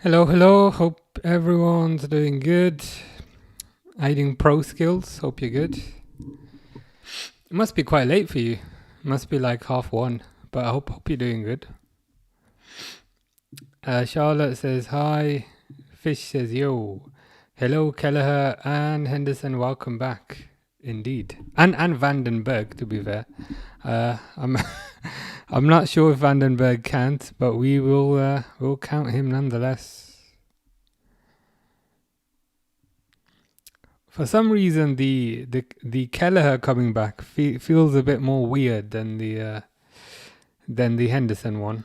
Hello, hello. Hope everyone's doing good. Aiding pro skills. Hope you're good. It must be quite late for you. It must be like 1:30, but I hope you're doing good. Charlotte says hi. Fish says yo. Hello, Kelleher and Henderson. Welcome back. Indeed, and Vandenberg. To be fair, I'm I'm not sure if Vandenberg can't, but we'll count him nonetheless. For some reason, the Kelleher coming back feels a bit more weird than the Henderson one.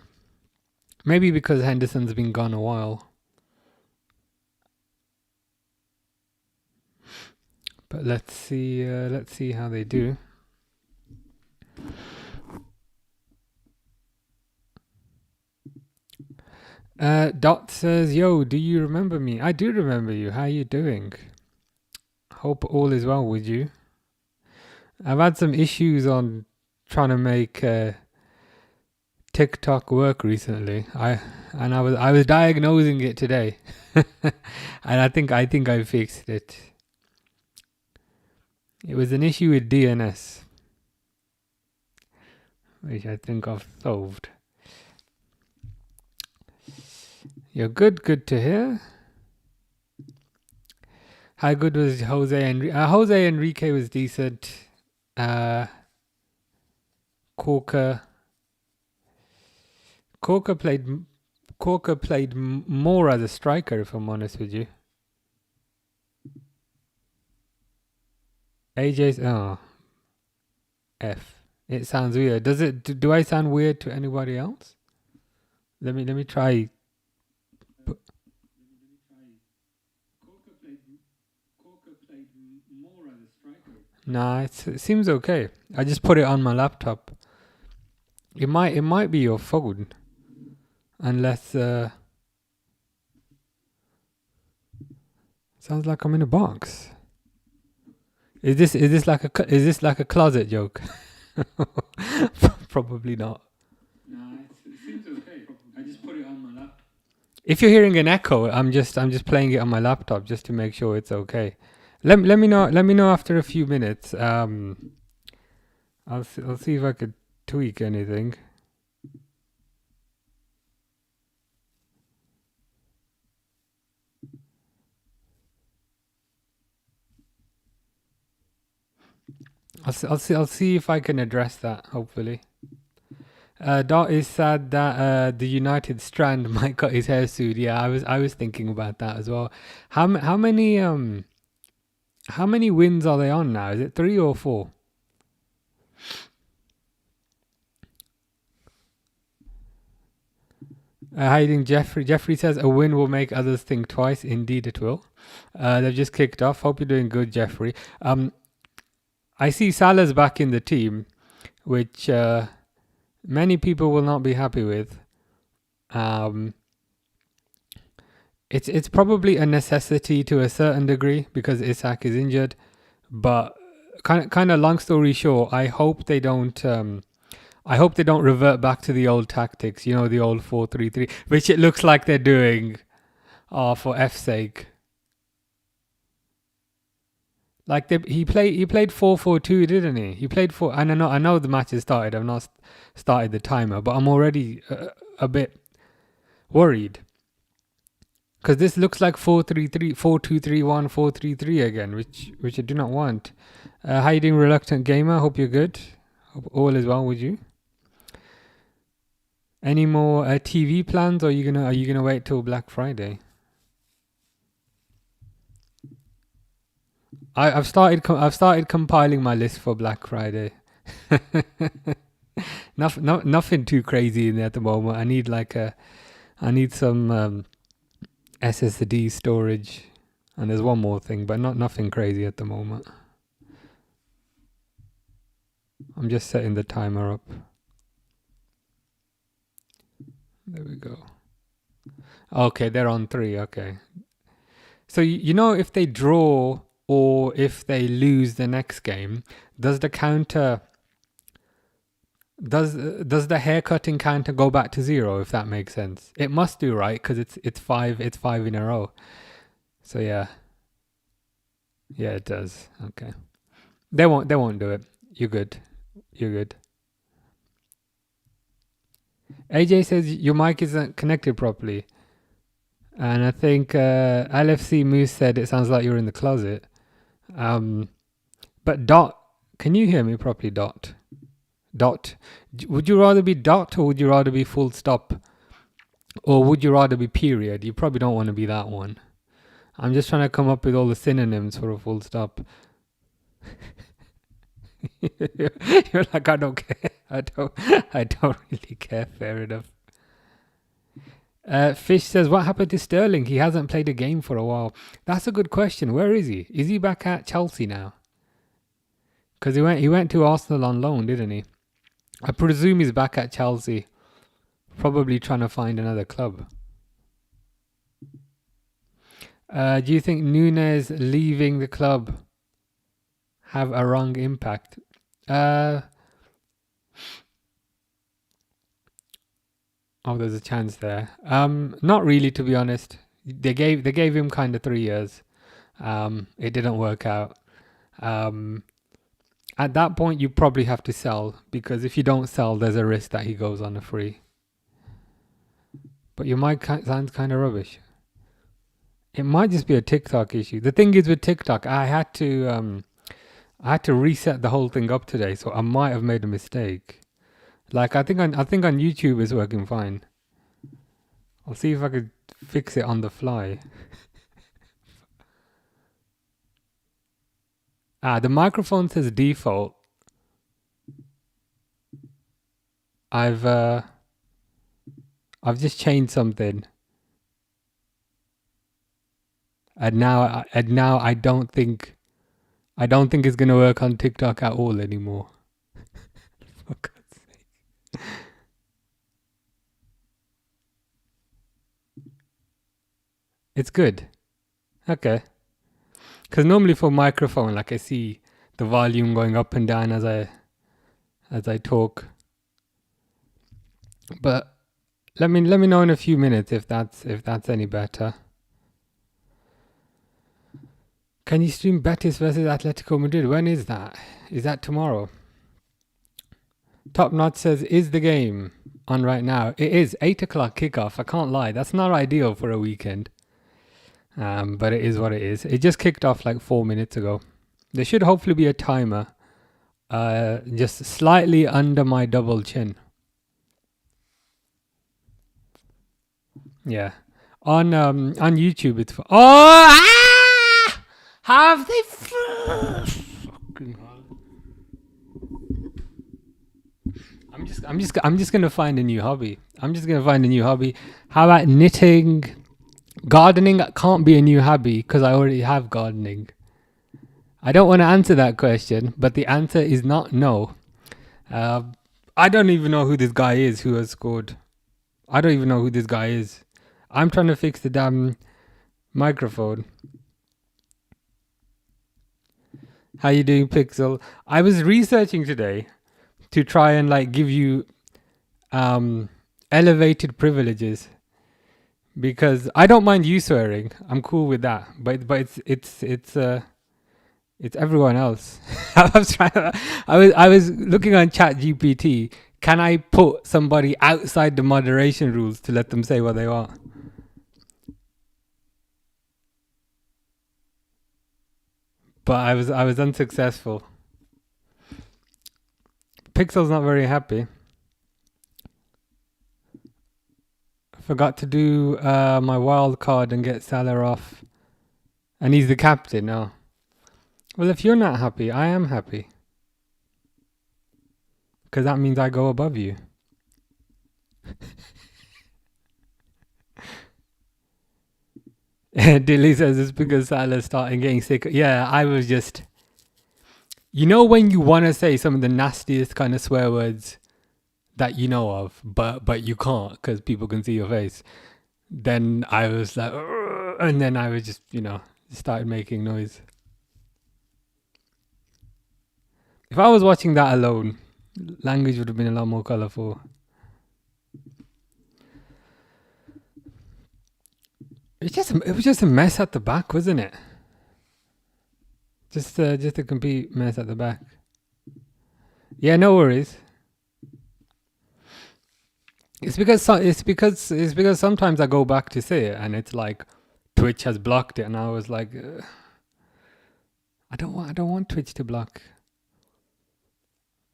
Maybe because Henderson's been gone a while. But let's see how they do. Dot says, "Yo, do you remember me? I do remember you. How you doing? Hope all is well with you. I've had some issues on trying to make TikTok work recently. I was diagnosing it today, and I think I fixed it. It was an issue with DNS, which I think I've solved. You're good to hear. How good was Jose Enrique? Jose Enrique was decent. Corker played more as a striker, if I'm honest with you. AJ's F. It sounds weird. Does it? Do I sound weird to anybody else? Let me try. Nah, it seems okay. I just put it on my laptop. It might be your phone, unless sounds like I'm in a box. Is this like a closet joke? Probably not. No, it seems okay. I just put it on my laptop. If you're hearing an echo, I'm just playing it on my laptop just to make sure it's okay. Let me know after a few minutes. I'll see if I could tweak anything. I'll see if I can address that. Hopefully. Dot is sad that the United Strand might cut his hair soon. Yeah, I was thinking about that as well. How many wins are they on now? Is it 3 or 4? Hiding Jeffrey. Jeffrey says a win will make others think twice. Indeed, it will. They've just kicked off. Hope you're doing good, Jeffrey. I see Salah's back in the team, which many people will not be happy with. It's probably a necessity to a certain degree because Isak is injured, but kind of long story short, I hope they don't revert back to the old tactics, the old 4-3-3, which it looks like they're doing for F's sake. Like he played 4-4-2, didn't he? He played 4. And I know the match has started. I've not started the timer, but I'm already a bit worried because this looks like 4-3-3, 4-2-3-1, 4-3-3 again, which I do not want. Hiding reluctant gamer. Hope you're good. Hope all is well with you. Any more TV plans, or are you gonna wait till Black Friday? I've started compiling my list for Black Friday. Nothing too crazy in there at the moment. I need some SSD storage, and there's one more thing, but nothing crazy at the moment. I'm just setting the timer up. There we go. Okay, they're on 3. Okay. So if they draw or if they lose the next game, does the counter Does the haircutting counter go back to 0 if that makes sense? It must do, right? Because it's five in a row. So yeah, it does. Okay, they won't do it. You're good. You're good. AJ says your mic isn't connected properly, and I think LFC Moose said it sounds like you're in the closet. But Dot, can you hear me properly? Dot. Would you rather be dot or would you rather be full stop? Or would you rather be period? You probably don't want to be that one. I'm just trying to come up with all the synonyms for a full stop. You're like, I don't care. I don't really care. Fair enough. Fish says, what happened to Sterling? He hasn't played a game for a while. That's a good question. Where is he? Is he back at Chelsea now? Because he went to Arsenal on loan, didn't he? I presume he's back at Chelsea, probably trying to find another club. Do you think Nunes leaving the club have a wrong impact? Oh, there's a chance there. Not really, to be honest. They gave him kind of 3 years. It didn't work out. At that point, you probably have to sell, because if you don't sell, there's a risk that he goes on a free. But your mic sounds kind of rubbish. It might just be a TikTok issue. The thing is with TikTok, I had to reset the whole thing up today, so I might have made a mistake. Like I think on YouTube it's working fine. I'll see if I could fix it on the fly. The microphone says default. I've just changed something, and now I don't think it's gonna work on TikTok at all anymore. For God's sake. It's good. Okay. Because normally for microphone, like I see the volume going up and down as I talk. But let me know in a few minutes if that's any better. Can you stream Betis versus Atletico Madrid? When is that? Is that tomorrow? Top Notch says, is the game on right now? It is 8 o'clock kickoff. I can't lie. That's not ideal for a weekend. But it is what it is. It just kicked off like 4 minutes ago. There should hopefully be a timer. Just slightly under my double chin. Yeah. On YouTube it's have they fucking I'm just gonna find a new hobby. How about knitting? Gardening can't be a new hobby because I already have gardening. I don't want to answer that question, but the answer is not no. I don't even know who this guy is who has scored. I don't even know who this guy is. I'm trying to fix the damn microphone. How you doing, Pixel? I was researching today to try and like give you elevated privileges, because I don't mind you swearing. I'm cool with that. But it's everyone else. I was looking on ChatGPT. Can I put somebody outside the moderation rules to let them say what they want? But I was unsuccessful. Pixel's not very happy. Forgot to do my wild card and get Salah off. And he's the captain now. Well, if you're not happy, I am happy. Because that means I go above you. Dilly says it's because Salah's starting getting sick. Yeah, I was just... You know when you want to say some of the nastiest kind of swear words that you know of, but you can't because people can see your face. Then I was like... And then I was just, started making noise. If I was watching that alone, Language would have been a lot more colourful. It was just a mess at the back, wasn't it? Just a complete mess at the back. Yeah, no worries. It's because sometimes I go back to see it and it's like Twitch has blocked it, and I was like, I don't want Twitch to block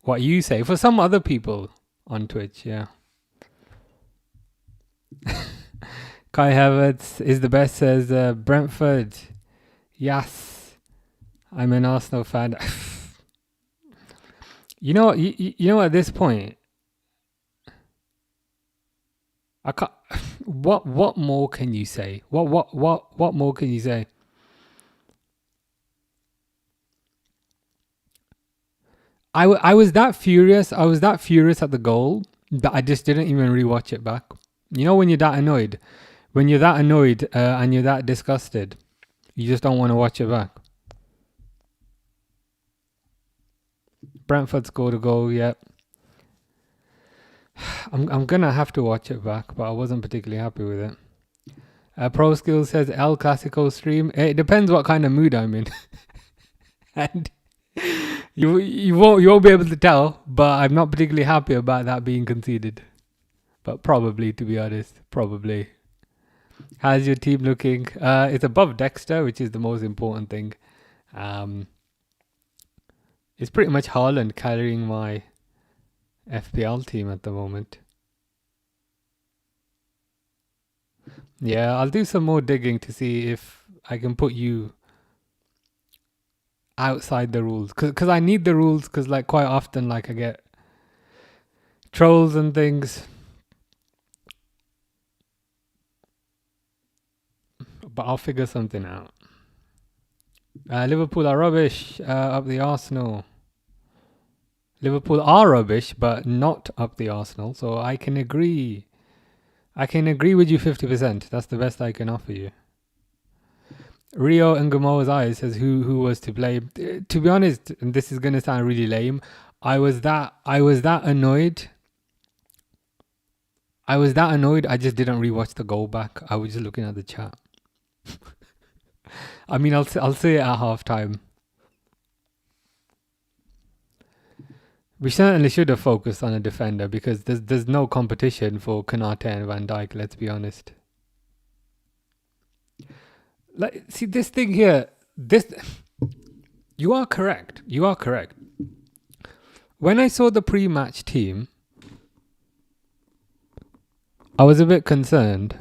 what you say. For some other people on Twitch, yeah. Kai Havertz is the best, says Brentford. Yes, I'm an Arsenal fan. You know, you know, at this point, I can't. What more can you say? What more can you say? I was that furious. I was that furious at the goal that I just didn't even rewatch it back. You know, when you're that annoyed, and you're that disgusted, you just don't want to watch it back. Brentford scored a goal. Yep. I'm gonna have to watch it back, but I wasn't particularly happy with it. Pro Skills says El Clasico stream. It depends what kind of mood I'm in, and you won't be able to tell. But I'm not particularly happy about that being conceded. But probably, to be honest, probably. How's your team looking? It's above Dexter, which is the most important thing. It's pretty much Haaland carrying my FPL team at the moment. Yeah, I'll do some more digging to see if I can put you outside the rules. Because I need the rules, because like quite often like I get trolls and things. But I'll figure something out. Liverpool are rubbish up the Arsenal. Liverpool are rubbish, but not up the Arsenal. So I can agree. I can agree with you 50%. That's the best I can offer you. Rio and Gamo's eyes says who was to blame. To be honest, and this is gonna sound really lame, I was that annoyed. I just didn't rewatch the goal back. I was just looking at the chat. I mean, I'll say it at halftime. We certainly should have focused on a defender, because there's no competition for Konate and Van Dijk. Let's be honest. Like, see this thing here. You are correct. When I saw the pre-match team, I was a bit concerned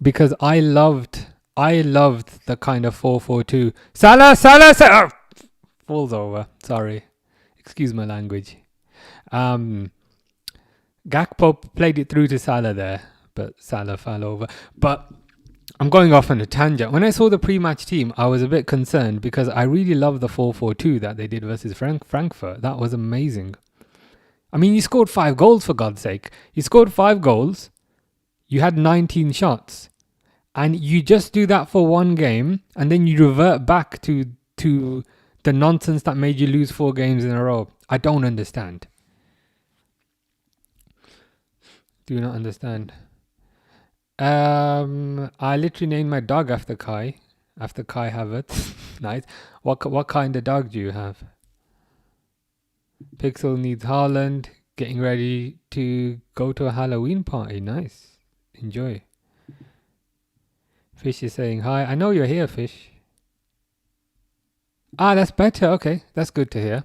because I loved the kind of 4-4-2. Salah. Oh, falls over. Sorry. Excuse my language. Gakpo played it through to Salah there, but Salah fell over. But I'm going off on a tangent. When I saw the pre-match team, I was a bit concerned because I really love the 4-4-2 that they did versus Frankfurt. That was amazing. I mean, you scored 5 goals, for God's sake. You scored 5 goals. You had 19 shots. And you just do that for one game, and then you revert back to the nonsense that made you lose 4 games in a row. I don't understand. Do not understand. I literally named my dog after Kai Havertz. Nice. What kind of dog do you have? Pixel needs Haaland. Getting ready to go to a Halloween party. Nice. Enjoy. Fish is saying hi. I know you're here, Fish. Ah, that's better. Okay, that's good to hear.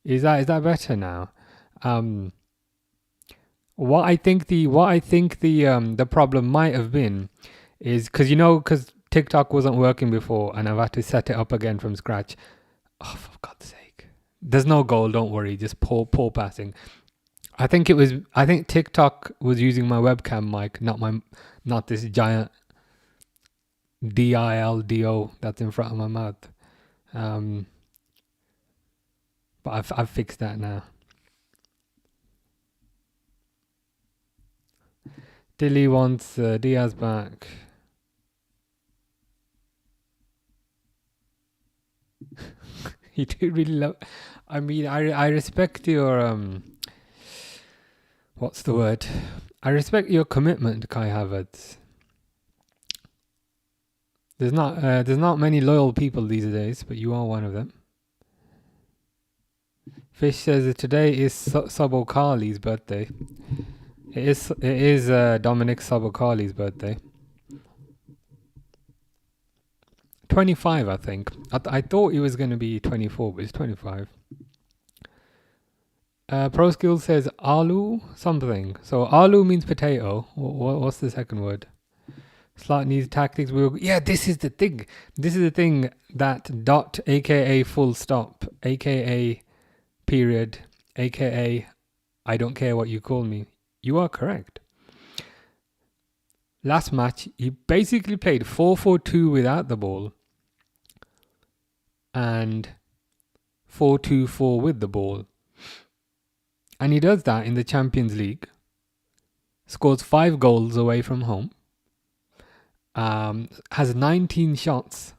Is that better now? What I think the problem might have been is because TikTok wasn't working before and I've had to set it up again from scratch. Oh, for God's sake! There's no goal. Don't worry. Just poor passing. I think TikTok was using my webcam mic, not this giant DILDO that's in front of my mouth. But I've fixed that now. Dilly wants Diaz back. You do really love. I mean, I respect your what's the word? I respect your commitment, Kai Havertz. There's not many loyal people these days, but you are one of them. Fish says that today is Sobokali's birthday. It is Dominic Sobokali's birthday. 25, I think. I thought it was going to be 24, but it's 25. Pro Skill says alu something. So alu means potato. What's the second word? Slot needs tactics. Yeah, this is the thing. This is the thing that dot, aka full stop, aka period, aka I don't care what you call me. You are correct. Last match, he basically played 4-4-2 without the ball and 4-2-4 with the ball. And he does that in the Champions League. Scores 5 goals away from home. Has 19 shots.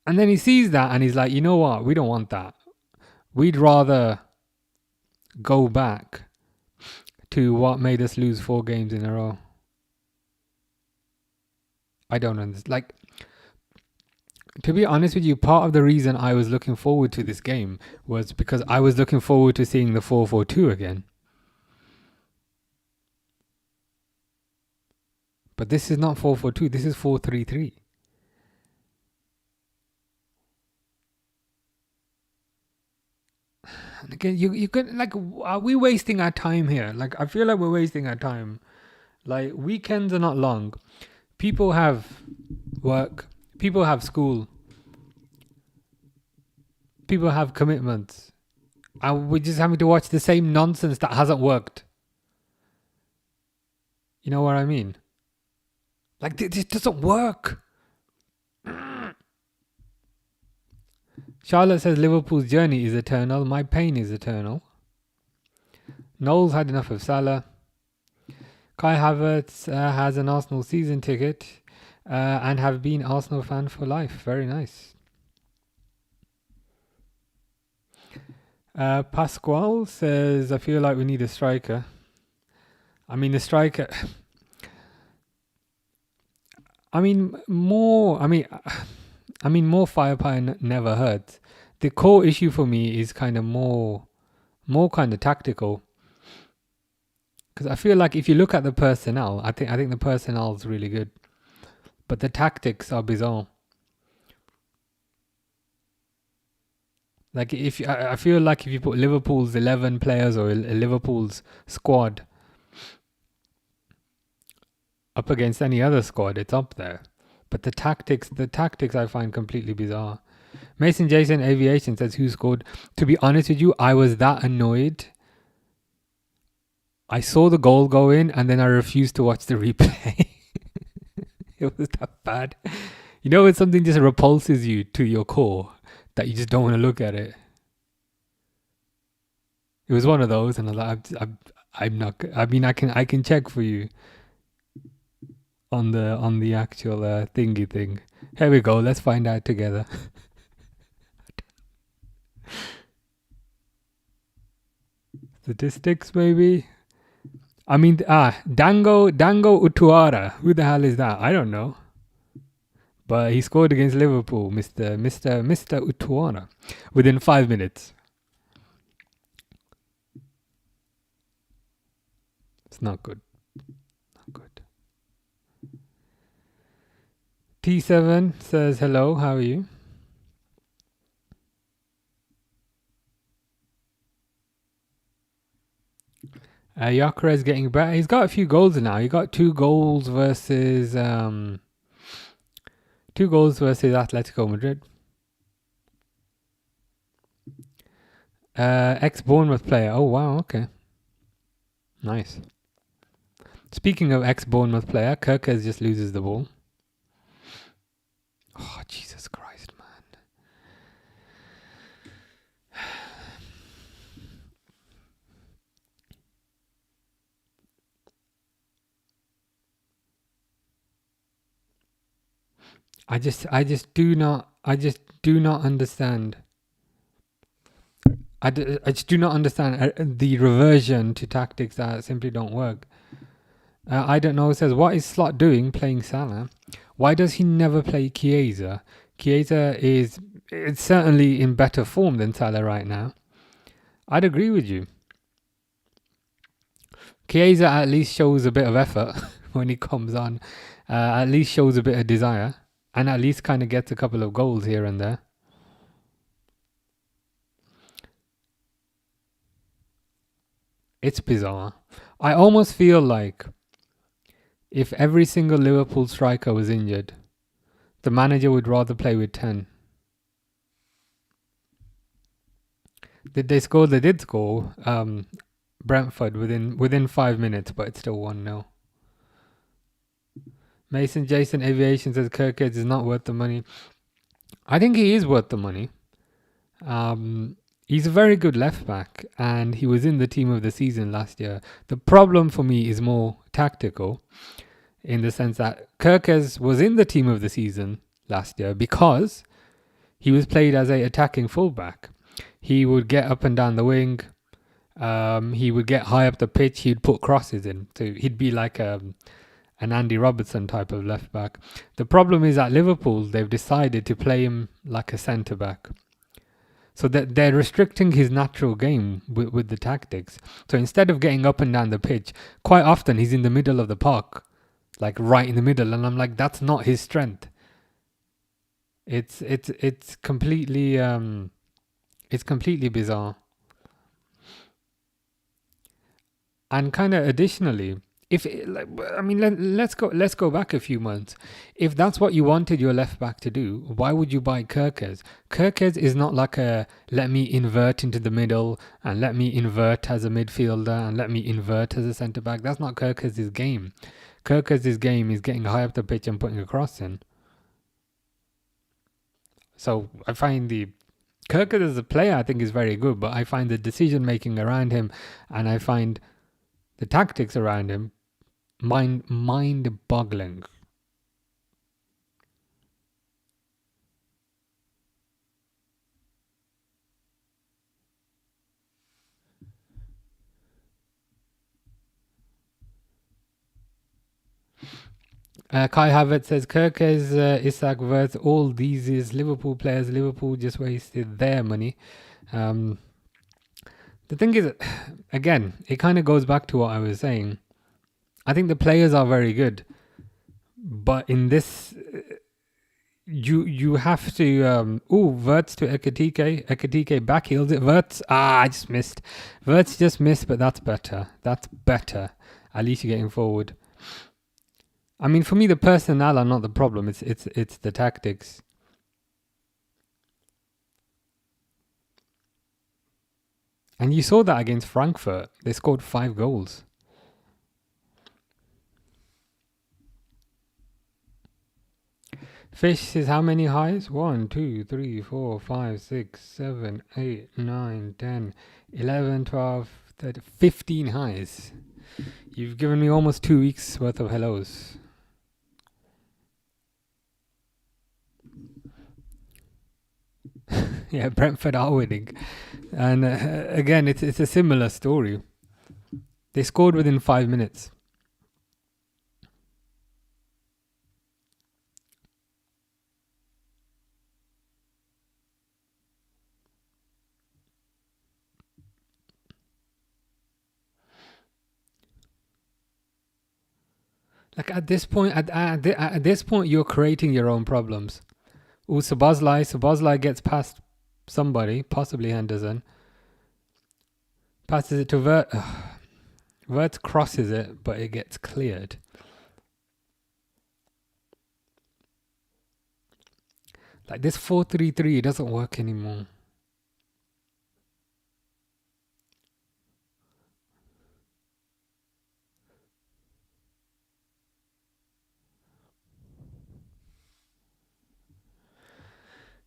And then he sees that and he's like, you know what? We don't want that. We'd rather go back to what made us lose 4 games in a row. I don't understand. Like, to be honest with you, part of the reason I was looking forward to this game was because I was looking forward to seeing the 4-4-2 again. But this is not 4-4-2. This is 4-3-3. And again, you can, like, are we wasting our time here? Like, I feel like we're wasting our time. Like, weekends are not long. People have work. People have school. People have commitments. And we're just having to watch the same nonsense that hasn't worked. You know what I mean? Like, this doesn't work. Charlotte says Liverpool's journey is eternal. My pain is eternal. Knowles had enough of Salah. Kai Havertz has an Arsenal season ticket and have been Arsenal fan for life. Very nice. Pasquale says, I feel like we need a striker. I mean, a striker... more firepower never hurts. The core issue for me is kind of more kind of tactical. Because I feel like if you look at the personnel, I think the personnel is really good, but the tactics are bizarre. Like I feel like if you put Liverpool's 11 players or Liverpool's squad up against any other squad, it's up there. But the tactics I find completely bizarre. Mason Jason Aviation says, who scored? To be honest with you, I was that annoyed. I saw the goal go in and then I refused to watch the replay. It was that bad. You know when something just repulses you to your core that you just don't want to look at it? It was one of those, and I'm not. I mean, I can check for you on the actual thingy thing. Here we go. Let's find out together. Statistics, maybe. I mean, Dango Utuara. Who the hell is that? I don't know. But he scored against Liverpool, Mr. Utuara, within 5 minutes. It's not good. Not good. T7 says, hello, how are you? Yakra is getting better. He's got a few goals now. He got 2 goals versus Atletico Madrid. Ex-Bournemouth player. Oh, wow, okay. Nice. Speaking of ex-Bournemouth player, Kirkes just loses the ball. Oh, Jesus Christ, man. I just do not I just do not understand. I just do not understand the reversion to tactics that simply don't work. I don't know. It says, what is Slot doing playing Salah? Why does he never play Chiesa? Chiesa is it's certainly in better form than Salah right now. I'd agree with you. Chiesa at least shows a bit of effort when he comes on. At least shows a bit of desire. And at least kind of gets a couple of goals here and there. It's bizarre. I almost feel like if every single Liverpool striker was injured, the manager would rather play with 10. Did they score? They did score. Brentford within 5 minutes, but it's still 1-0. Mason Jason Aviation says Kirkhead is not worth the money. I think he is worth the money. He's a very good left back, and he was in the team of the season last year. The problem for me is more tactical, in the sense that Kirkes was in the team of the season last year because he was played as a attacking fullback. He would get up and down the wing. He would get high up the pitch. He'd put crosses in. So he'd be like an Andy Robertson type of left back. The problem is at Liverpool, they've decided to play him like a centre back. So that they're restricting his natural game with the tactics. So instead of getting up and down the pitch, quite often he's in the middle of the park, like right in the middle, and I'm like, that's not his strength. It's completely bizarre. And kind of additionally, let's go back a few months. If that's what you wanted your left back to do, why would you buy Kirkes? Kirkes is not like a let me invert into the middle and let me invert as a midfielder and let me invert as a centre back. That's not Kirkes' game. Kirkes' game is getting high up the pitch and putting a cross in. So I find Kirkes as a player, I think, is very good, but I find the decision making around him, and I find the tactics around him mind-boggling. Kai Havertz says Kirkes, Isak, Wirtz, all these is Liverpool players. Liverpool just wasted their money. The thing is, again, it kind of goes back to what I was saying. I think the players are very good, but in this, you have to. Wirtz to Ekatike. Ekatike back heels it. Wirtz. I just missed. Wirtz just missed, but that's better. That's better. At least you're getting forward. I mean, for me, the personnel are not the problem. It's the tactics. And you saw that against Frankfurt. They scored 5 goals. Fish says how many highs? 1, 2, 3, 4, 5, 6, 7, 8, 9, 10, 11, 12, 13, 15 highs. You've given me almost 2 weeks worth of hellos. Yeah, Brentford are winning. And again, it's a similar story. They scored within 5 minutes. Like at this point, at this point, you're creating your own problems. Sabazlai gets past somebody, possibly Henderson. Passes it to Vert. Vert crosses it, but it gets cleared. Like this 4-3-3, it doesn't work anymore.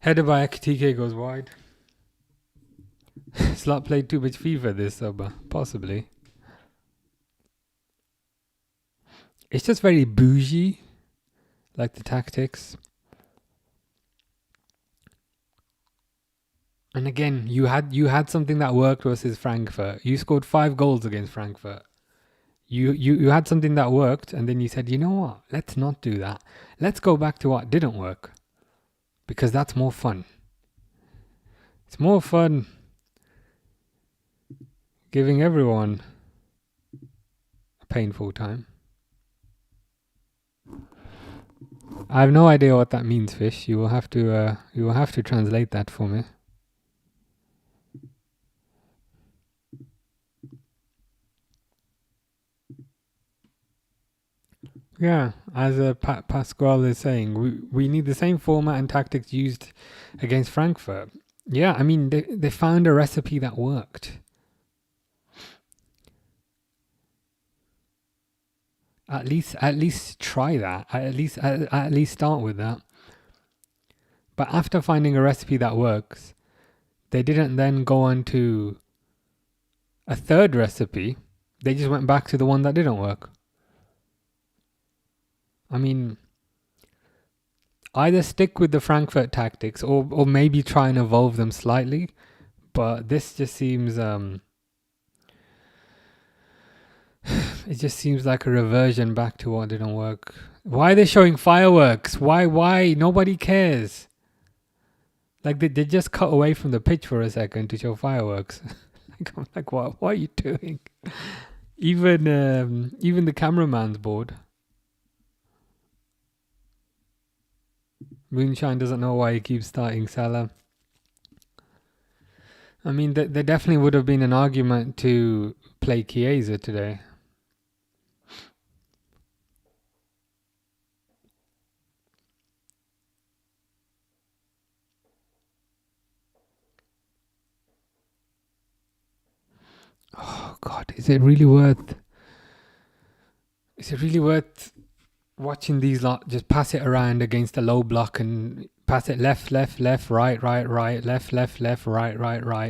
Headed by TK goes wide. Slot played too much FIFA this summer, possibly. It's just very bougie, like the tactics. And again, you had something that worked versus Frankfurt. You scored 5 goals against Frankfurt. You had something that worked, and then you said, you know what? Let's not do that. Let's go back to what didn't work, because that's more fun. It's more fun giving everyone a painful time. I have no idea what that means, Fish. You will have to translate that for me. Yeah, as Pasquale is saying, we need the same format and tactics used against Frankfurt. Yeah, I mean they found a recipe that worked. At least try that. At least start with that. But after finding a recipe that works, they didn't then go on to a third recipe. They just went back to the one that didn't work. I mean, either stick with the Frankfurt tactics or maybe try and evolve them slightly. But this just seems it just seems like a reversion back to what didn't work. Why are they showing fireworks? Why? Nobody cares. Like they just cut away from the pitch for a second to show fireworks. I'm like, what are you doing? Even the cameraman's bored. Moonshine doesn't know why he keeps starting Salah. I mean, there definitely would have been an argument to play Chiesa today. Oh God, is it really worth watching these lot just pass it around against a low block and pass it left, right, left, right.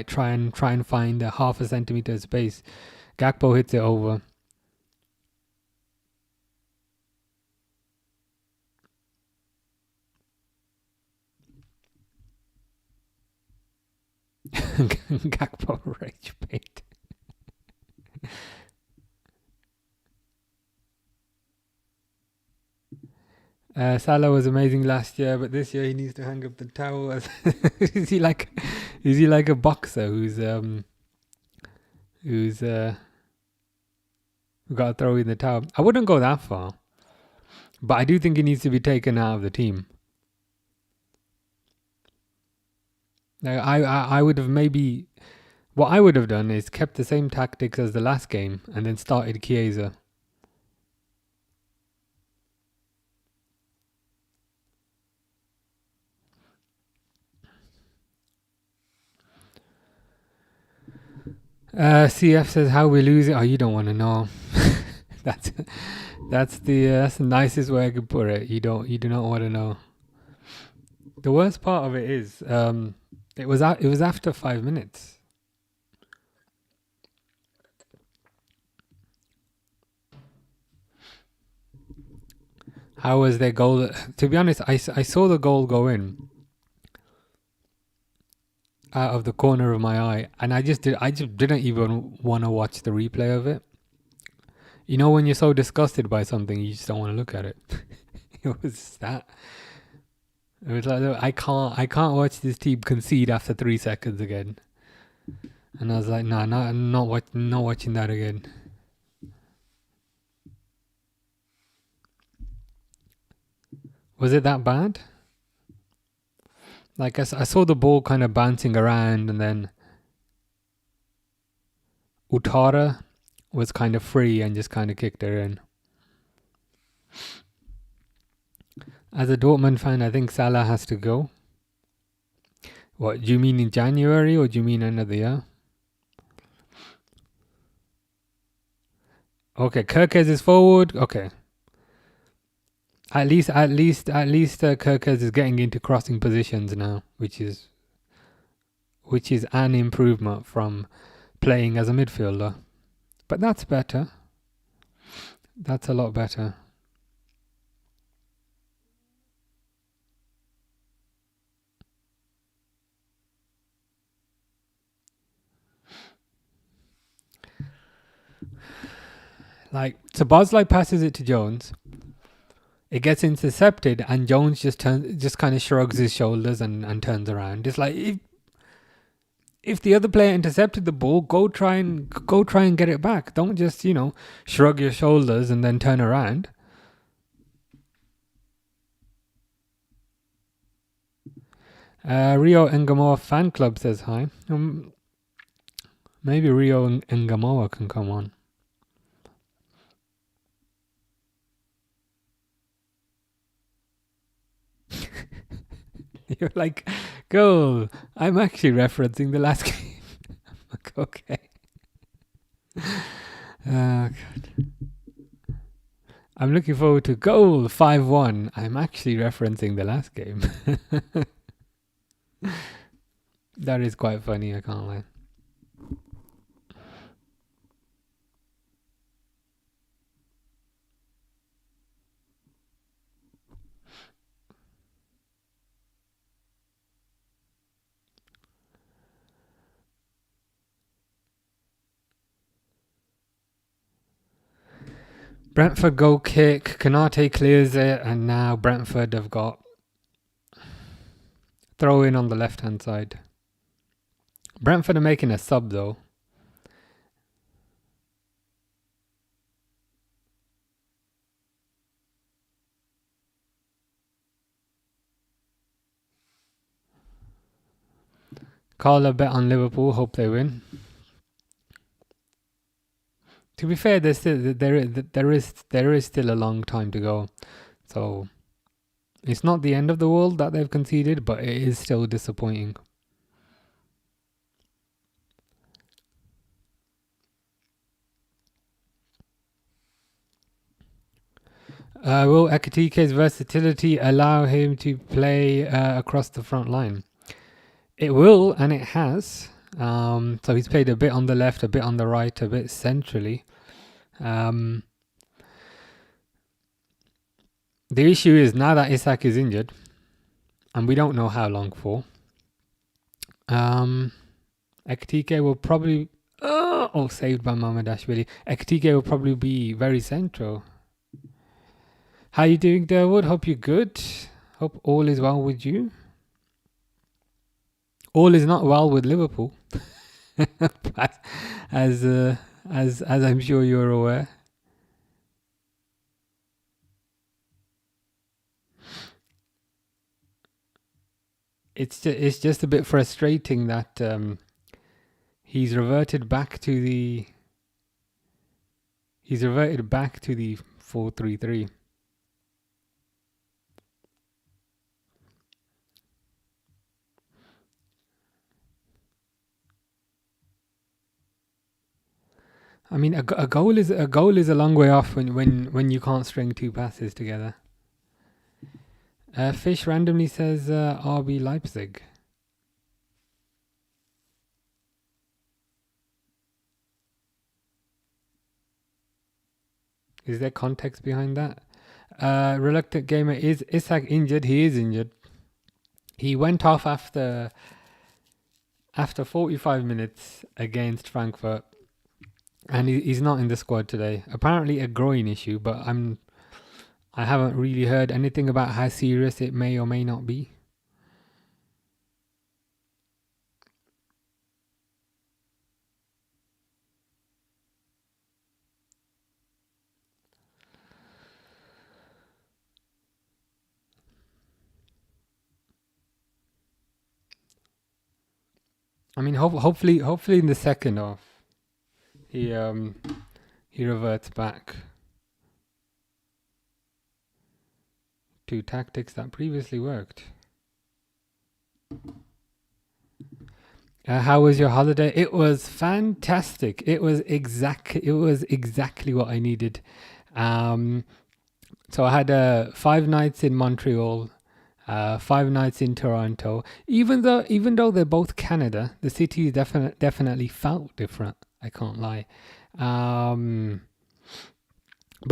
Try and find a half a centimeter space. Gakpo hits it over. Gakpo rage bait. Salah was amazing last year, but this year he needs to hang up the towel. Is he like a boxer who's got to throw in the towel? I wouldn't go that far, but I do think he needs to be taken out of the team. Like I would have maybe, what I would have done is kept the same tactics as the last game and then started Chiesa. CF says how we lose it. Oh, you don't want to know. that's the nicest way I could put it. You do not want to know. The worst part of it is it was after 5 minutes. How was their goal? To be honest, I saw the goal go in out of the corner of my eye, and I just didn't even want to watch the replay of it. You know, when you're so disgusted by something, you just don't want to look at it. It was that. It was like, I can't watch this team concede after 3 seconds again. And I was like, nah, not watching that again. Was it that bad? Like I saw the ball kind of bouncing around, and then Utara was kind of free and just kind of kicked her in. As a Dortmund fan, I think Salah has to go. What, do you mean in January or do you mean another year? Okay, Kerkez is forward. Okay. At least Kerkez is getting into crossing positions now, which is an improvement from playing as a midfielder. But that's better. That's a lot better. Like, so Bosley passes it to Jones. It gets intercepted, and Jones just kind of shrugs his shoulders and turns around. It's like, if the other player intercepted the ball, go try and get it back. Don't just, shrug your shoulders and then turn around. Rio Ngamoa fan club says hi. Maybe Rio Ngamoa can come on. You're like, goal. I'm actually referencing the last game. Like, okay. God. I'm looking forward to goal 5-1. I'm actually referencing the last game. That is quite funny, I can't lie. Brentford goal kick. Kanate clears it, and now Brentford have got throw in on the left hand side. Brentford are making a sub though. Call a bet on Liverpool. Hope they win. To be fair, there is still a long time to go, so it's not the end of the world that they've conceded, but it is still disappointing. Will Ekitike's versatility allow him to play across the front line? It will, and it has. So he's played a bit on the left, a bit on the right, a bit centrally. The issue is now that Isak is injured, and we don't know how long for. Ekitike will probably... saved by Mamadashvili. Ekitike will probably be very central. How you doing, Derwood? Hope you're good. Hope all is well with you. All is not well with Liverpool, as I'm sure you're aware. It's just a bit frustrating that he's reverted back to the 4-3-3. I mean, a goal is a long way off when you can't string two passes together. Fish randomly says RB Leipzig. Is there context behind that? Reluctant Gamer, is Isak injured? He is injured. He went off after 45 minutes against Frankfurt, and he's not in the squad today. Apparently a groin issue, but I haven't really heard anything about how serious it may or may not be. I mean, hopefully in the second half, he reverts back to tactics that previously worked. How was your holiday? It was fantastic. It was exactly what I needed. So I had 5 nights in Montreal, 5 nights in Toronto. Even though they're both Canada, the city definitely felt different. I can't lie. But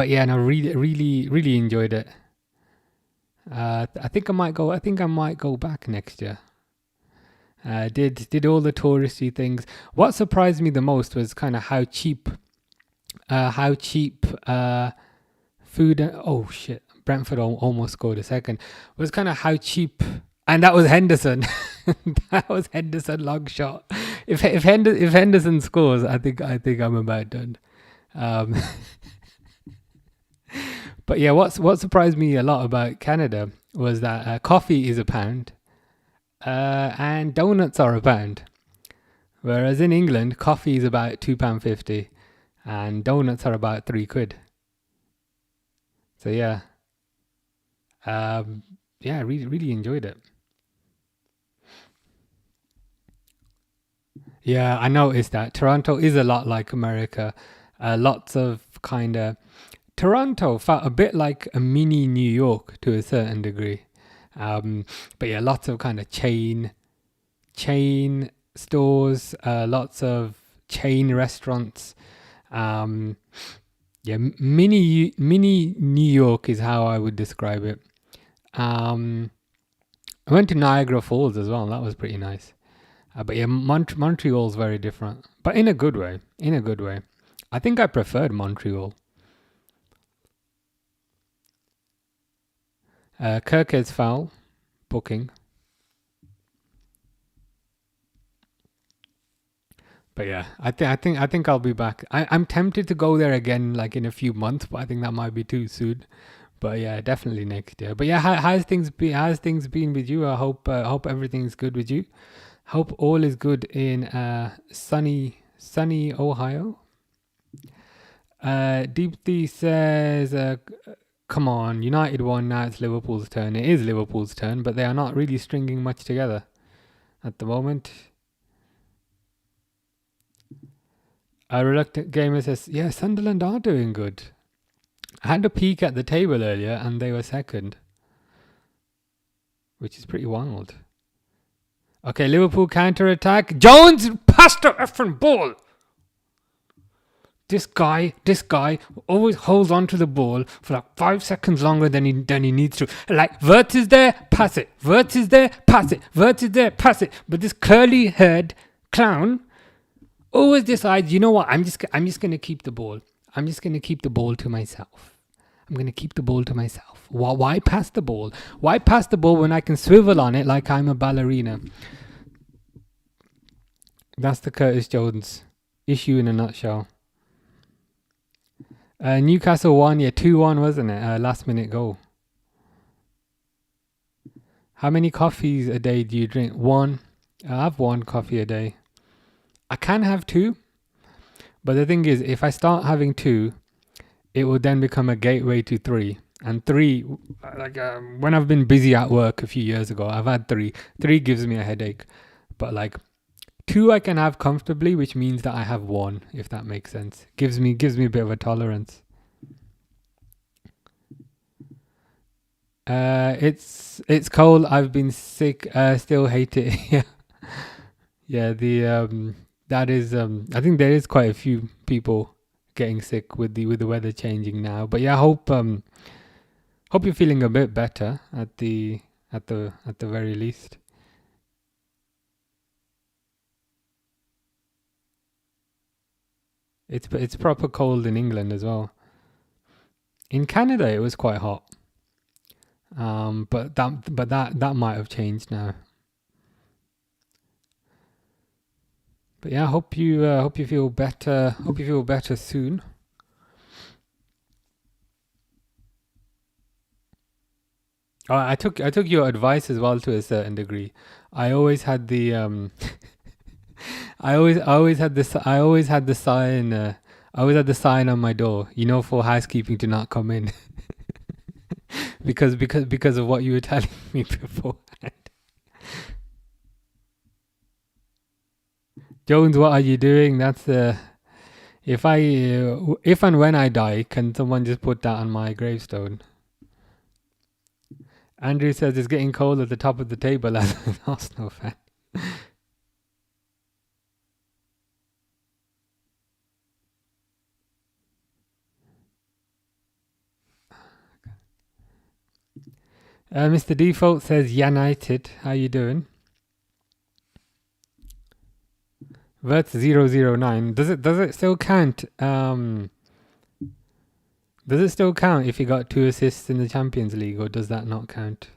yeah, no, really enjoyed it. I think I might go back next year. Did all the touristy things. What surprised me the most was kind of how cheap how cheap food. Oh shit! Brentford almost scored a second. Was kind of how cheap, and that was Henderson. That was Henderson long shot. If Henderson scores, I think I'm about done. Um, but yeah, what surprised me a lot about Canada was that coffee is £1, and donuts are £1. Whereas in England, coffee is about £2.50, and donuts are about £3. So yeah, yeah, really enjoyed it. Yeah, I noticed that Toronto is a lot like America. Lots of kind of Toronto felt a bit like a mini New York to a certain degree. But yeah, lots of kind of chain stores, lots of chain restaurants. Yeah, mini New York is how I would describe it. I went to Niagara Falls as well. That was pretty nice. But yeah, Montreal's very different, but in a good way. In a good way. I think I preferred Montreal. Kirkhead's foul booking. But yeah, I think I'll be back. I'm tempted to go there again, like in a few months, but I think that might be too soon. But yeah, definitely next year. But yeah, how's things been? How's things been with you? I hope everything's good with you. Hope all is good in sunny Ohio. Deepthi says, "Come on, United won. Now it's Liverpool's turn. It is Liverpool's turn, but they are not really stringing much together at the moment." A reluctant gamer says, "Yeah, Sunderland are doing good. I had a peek at the table earlier, and they were second, which is pretty wild." Okay, Liverpool counter attack. Jones passed the effing ball. This guy always holds on to the ball for like 5 seconds longer than he needs to. Like, Wirtz is there, pass it. Wirtz is there, pass it. Wirtz is there, pass it. But this curly-haired clown always decides, you know what? I'm just gonna keep the ball. I'm just gonna keep the ball to myself. I'm gonna keep the ball to myself. Why pass the ball? Why pass the ball when I can swivel on it like I'm a ballerina? That's the Curtis Jones issue in a nutshell. Newcastle won, 2-1, wasn't it? Last minute goal. How many coffees a day do you drink? One. I have one coffee a day. I can have two, but the thing is, if I start having two, it will then become a gateway to three. And three, like when I've been busy at work a few years ago, I've had three. Three gives me a headache, but like two I can have comfortably, which means that I have one, if that makes sense. Gives me a bit of a tolerance. It's cold. I've been sick. Still hate it. Yeah. The that is I think there is quite a few people getting sick with the weather changing now. But yeah, hope you're feeling a bit better at the very least. It's proper cold in England as well. In Canada, it was quite hot. But that might have changed now. But yeah, hope you feel better. Hope you feel better soon. Oh, I took your advice as well to a certain degree. I always had the I always had this. I always had the sign. I always had the sign on my door, for housekeeping to not come in, because of what you were telling me beforehand. Jones, what are you doing? That's if and when I die, can someone just put that on my gravestone? Andrew says it's getting cold at the top of the table as an Arsenal fan. Mr. Default says United. How you doing? Vert 009. Does it still count? Does it still count if he got 2 assists in the Champions League, or does that not count?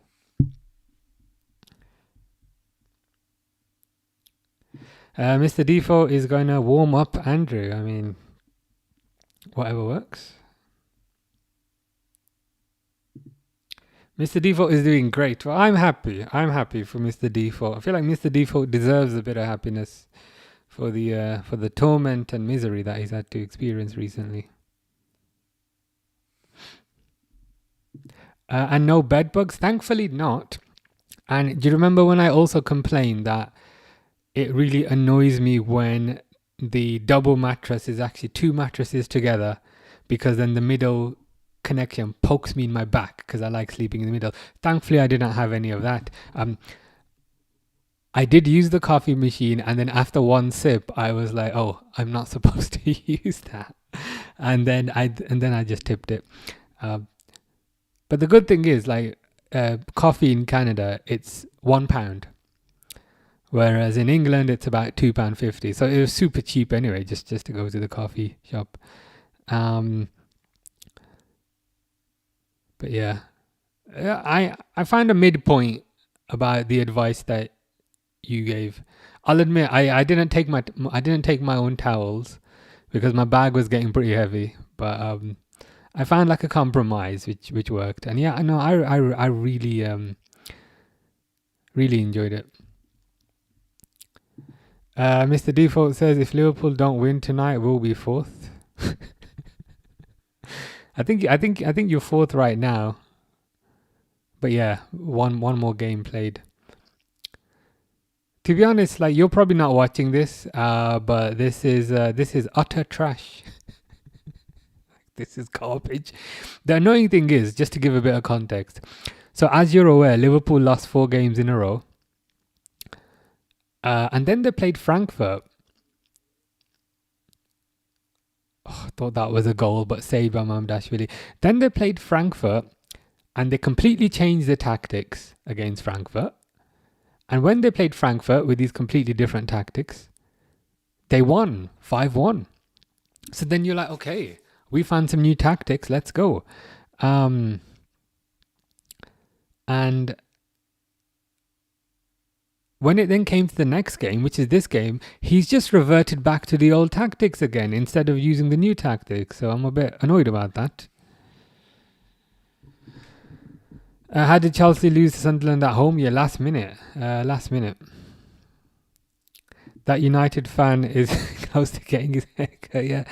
Mr. Default is going to warm up Andrew. I mean, whatever works. Mr. Default is doing great. Well, I'm happy. I'm happy for Mr. Default. I feel like Mr. Default deserves a bit of happiness for the torment and misery that he's had to experience recently. And no bed bugs? Thankfully not. And do you remember when I also complained that it really annoys me when the double mattress is actually 2 mattresses together, because then the middle connection pokes me in my back because I like sleeping in the middle. Thankfully, I didn't have any of that. I did use the coffee machine, and then after one sip, I was like, "Oh, I'm not supposed to use that," and then I just tipped it. But the good thing is, like, coffee in Canada, it's £1, whereas in England it's about £2.50. So it was super cheap anyway, just to go to the coffee shop. But yeah, I find a midpoint about the advice that you gave. I'll admit I didn't take my own towels because my bag was getting pretty heavy, but I found like a compromise which worked. And yeah, I know I really really enjoyed it. Mr. Default says if Liverpool don't win tonight, we'll be 4th. I think you're 4th right now. But yeah, one more game played. To be honest, like, you're probably not watching this, but this is utter trash. This is garbage. The annoying thing is, just to give a bit of context, so as you're aware, Liverpool lost 4 games in a row. And then they played Frankfurt. Oh, I thought that was a goal, but saved by Mamdashvili. Then they played Frankfurt, and they completely changed the tactics against Frankfurt. And when they played Frankfurt with these completely different tactics, they won 5-1. So then you're like, okay, we found some new tactics, let's go. And when it then came to the next game, which is this game, he's just reverted back to the old tactics again instead of using the new tactics. So I'm a bit annoyed about that. How did Chelsea lose to Sunderland at home? Yeah, last minute. That United fan is close to getting his haircut. Yeah,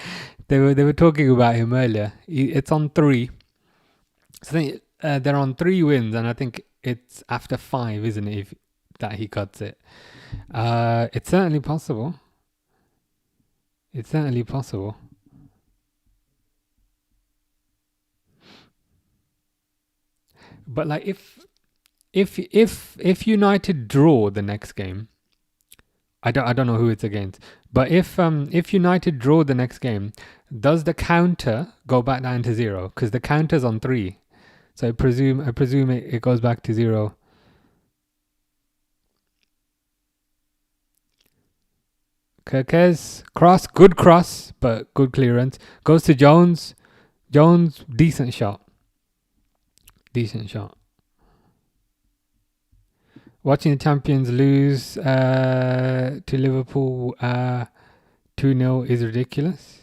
they were talking about him earlier. It's on 3. So they're on 3 wins, and I think it's after 5, isn't it? That he cuts it. It's certainly possible. It's certainly possible. But like, if United draw the next game, I don't know who it's against. But if United draw the next game, does the counter go back down to 0? Because the counter's on 3, so I presume it goes back to 0. Kirkes cross, good cross, but good clearance. Goes to Jones. Jones, decent shot. Watching the champions lose to Liverpool 2-0 is ridiculous.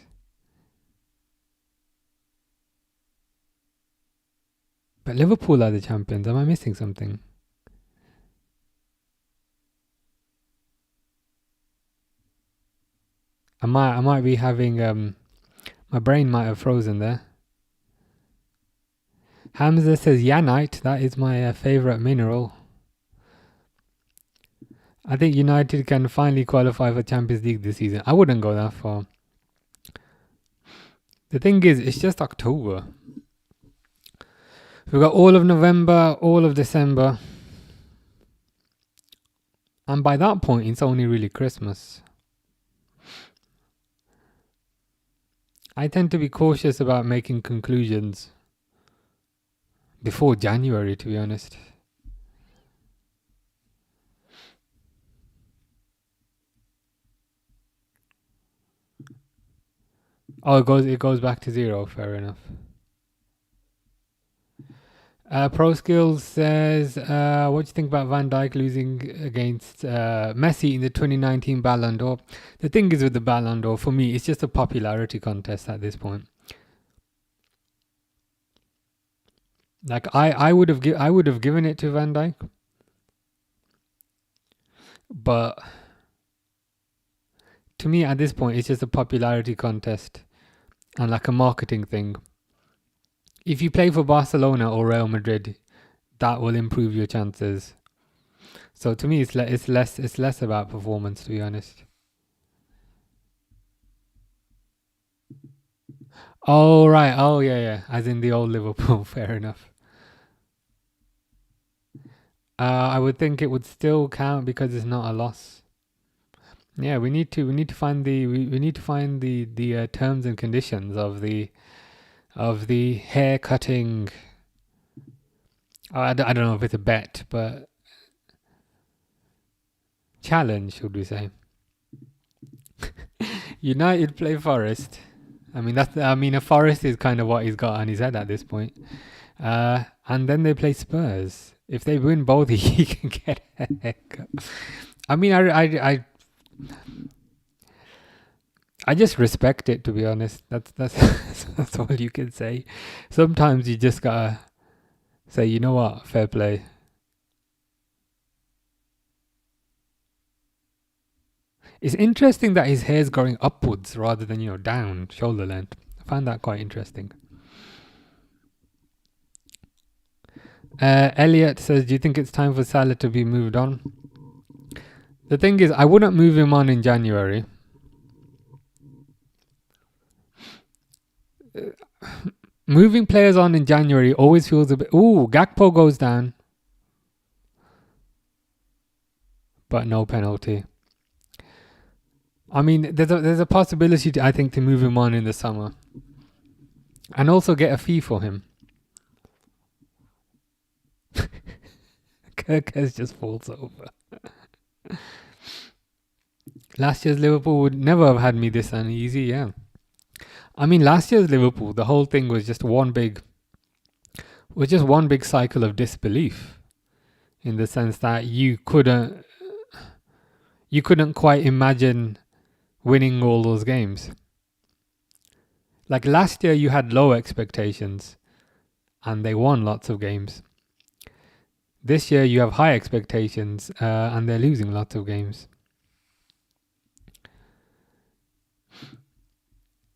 But Liverpool are the champions. Am I missing something? I might be having my brain might have frozen there. Hamza says Yanite. That is my favorite mineral. I think United can finally qualify for Champions League this season. I wouldn't go that far. The thing is, it's just October. We've got all of November, all of December. And by that point, it's only really Christmas. I tend to be cautious about making conclusions before January, to be honest. Oh, it goes back to 0. Fair enough. Pro Skills says, what do you think about Van Dijk losing against Messi in the 2019 Ballon d'Or? The thing is with the Ballon d'Or, for me, it's just a popularity contest at this point. Like I would have given it to Van Dijk, but to me at this point, it's just a popularity contest and like a marketing thing. If you play for Barcelona or Real Madrid, that will improve your chances. So to me, it's less about performance, to be honest. Oh right, oh yeah, as in the old Liverpool. Fair enough. I would think it would still count because it's not a loss. Yeah, we need to find the terms and conditions of the hair cutting. I don't know if it's a bet, but challenge, should we say? United play Forest. A Forest is kind of what he's got on his head at this point. And then they play Spurs. If they win both, he can get a haircut. I just respect it, to be honest. That's that's all you can say. Sometimes you just gotta say, you know what, fair play. It's interesting that his hair's growing upwards rather than down shoulder length. I find that quite interesting. Elliot says, do you think it's time for Salah to be moved on? The thing is, I wouldn't move him on in January. Moving players on in January always feels a bit... Ooh, Gakpo goes down. But no penalty. I mean, there's a possibility, I think, to move him on in the summer. And also get a fee for him. Kirkes just falls over. Last year's Liverpool would never have had me this uneasy, yeah. I mean, last year's Liverpool, the whole thing was just one big cycle of disbelief, in the sense that you couldn't quite imagine winning all those games. Like last year, you had low expectations, and they won lots of games. This year, you have high expectations, and they're losing lots of games.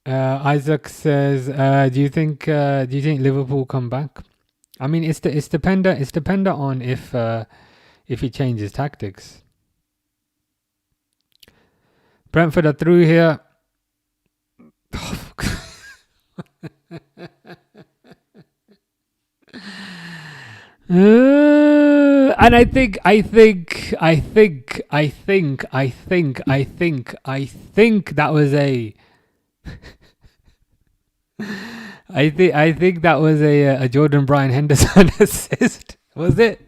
Isaac says, "Do you think Liverpool come back?" I mean, it's dependent on if he changes tactics. Brentford are through here. And I think that was a I think that was a Jordan Bryan Henderson assist. Was it?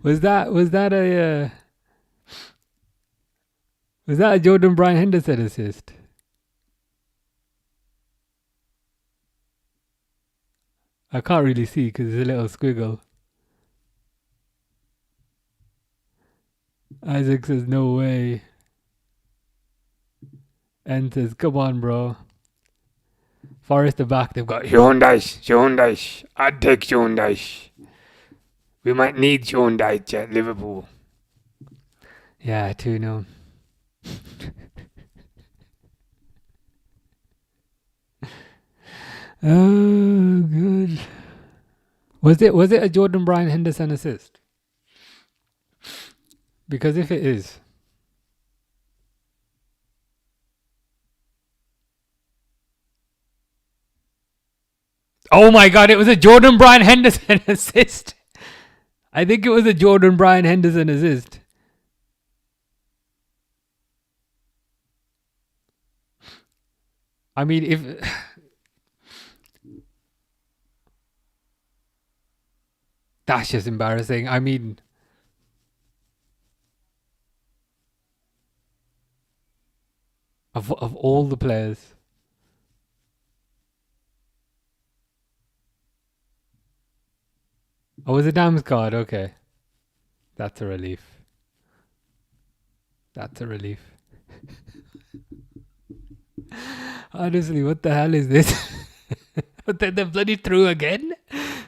Was that a Jordan Bryan Henderson assist? I can't really see because there's a little squiggle. Isaac says no way. And says, come on, bro. Forest are back. They've got Hyundai. I'd take Hyundai. We might need Hyundai at Liverpool. Yeah, 2-0. Oh, good. Was it a Jordan Bryan Henderson assist? Because if it is... Oh my God, it was a Jordan Bryan Henderson assist. I think it was a Jordan Bryan Henderson assist. I mean, if... That's just embarrassing. I mean... Of all the players... Oh, was it Damsgaard? Okay. That's a relief. That's a relief. Honestly, what the hell is this? But then they bloody threw again.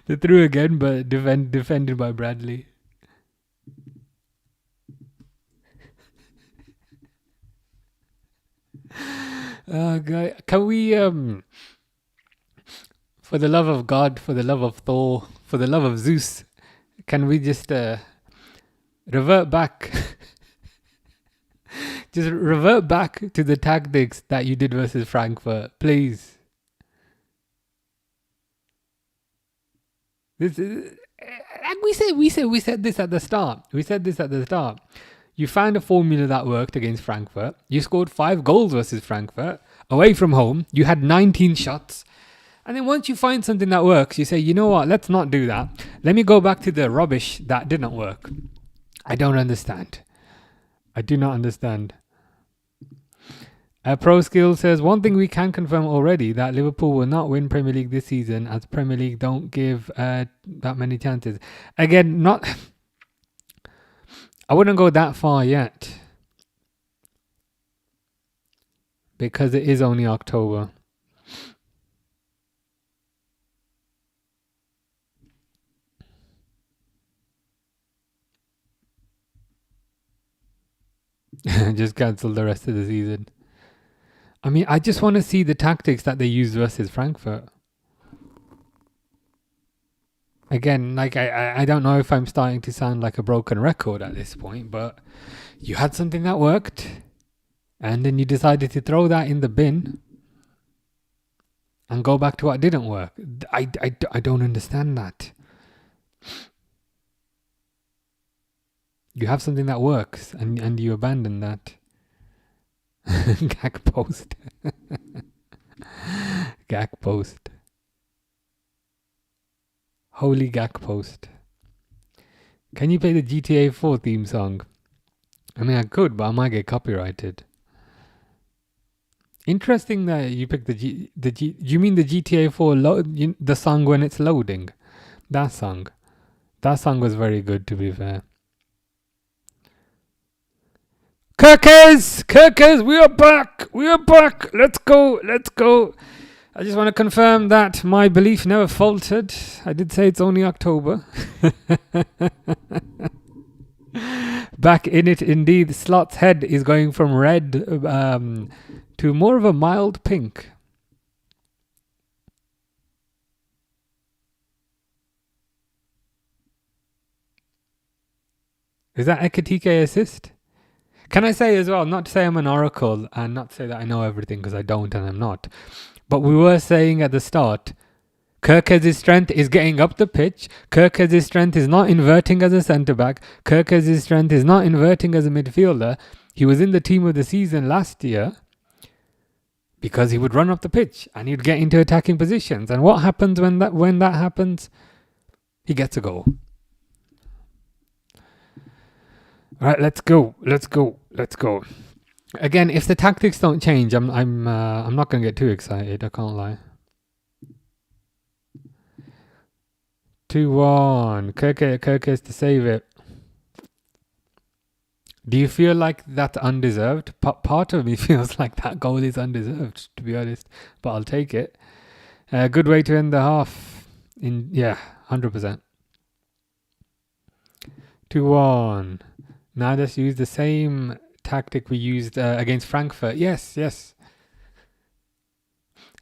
They threw again, but defended by Bradley. Guy, can we for the love of God, for the love of Thor, for the love of Zeus, can we just revert back? Just revert back to the tactics that you did versus Frankfurt, please. This is, like we said this at the start. We said this at the start. You found a formula that worked against Frankfurt. You scored 5 goals versus Frankfurt away from home. You had 19 shots. And then once you find something that works, you say, you know what, let's not do that. Let me go back to the rubbish that didn't work. I don't understand. I do not understand. Pro Skill says, one thing we can confirm already, that Liverpool will not win Premier League this season, as Premier League don't give that many chances. Again, not... I wouldn't go that far yet. Because it is only October. Just cancel the rest of the season. I mean, I just want to see the tactics that they use versus Frankfurt. Again, like I don't know if I'm starting to sound like a broken record at this point, but you had something that worked, and then you decided to throw that in the bin and go back to what didn't work. I don't understand that. You have something that works, and you abandon that. Gag post. Gag post. Holy gag post. Can you play the GTA 4 theme song? I mean, I could, but I might get copyrighted. Interesting that you picked do you mean the GTA 4 the song when it's loading? That song. That song was very good, to be fair. Kirkers, we are back. Let's go. I just want to confirm that my belief never faltered. I did say it's only October. Back in it indeed. Slot's head is going from red to more of a mild pink. Is that Ekatike assist? Can I say as well, not to say I'm an oracle and not to say that I know everything, because I don't and I'm not, but we were saying at the start, Kirkes' strength is getting up the pitch. Kirkes' strength is not inverting as a centre-back. Kirkes' strength is not inverting as a midfielder. He was in the team of the season last year because he would run up the pitch and he'd get into attacking positions. And what happens when that happens? He gets a goal. All right, let's go. Again, if the tactics don't change, I'm not going to get too excited. I can't lie. 2-1. Kirkes to save it. Do you feel like that's undeserved? Part of me feels like that goal is undeserved, to be honest. But I'll take it. Good way to end the half. 100%. 2-1. Now let's use the same tactic we used against Frankfurt. Yes.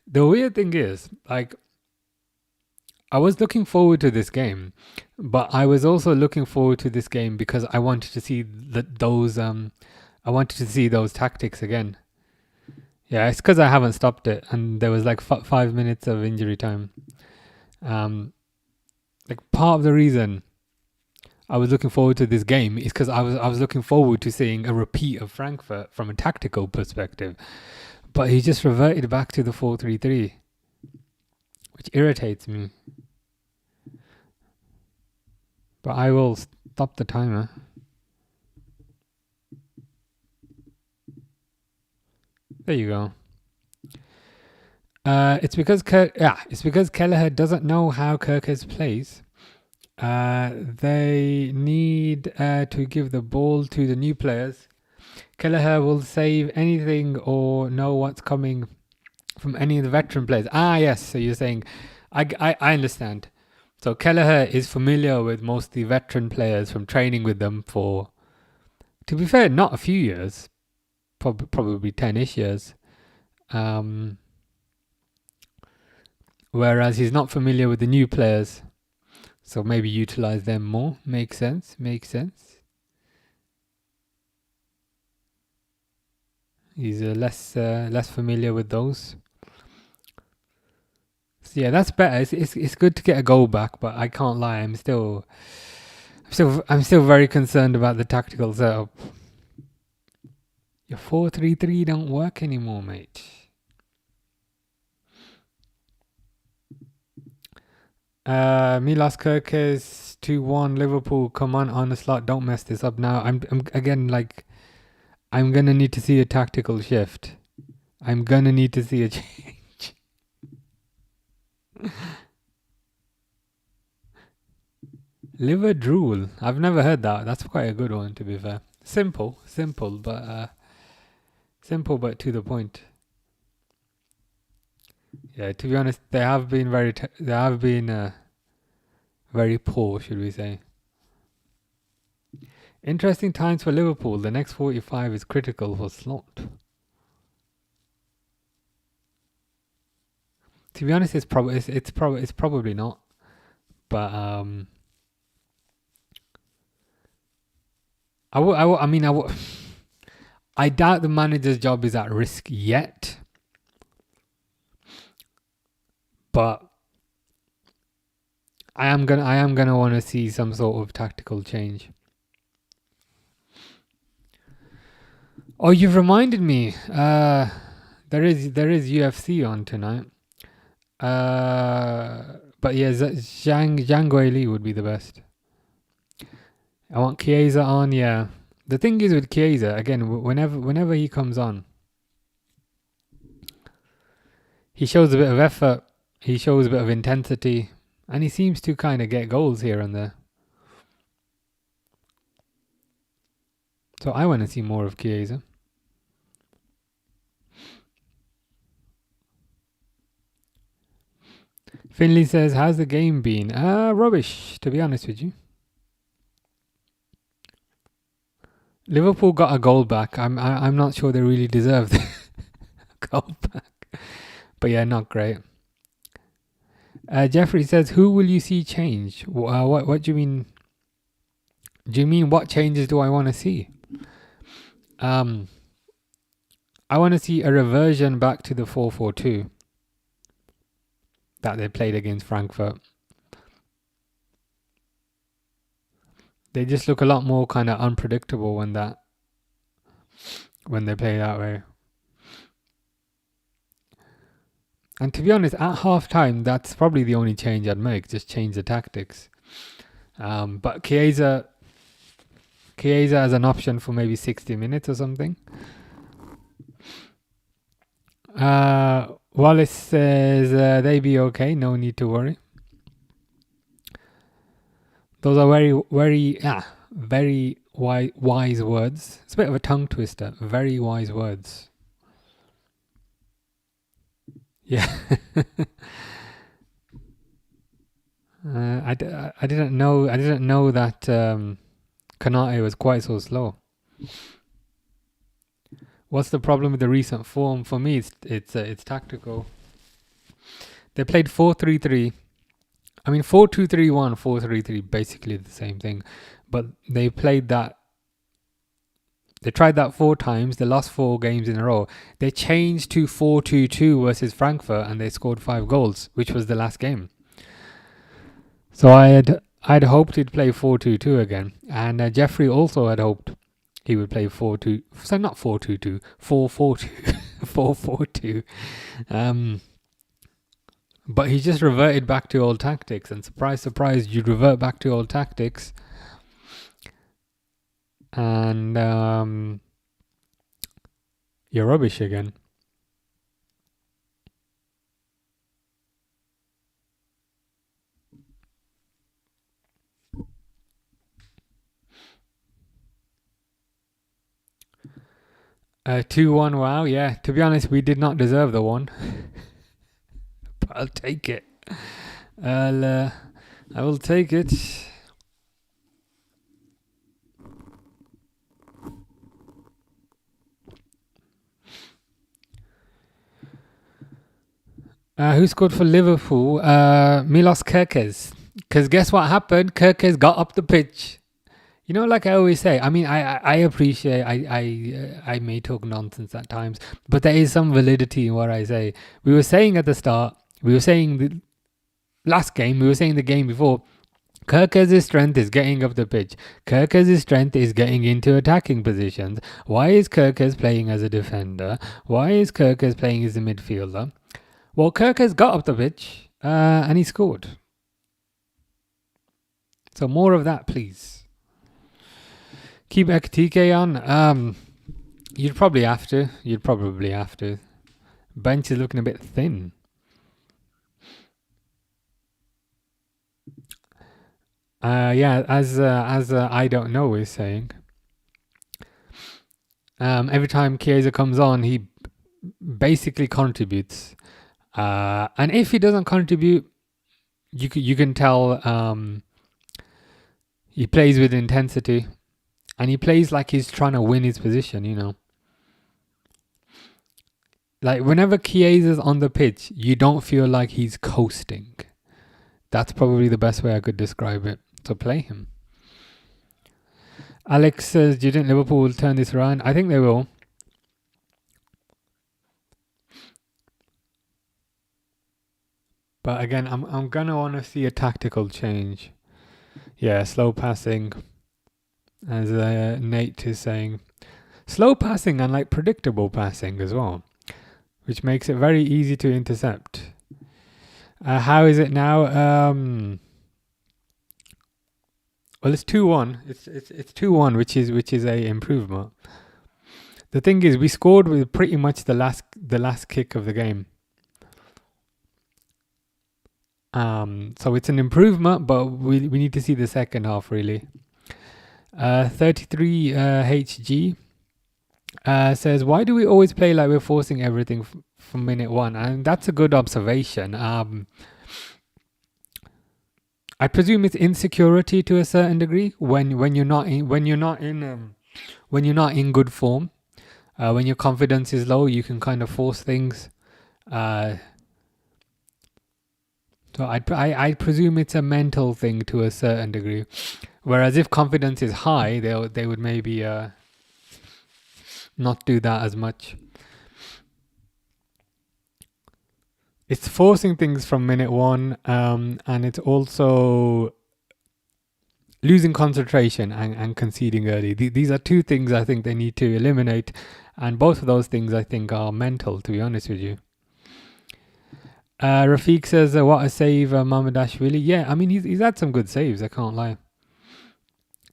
The weird thing is, like, I was looking forward to this game, but I was also looking forward to this game because I wanted to see those tactics again. Yeah, it's because I haven't stopped it, and there was like 5 minutes of injury time. Like, part of the reason I was looking forward to this game is because I was looking forward to seeing a repeat of Frankfurt from a tactical perspective. But he just reverted back to the 4-3-3, which irritates me. But I will stop the timer. There you go. It's because Kelleher doesn't know how Kirkes plays. They need to give the ball to the new players. Kelleher will save anything or know what's coming from any of the veteran players. Ah, yes. So you're saying, I understand. So Kelleher is familiar with most of the veteran players from training with them for, to be fair, not a few years, probably 10-ish years. Whereas he's not familiar with the new players. So maybe utilize them more. Makes sense. He's less familiar with those. So yeah, that's better. It's good to get a goal back, but I can't lie. I'm still very concerned about the tactical setup. Your 4-3-3 don't work anymore, mate. Milos Kerkez 2-1 Liverpool. Come on the slot. Don't mess this up now. I'm again like I'm gonna need to see a tactical shift. I'm gonna need to see a change. Liver drool. I've never heard that. That's quite a good one, to be fair. Simple, but to the point. Yeah, to be honest, they have been very poor, should we say. Interesting times for Liverpool. The next 45 is critical for slot. To be honest, it's probably not. But I doubt the manager's job is at risk yet. But I am gonna want to see some sort of tactical change. Oh, you've reminded me. There is UFC on tonight. But yeah, Zhang Guili would be the best. I want Chiesa on. Yeah, the thing is with Chiesa, again, whenever he comes on, he shows a bit of effort. He shows a bit of intensity, and he seems to kind of get goals here and there. So I want to see more of Chiesa. Finley says, "How's the game been?" Rubbish, to be honest with you. Liverpool got a goal back. I'm not sure they really deserved a goal back, but yeah, not great. Jeffrey says, "Who will you see change?" What do you mean? Do you mean what changes do I want to see? I want to see a reversion back to the 4-4-2 that they played against Frankfurt. They just look a lot more kind of unpredictable when they play that way. And to be honest, at half time, that's probably the only change I'd make. Just change the tactics. But Chiesa as an option for maybe 60 minutes or something. Wallace says they be okay. No need to worry. Those are very wise words. It's a bit of a tongue twister. Very wise words. Yeah. I didn't know that Kanate was quite so slow. What's the problem with the recent form? For me, it's tactical. They played 4-3-3. I mean, 4-2-3-1, 4-3-3, basically the same thing. But they played that. They tried that 4 times. They lost 4 games in a row. They changed to 4-2-2 versus Frankfurt, and they scored 5 goals, which was the last game. So I'd hoped he'd play 4-2-2 again, and Jeffrey also had hoped he would play 4-2. So not 4-2-2, 4-4-2, 4-4-2. But he just reverted back to old tactics, and surprise, you'd revert back to old tactics, and you're rubbish again. 2-1. Wow, yeah. To be honest, we did not deserve the one, but I'll take it. I will take it. Who scored for Liverpool? Milos Kerkez. Because guess what happened? Kerkez got up the pitch. You know, like I always say, I mean, I appreciate, I may talk nonsense at times, but there is some validity in what I say. We were saying at the start, we were saying the last game, we were saying the game before, Kerkez's strength is getting up the pitch. Kerkez's strength is getting into attacking positions. Why is Kerkez playing as a defender? Why is Kerkez playing as a midfielder? Well, Kerkez got up the pitch and he scored. So more of that, please. Keep Ekatike on. You'd probably have to. Bench is looking a bit thin. Yeah, as I don't know is saying. Every time Chiesa comes on, he basically contributes. And if he doesn't contribute, you can tell he plays with intensity. And he plays like he's trying to win his position, you know. Like, whenever Chiesa's on the pitch, you don't feel like he's coasting. That's probably the best way I could describe it. So play him. Alex says, do you think Liverpool will turn this around? I think they will. But again, I'm going to want to see a tactical change. Yeah, slow passing. As Nate is saying. Slow passing and like predictable passing as well. Which makes it very easy to intercept. How is it now? Well, it's 2-1. It's 2-1, which is a improvement. The thing is, we scored with pretty much the last kick of the game. So it's an improvement, but we need to see the second half really. 33 HG says, why do we always play like we're forcing everything from minute one? And that's a good observation. I presume it's insecurity to a certain degree when you're not in good form. When your confidence is low, you can kind of force things. So I presume it's a mental thing to a certain degree. Whereas if confidence is high, they would maybe not do that as much. It's forcing things from minute one, and it's also losing concentration and conceding early. These are two things I think they need to eliminate, and both of those things I think are mental, to be honest with you. Rafiq says, what a save, Mamadashvili. Yeah, I mean, he's had some good saves, I can't lie.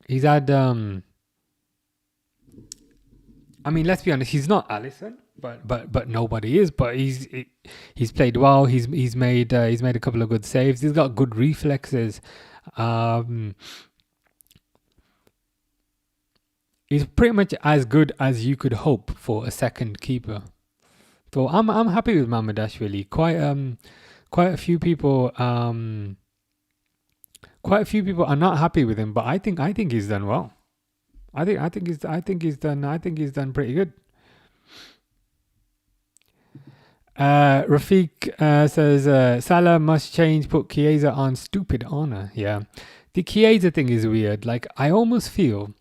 He's had, I mean, let's be honest, he's not Alisson, but nobody is. But he's played well. He's made a couple of good saves. He's got good reflexes. He's pretty much as good as you could hope for a second keeper. So I'm happy with Mamadashvili. Quite a few people are not happy with him, but I think he's done well. I think he's done pretty good. Rafiq says Salah must change, put Chiesa on stupid honor. Yeah, the Chiesa thing is weird. Like I almost feel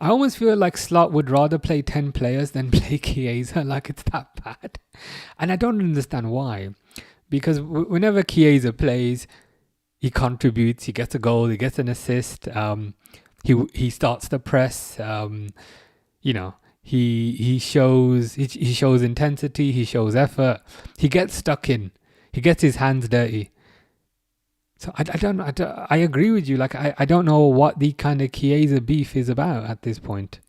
like Slot would rather play 10 players than play Chiesa. Like it's that bad, and I don't understand why. Because whenever Chiesa plays, he contributes. He gets a goal. He gets an assist. He starts the press. You know, he shows intensity. He shows effort. He gets stuck in. He gets his hands dirty. So I agree with you. Like I don't know what the kind of Chiesa beef is about at this point.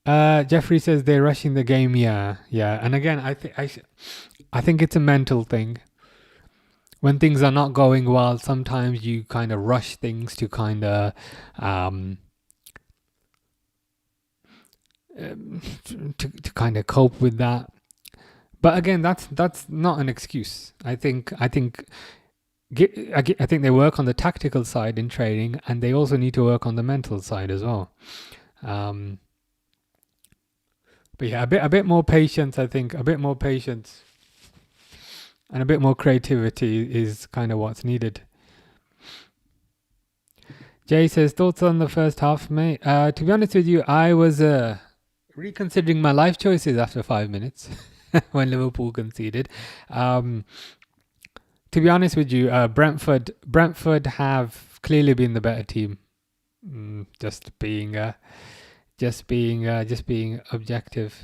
Jeffrey says they're rushing the game. Yeah. And again, I think it's a mental thing. When things are not going well, sometimes you kind of rush things to kind of to kind of cope with that. But again, that's not an excuse. I think they work on the tactical side in training, and they also need to work on the mental side as well. But yeah, a bit more patience. I think a bit more patience and a bit more creativity is kind of what's needed. Jay says, thoughts on the first half, mate? To be honest with you, I was reconsidering my life choices after 5 minutes when Liverpool conceded. To be honest with you, Brentford have clearly been the better team. Just being objective.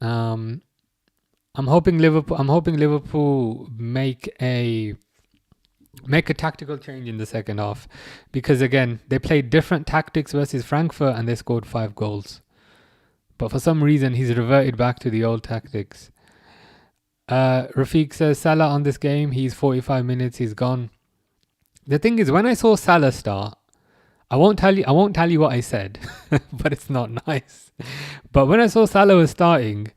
I'm hoping Liverpool make a tactical change in the second half, because again, they played different tactics versus Frankfurt and they scored 5 goals. But for some reason, he's reverted back to the old tactics. Rafiq says, Salah on this game, he's 45 minutes, he's gone. The thing is, when I saw Salah start, I won't tell you what I said, but it's not nice. But when I saw Salah was starting,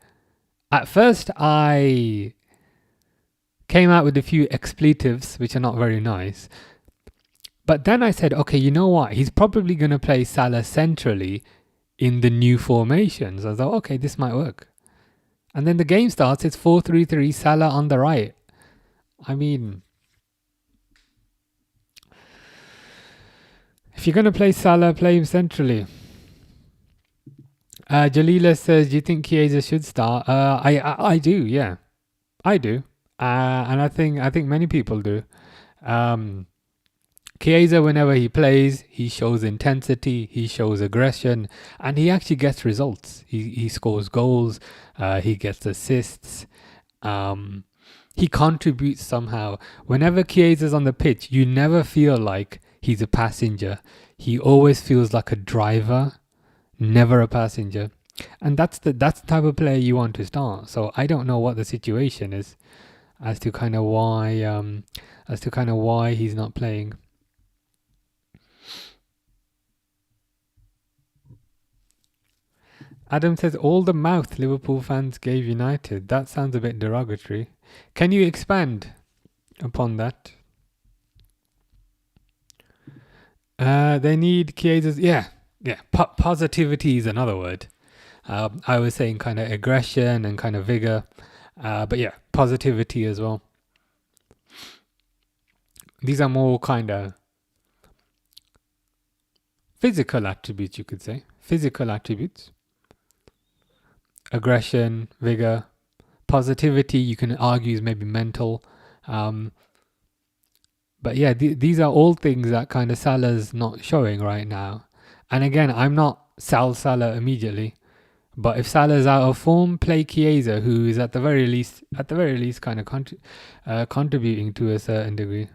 at first I came out with a few expletives, which are not very nice. But then I said, okay, you know what? He's probably going to play Salah centrally in the new formations. I thought, okay, this might work. And then the game starts, it's 4-3-3, Salah on the right. I mean, if you're going to play Salah, play him centrally. Jalila says, do you think Chiesa should start? I do, yeah. I do. And I think many people do. Chiesa, whenever he plays, he shows intensity, he shows aggression, and he actually gets results. He scores goals, he gets assists, he contributes somehow. Whenever Chiesa's on the pitch, you never feel like he's a passenger. He always feels like a driver, never a passenger. And that's the type of player you want to start. So I don't know what the situation is as to kind of why he's not playing. Adam says, all the mouth Liverpool fans gave United. That sounds a bit derogatory. Can you expand upon that? They need Chiesa's... Yeah. Positivity is another word. I was saying kind of aggression and kind of vigor. But yeah, positivity as well. These are more kind of physical attributes, you could say. Physical attributes. Aggression, vigor, positivity, you can argue is maybe mental. But yeah, these are all things that kind of Salah's not showing right now. And again, I'm not sell Salah immediately. But if Salah's out of form, play Chiesa, who is at the very least kind of contributing to a certain degree.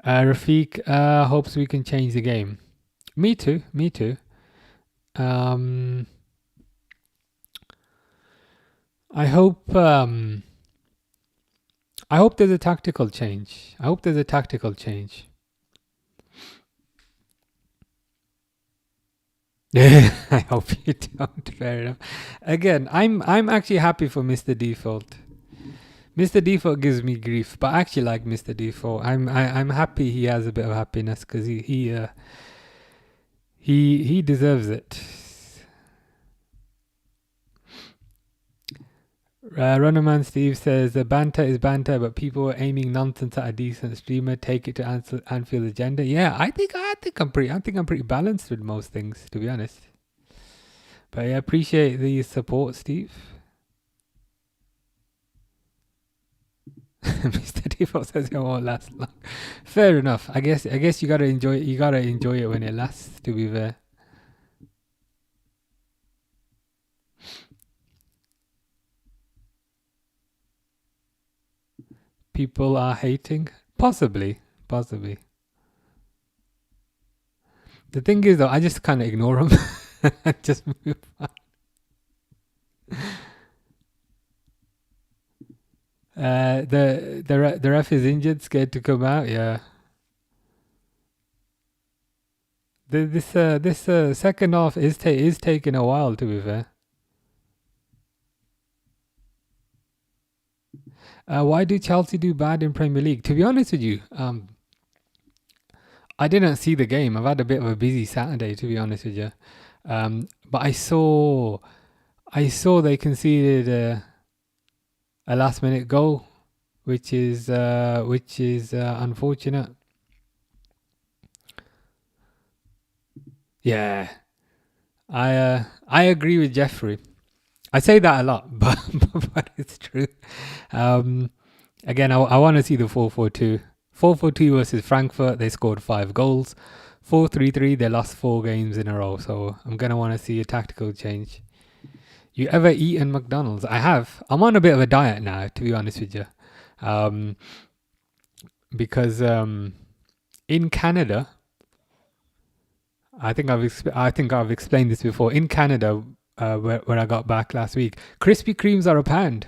Rafiq hopes we can change the game. Me too. I hope there's a tactical change. I hope you don't. Fair enough. Again, I'm actually happy for Mr. Default. Mr. Default gives me grief, but I actually like Mr. Default. I'm happy he has a bit of happiness, because he deserves it. Runnerman Steve says, the banter is banter, but people are aiming nonsense at a decent streamer. Take it to Anfield agenda. Yeah, I think I'm pretty balanced with most things, to be honest. But I appreciate the support, Steve. Mr. Default says it won't last long. Fair enough. I guess you gotta enjoy it. You gotta enjoy it when it lasts, to be fair. People are hating? Possibly. The thing is, though, I just kind of ignore them. Just move on. The ref is injured, scared to come out. Yeah. This second half is taking a while, to be fair. Why do Chelsea do bad in Premier League? To be honest with you, I didn't see the game. I've had a bit of a busy Saturday, to be honest with you. But I saw they conceded a last minute goal, which is unfortunate. Yeah, I agree with Jeffrey. I say that a lot, but it's true. Again, I want to see the 4-4-2. 4-4-2 versus Frankfurt, they scored 5 goals. 4-3-3, they lost 4 games in a row. So I'm going to want to see a tactical change. You ever eaten McDonald's? I have. I'm on a bit of a diet now, to be honest with you. Because in Canada, I think I've explained this before. In Canada, where I got back last week, Krispy Kremes are £1.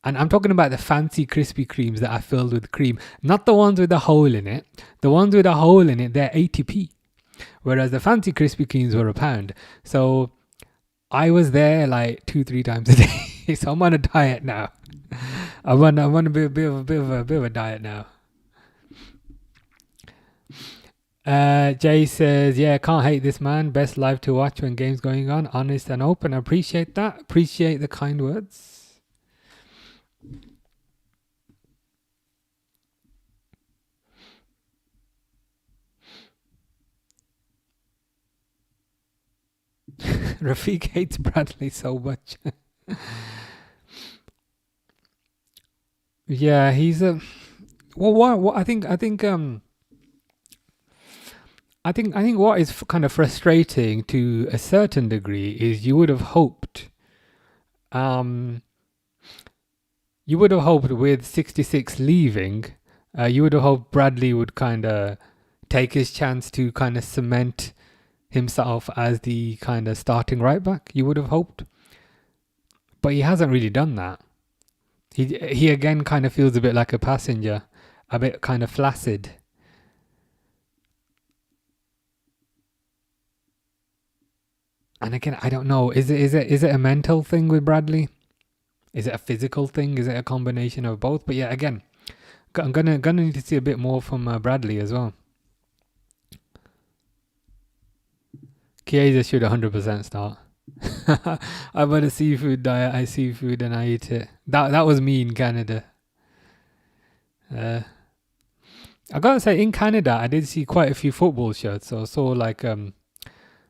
And I'm talking about the fancy Krispy Kremes that are filled with cream, not the ones with a hole in it. The ones with a hole in it, they're 80p. Whereas the fancy Krispy Kremes were £1. So I was there like 2-3 times a day. So I'm on a diet now. I'm on a bit of a diet now. Jay says, yeah, can't hate this man. Best live to watch when games going on. Honest and open. I appreciate that. Appreciate the kind words. Rafiq hates Bradley so much. Yeah, he's a what I think what is kind of frustrating to a certain degree is you would have hoped with 66 leaving, you would have hoped Bradley would kind of take his chance to kind of cement himself as the kind of starting right back. You would have hoped, but he hasn't really done that. He again kind of feels a bit like a passenger, a bit kind of flaccid. And again, I don't know. Is it a mental thing with Bradley? Is it a physical thing? Is it a combination of both? But yeah, again, I'm gonna need to see a bit more from Bradley as well. Chiesa should 100% start. I'm on a seafood diet. I seafood and I eat it. That was me in Canada. I gotta say, in Canada, I did see quite a few football shirts. So I saw like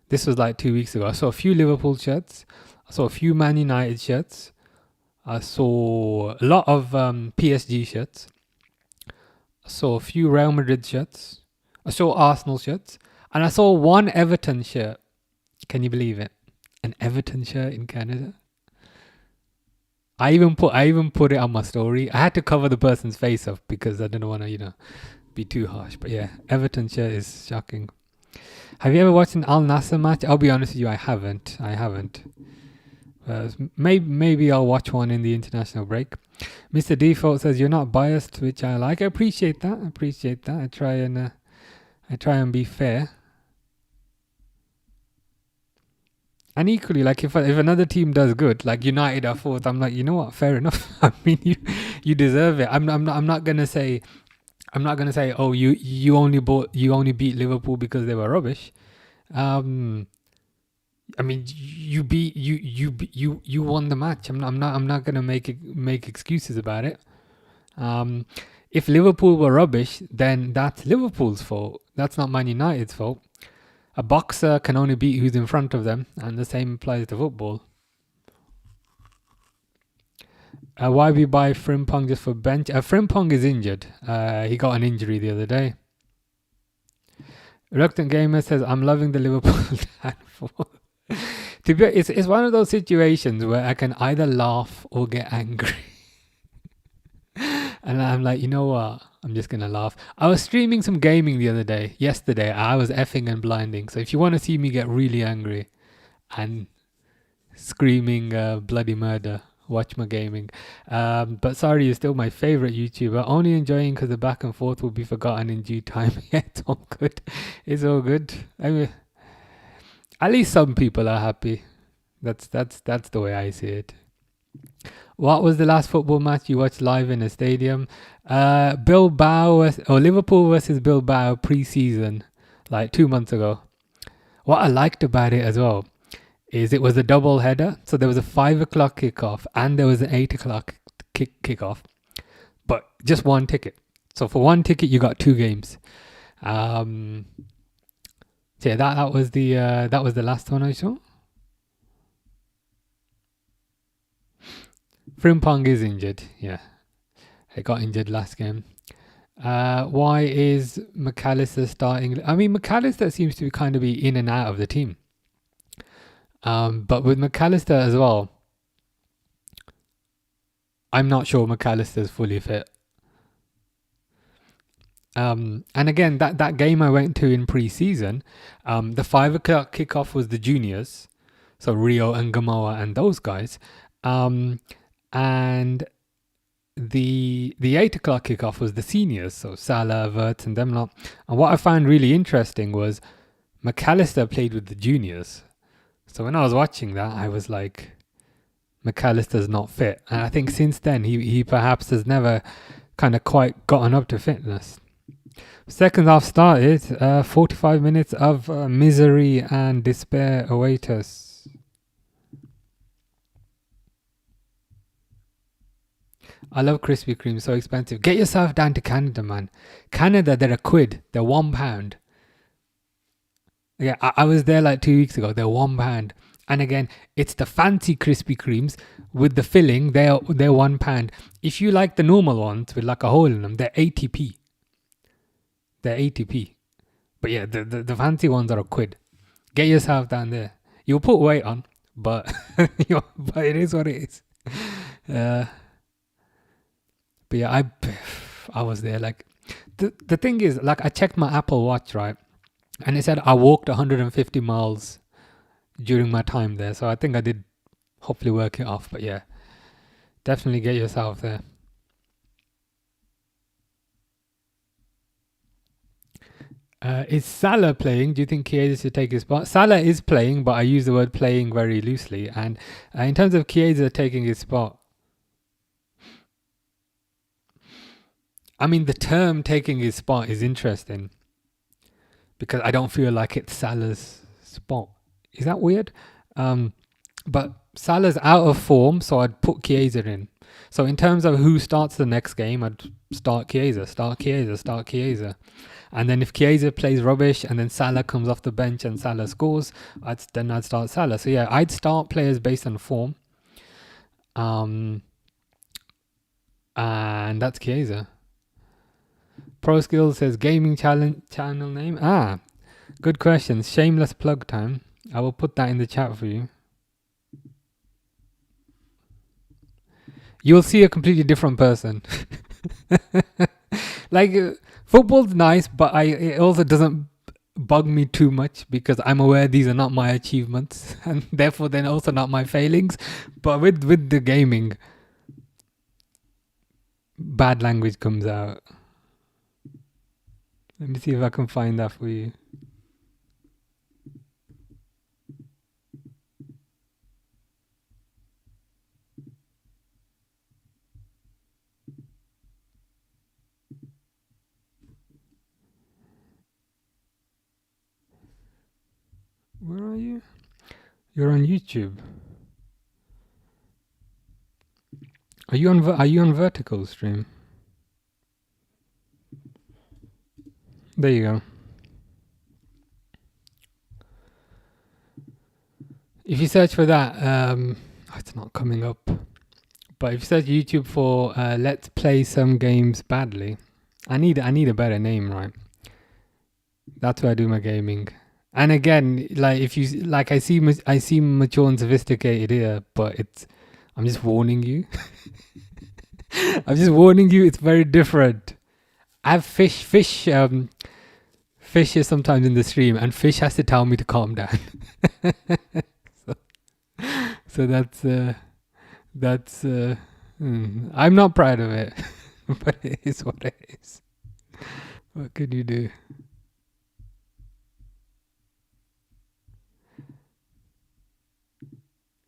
this was like 2 weeks ago. I saw a few Liverpool shirts. I saw a few Man United shirts. I saw a lot of PSG shirts. I saw a few Real Madrid shirts. I saw Arsenal shirts. And I saw one Everton shirt. Can you believe it? An Everton shirt in Canada. I even put it on my story. I had to cover the person's face up because I didn't want to, be too harsh. But yeah, Everton shirt is shocking. Have you ever watched an Al Nassr match? I'll be honest with you, I haven't. Maybe I'll watch one in the international break. Mr. Default says you're not biased, which I like. I appreciate that. I try and be fair. And equally, like if another team does good, like United are fourth, I'm like, you know what? Fair enough. I mean, you deserve it. I'm not gonna say, oh, you only beat Liverpool because they were rubbish. I mean, you won the match. I'm not gonna make excuses about it. If Liverpool were rubbish, then that's Liverpool's fault. That's not Man United's fault. A boxer can only beat who's in front of them, and the same applies to football. Why we buy Frimpong just for bench? Frimpong is injured. He got an injury the other day. Reluctant Gamer says, I'm loving the Liverpool downfall. To be honest, it's one of those situations where I can either laugh or get angry. And I'm like, you know what? I'm just going to laugh. I was streaming some gaming yesterday. I was effing and blinding. So if you want to see me get really angry and screaming bloody murder, watch my gaming. But sorry, you're still my favorite YouTuber. Only enjoying because the back and forth will be forgotten in due time. Yeah, it's all good. It's all good. I mean, at least some people are happy. That's the way I see it. What was the last football match you watched live in a stadium? Liverpool versus Bilbao pre-season, like 2 months ago. What I liked about it as well is it was a double header. So there was a 5 o'clock kickoff and there was an 8 o'clock kickoff, but just one ticket. So for one ticket, you got 2 games. So yeah, that was the last one I saw. Frimpong is injured. Yeah, he got injured last game. Why is McAllister starting? I mean, McAllister seems to kind of be in and out of the team. But with McAllister as well, I'm not sure McAllister's fully fit. And again, that game I went to in pre-season, the 5 o'clock kickoff was the juniors, so Rio and Gamoa and those guys, and the 8 o'clock kickoff was the seniors, so Salah, Vert, and them lot. And what I found really interesting was McAllister played with the juniors. So when I was watching that, I was like, McAllister's not fit. And I think since then, he perhaps has never kind of quite gotten up to fitness. Second half started, 45 minutes of misery and despair await us. I love Krispy Kreme, so expensive. Get yourself down to Canada, man. Canada, they're £1. They're £1. Yeah, I was there like 2 weeks ago. They're £1. And again, it's the fancy Krispy Kremes with the filling. They're £1. If you like the normal ones with like a hole in them, they're 80p. They're 80p. But yeah, the fancy ones are £1. Get yourself down there. You'll put weight on, but but it is what it is. But yeah, I was there. Like the thing is, like I checked my Apple Watch, right, and it said I walked 150 miles during my time there. So I think I did hopefully work it off. But yeah, definitely get yourself there. Is Salah playing? Do you think Chiesa should take his spot? Salah is playing, but I use the word playing very loosely. And in terms of Chiesa taking his spot, I mean, the term taking his spot is interesting because I don't feel like it's Salah's spot. Is that weird? But Salah's out of form, so I'd put Chiesa in. So in terms of who starts the next game, I'd start Chiesa. And then if Chiesa plays rubbish and then Salah comes off the bench and Salah scores, I'd start Salah. So yeah, I'd start players based on form. And that's Chiesa. Pro Skills says gaming channel name. Good question. Shameless plug time. I will put that in the chat for you. You'll see a completely different person. Like football's nice, but it also doesn't bug me too much because I'm aware these are not my achievements and therefore they're also not my failings. But with the gaming, bad language comes out. Let me see if I can find that for you. Where are you? You're on YouTube. Are you on vertical stream? There you go. If you search for that, it's not coming up. But if you search YouTube for "Let's Play Some Games Badly," I need a better name, right? That's where I do my gaming. And again, like if you like, I seem mature and sophisticated here, but I'm just warning you. I'm just warning you. It's very different. I have fish is sometimes in the stream, and fish has to tell me to calm down. So That's I'm not proud of it, but it is what it is. What could you do?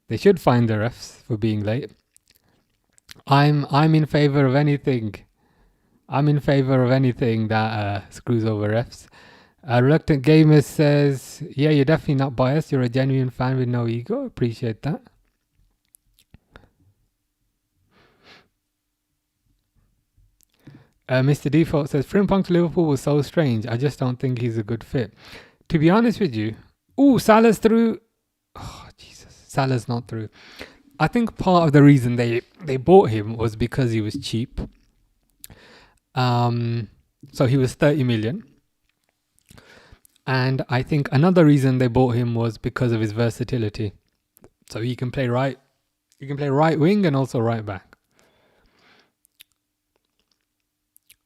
They should find the refs for being late. I'm in favor of anything. I'm in favor of anything that screws over refs. Reluctant Gamer says, yeah, you're definitely not biased. You're a genuine fan with no ego. Appreciate that. Mr. Default says, Frimpong to Liverpool was so strange. I just don't think he's a good fit. To be honest with you, Salah's through. Oh, Jesus. Salah's not through. I think part of the reason they bought him was because he was cheap. So he was 30 million. And I think another reason they bought him was because of his versatility. So he can play right wing and also right back.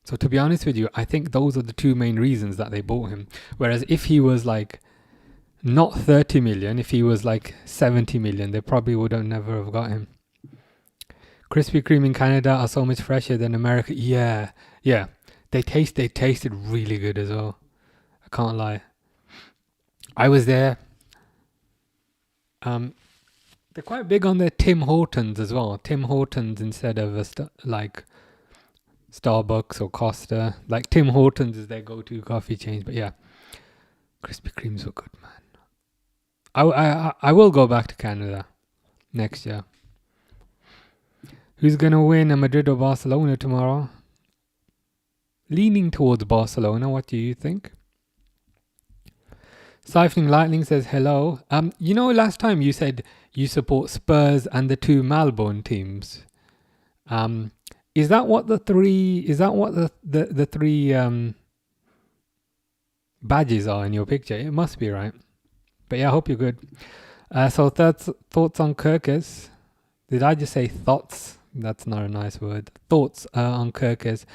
So to be honest with you, I think those are the two main reasons that they bought him. Whereas if he was like not 30 million, if he was like 70 million, they probably would have never have got him. Krispy Kreme in Canada are so much fresher than America. Yeah. They tasted really good as well. I can't lie. I was there. They're quite big on their Tim Hortons as well. Tim Hortons instead of like Starbucks or Costa. Like Tim Hortons is their go-to coffee chain. But yeah, Krispy Kremes were good, man. I will go back to Canada next year. Who's gonna win, a Madrid or Barcelona tomorrow? Leaning towards Barcelona. What do you think? Siphoning Lightning says hello. Last time you said you support Spurs and the two Melbourne teams. Is that what the three? Is that what the three badges are in your picture? It must be, right? But yeah, I hope you're good. So thoughts on Kirkes? Did I just say thoughts? That's not a nice word. Thoughts on Kirkes?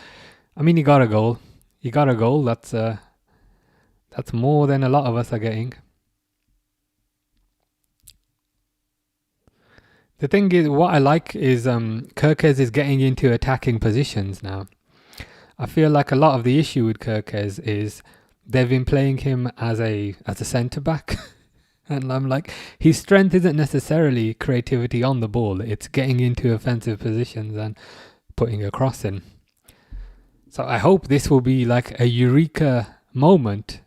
I mean, he got a goal. That's more than a lot of us are getting. The thing is, what I like is Kirkes is getting into attacking positions now. I feel like a lot of the issue with Kirkes is they've been playing him as a centre back. And I'm like, his strength isn't necessarily creativity on the ball. It's getting into offensive positions and putting a cross in. So I hope this will be like a eureka moment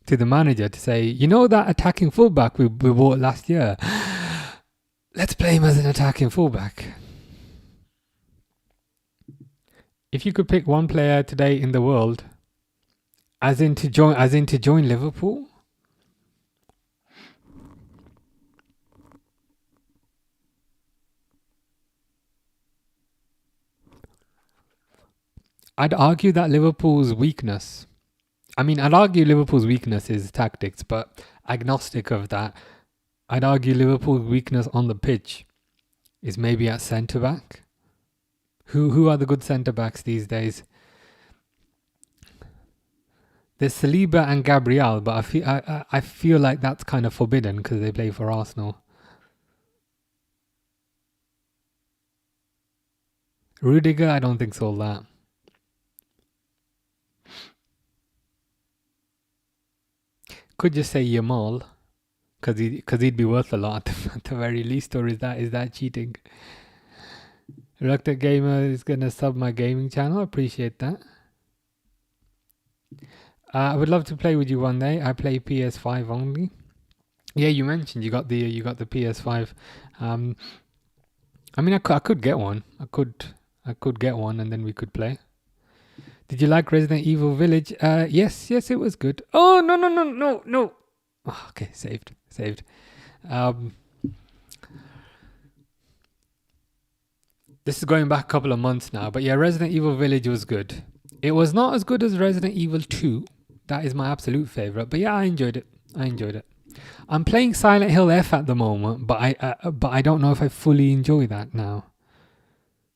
to the manager to say, that attacking fullback we bought last year, let's play him as an attacking fullback. If you could pick one player today in the world, as in to join Liverpool, I'd argue that Liverpool's weakness. I'd argue Liverpool's weakness is tactics, but agnostic of that, I'd argue Liverpool's weakness on the pitch is maybe at centre back. Who are the good centre backs these days? There's Saliba and Gabriel, but I feel like that's kind of forbidden because they play for Arsenal. Rudiger, I don't think so. That could just say Yamal, because he'd be worth a lot at the very least. Or is that cheating? Reluctant Gamer is gonna sub my gaming channel. Appreciate that. I would love to play with you one day. I play PS5 only. Yeah, you mentioned you got the PS5. I could get one. I could get one, and then we could play. Did you like Resident Evil Village? Yes, it was good. Oh no. Oh, okay, saved. This is going back a couple of months now, but yeah, Resident Evil Village was good. It was not as good as Resident Evil 2. That is my absolute favorite. But yeah, I enjoyed it. I'm playing Silent Hill F at the moment, but I don't know if I fully enjoy that now.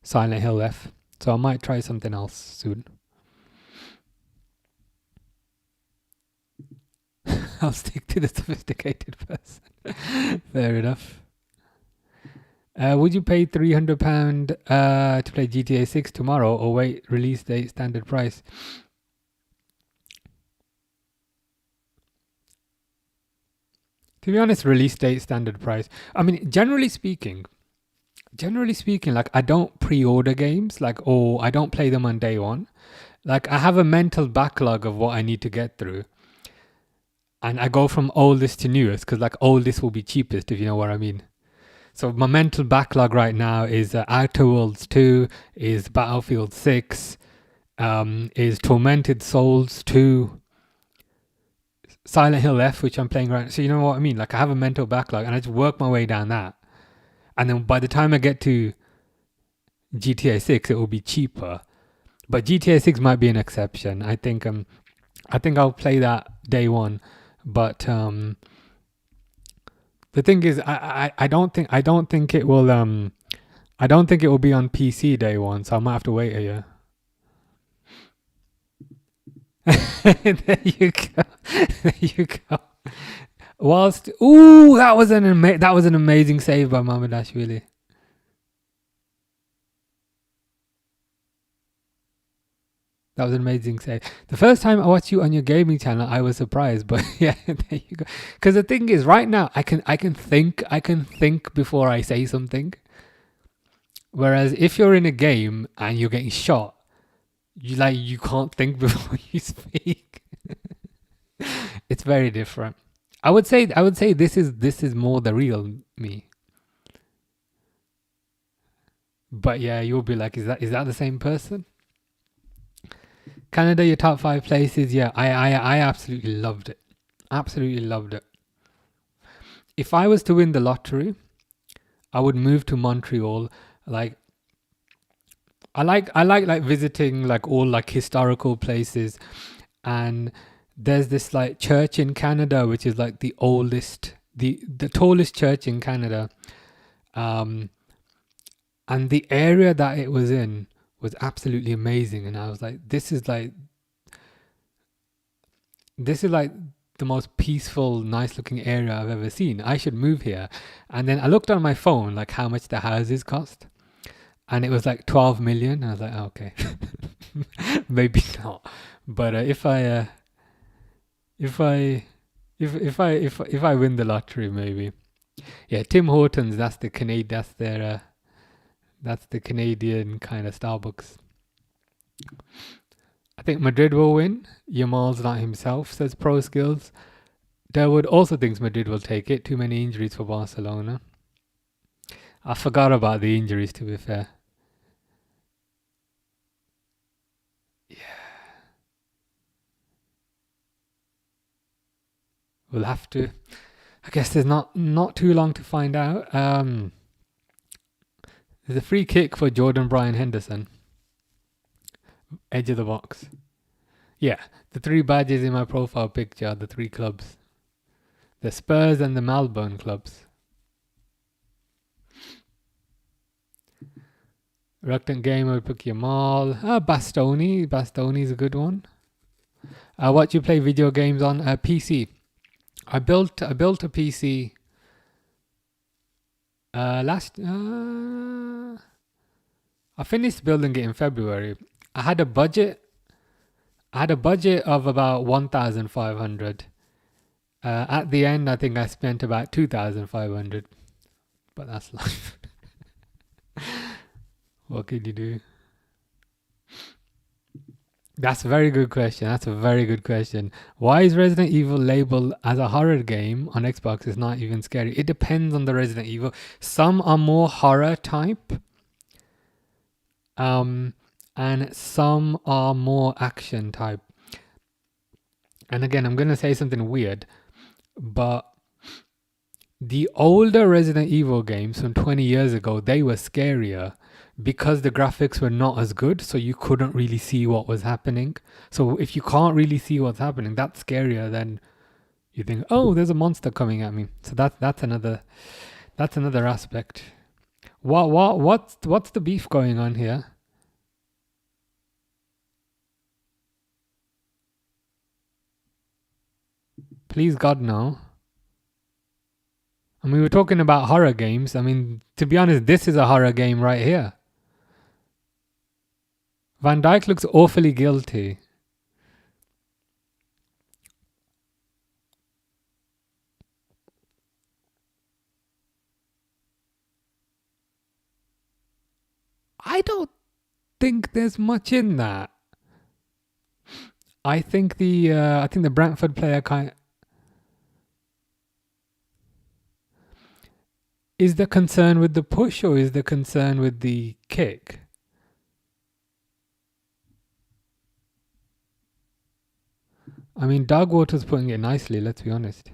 Silent Hill F. So I might try something else soon. I'll stick to the sophisticated person. Fair enough. Would you pay £300 to play GTA 6 tomorrow or wait release date standard price? To be honest, release date standard price. I mean, generally speaking, like I don't pre-order games, like or I don't play them on day one. Like I have a mental backlog of what I need to get through, and I go from oldest to newest because like oldest will be cheapest if you know what I mean. So my mental backlog right now is Outer Worlds 2, is Battlefield 6, is Tormented Souls 2, Silent Hill F, which I'm playing right now. So you know what I mean? Like I have a mental backlog and I just work my way down that. And then by the time I get to GTA 6, it will be cheaper. But GTA 6 might be an exception. I think I'll play that day one. But the thing is I don't think it will I don't think it will be on PC day one, so I might have to wait a year. There you go. There you go. Whilst that was an amazing save by Mamadashvili. That was an amazing save. The first time I watched you on your gaming channel, I was surprised, but yeah, there you go. Because the thing is, right now, I can think before I say something. Whereas if you're in a game and you're getting shot, you can't think before you speak. It's very different. I would say this is more the real me. But yeah, you'll be like, is that the same person? Canada, your top 5 places. Yeah, I absolutely loved it. Absolutely loved it. If I was to win the lottery, I would move to Montreal. Like I like visiting like all like historical places, and there's this like church in Canada which is like the oldest, the tallest church in Canada. Um, and the area that it was in was absolutely amazing, and I was like, this is like the most peaceful, nice looking area I've ever seen. I should move here. And then I looked on my phone like how much the houses cost, and it was like 12 million. And I was like, oh, okay, maybe not. But if I win the lottery, maybe. Yeah, Tim Hortons. That's the Canadian. That's the Canadian kind of Starbucks. I think Madrid will win. Yamal's not himself, says Pro Skills. Derwood also thinks Madrid will take it. Too many injuries for Barcelona. I forgot about the injuries, to be fair. We'll have to. I guess there's not too long to find out. There's a free kick for Jordan Brian Henderson. Edge of the box. Yeah, the 3 badges in my profile picture are the 3 clubs. The Spurs and the Melbourne clubs. Reluctant Gamer would pick Yamal. Bastoni. Bastoni's a good one. What do you play video games on? PC. I built a PC last. I finished building it in February. I had a budget. Of about 1,500. At the end, I think I spent about 2,500. But that's life. What could you do? That's a very good question. Why is Resident Evil labeled as a horror game on Xbox? It's not even scary. It depends on the Resident Evil. Some are more horror type, and some are more action type. And again, I'm gonna say something weird, but the older Resident Evil games from 20 years ago, they were scarier because the graphics were not as good, so you couldn't really see what was happening. So if you can't really see what's happening, that's scarier than you think, oh, there's a monster coming at me. So that's another aspect. What's the beef going on here? Please God no. I mean, we're talking about horror games. I mean, to be honest, this is a horror game right here. Van Dijk looks awfully guilty. I don't think there's much in that. I think the Brentford player is the concern with the push or is the concern with the kick? I mean, Dogwater's putting it nicely. Let's be honest.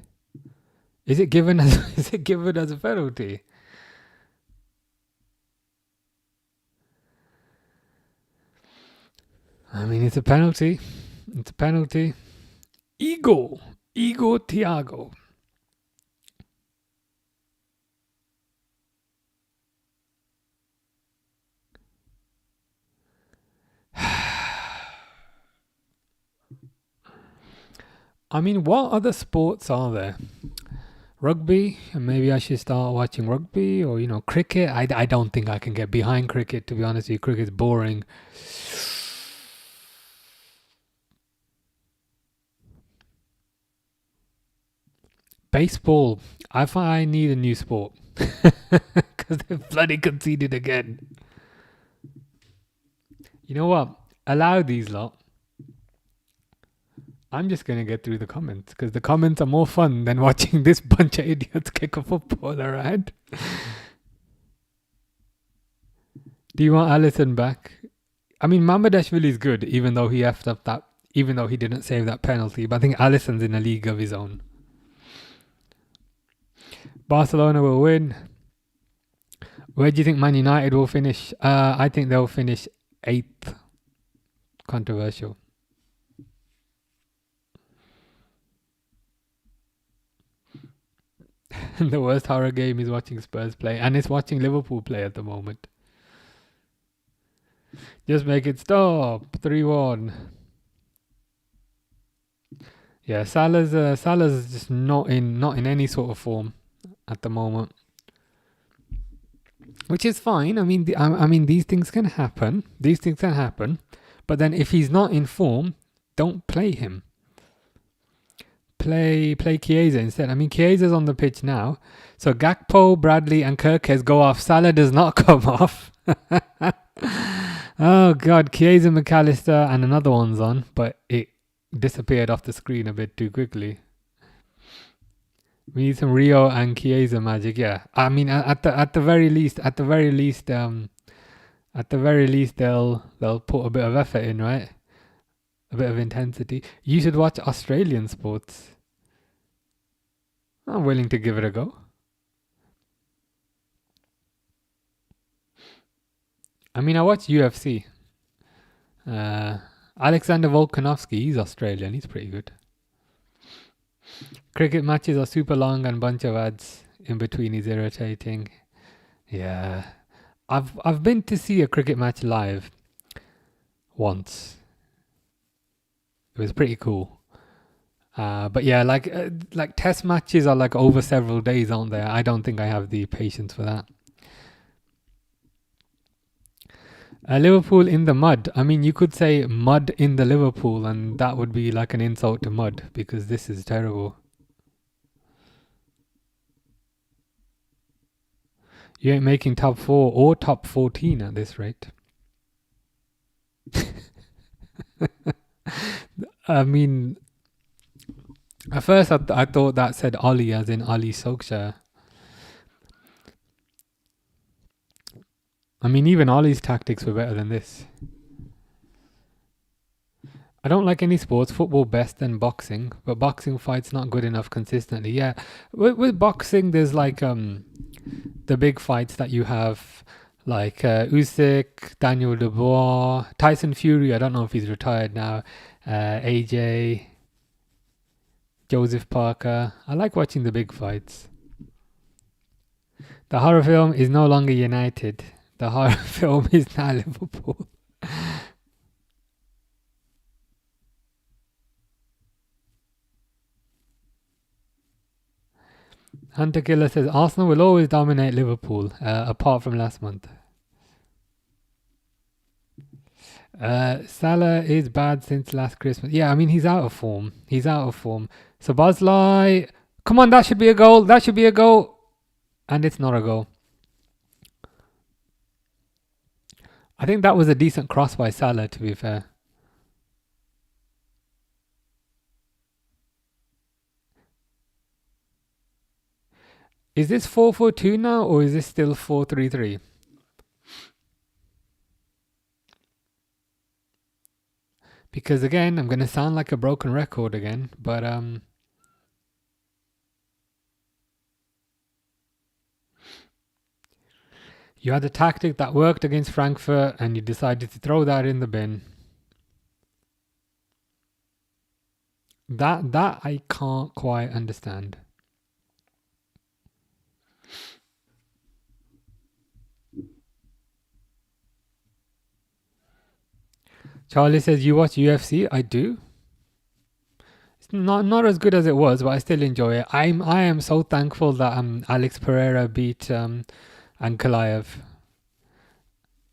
Is it given as a penalty? I mean, it's a penalty. It's a penalty. Igor Thiago. I mean, what other sports are there? Rugby, and maybe I should start watching rugby, or cricket. I don't think I can get behind cricket, to be honest with you. Cricket's boring. Baseball. I find I need a new sport because they've bloody conceded again. You know what? Allow these lot. I'm just going to get through the comments because the comments are more fun than watching this bunch of idiots kick a football around. Do you want Alisson back? I mean, Mamadashvili is good, even though he effed up that, even though he didn't save that penalty. But I think Alisson's in a league of his own. Barcelona will win. Where do you think Man United will finish? I think they'll finish 8th. Controversial. The worst horror game is watching Spurs play, and it's watching Liverpool play at the moment. Just make it stop. 3-1. Yeah, Salah's just not in any sort of form at the moment, which is fine. I mean, these things can happen. But then if he's not in form, don't play him. Play Chiesa instead. I mean, Chiesa's on the pitch now. So Gakpo, Bradley and Kirkes go off. Salah does not come off. Oh, God. Chiesa, McAllister and another one's on. But it disappeared off the screen a bit too quickly. We need some Rio and Chiesa magic. Yeah. I mean, at the very least, they'll put a bit of effort in, right? A bit of intensity. You should watch Australian sports. I'm willing to give it a go. I mean, I watch UFC. Alexander Volkanovski, he's Australian. He's pretty good. Cricket matches are super long and bunch of ads in between is irritating. Yeah. I've been to see a cricket match live once. It was pretty cool. But yeah, like test matches are like over several days, aren't they? I don't think I have the patience for that. Liverpool in the mud. I mean, you could say mud in the Liverpool, and that would be like an insult to mud because this is terrible. You ain't making top 4 or top 14 at this rate. I mean, at first I thought that said Ollie as in Ollie Solskjaer. I mean, even Ollie's tactics were better than this. I don't like any sports. Football best than boxing, but boxing fights not good enough consistently. Yeah, with boxing, there's like the big fights that you have, like Usyk, Daniel Dubois, Tyson Fury. I don't know if he's retired now. AJ, Joseph Parker. I like watching the big fights. The horror film is no longer United. The horror film is now Liverpool. Hunter Killer says Arsenal will always dominate Liverpool, apart from last month. Salah is bad since last Christmas. Yeah, I mean he's out of form. So Bosley, come on, that should be a goal. And it's not a goal. I think that was a decent cross by Salah, to be fair. Is this 4-4-2 now, or is this still 4-3-3? Because again, I'm going to sound like a broken record again, but you had a tactic that worked against Frankfurt and you decided to throw that in the bin. That I can't quite understand. Charlie says, you watch UFC? I do. It's not as good as it was, but I still enjoy it. I am so thankful that Alex Pereira beat Ankalaev.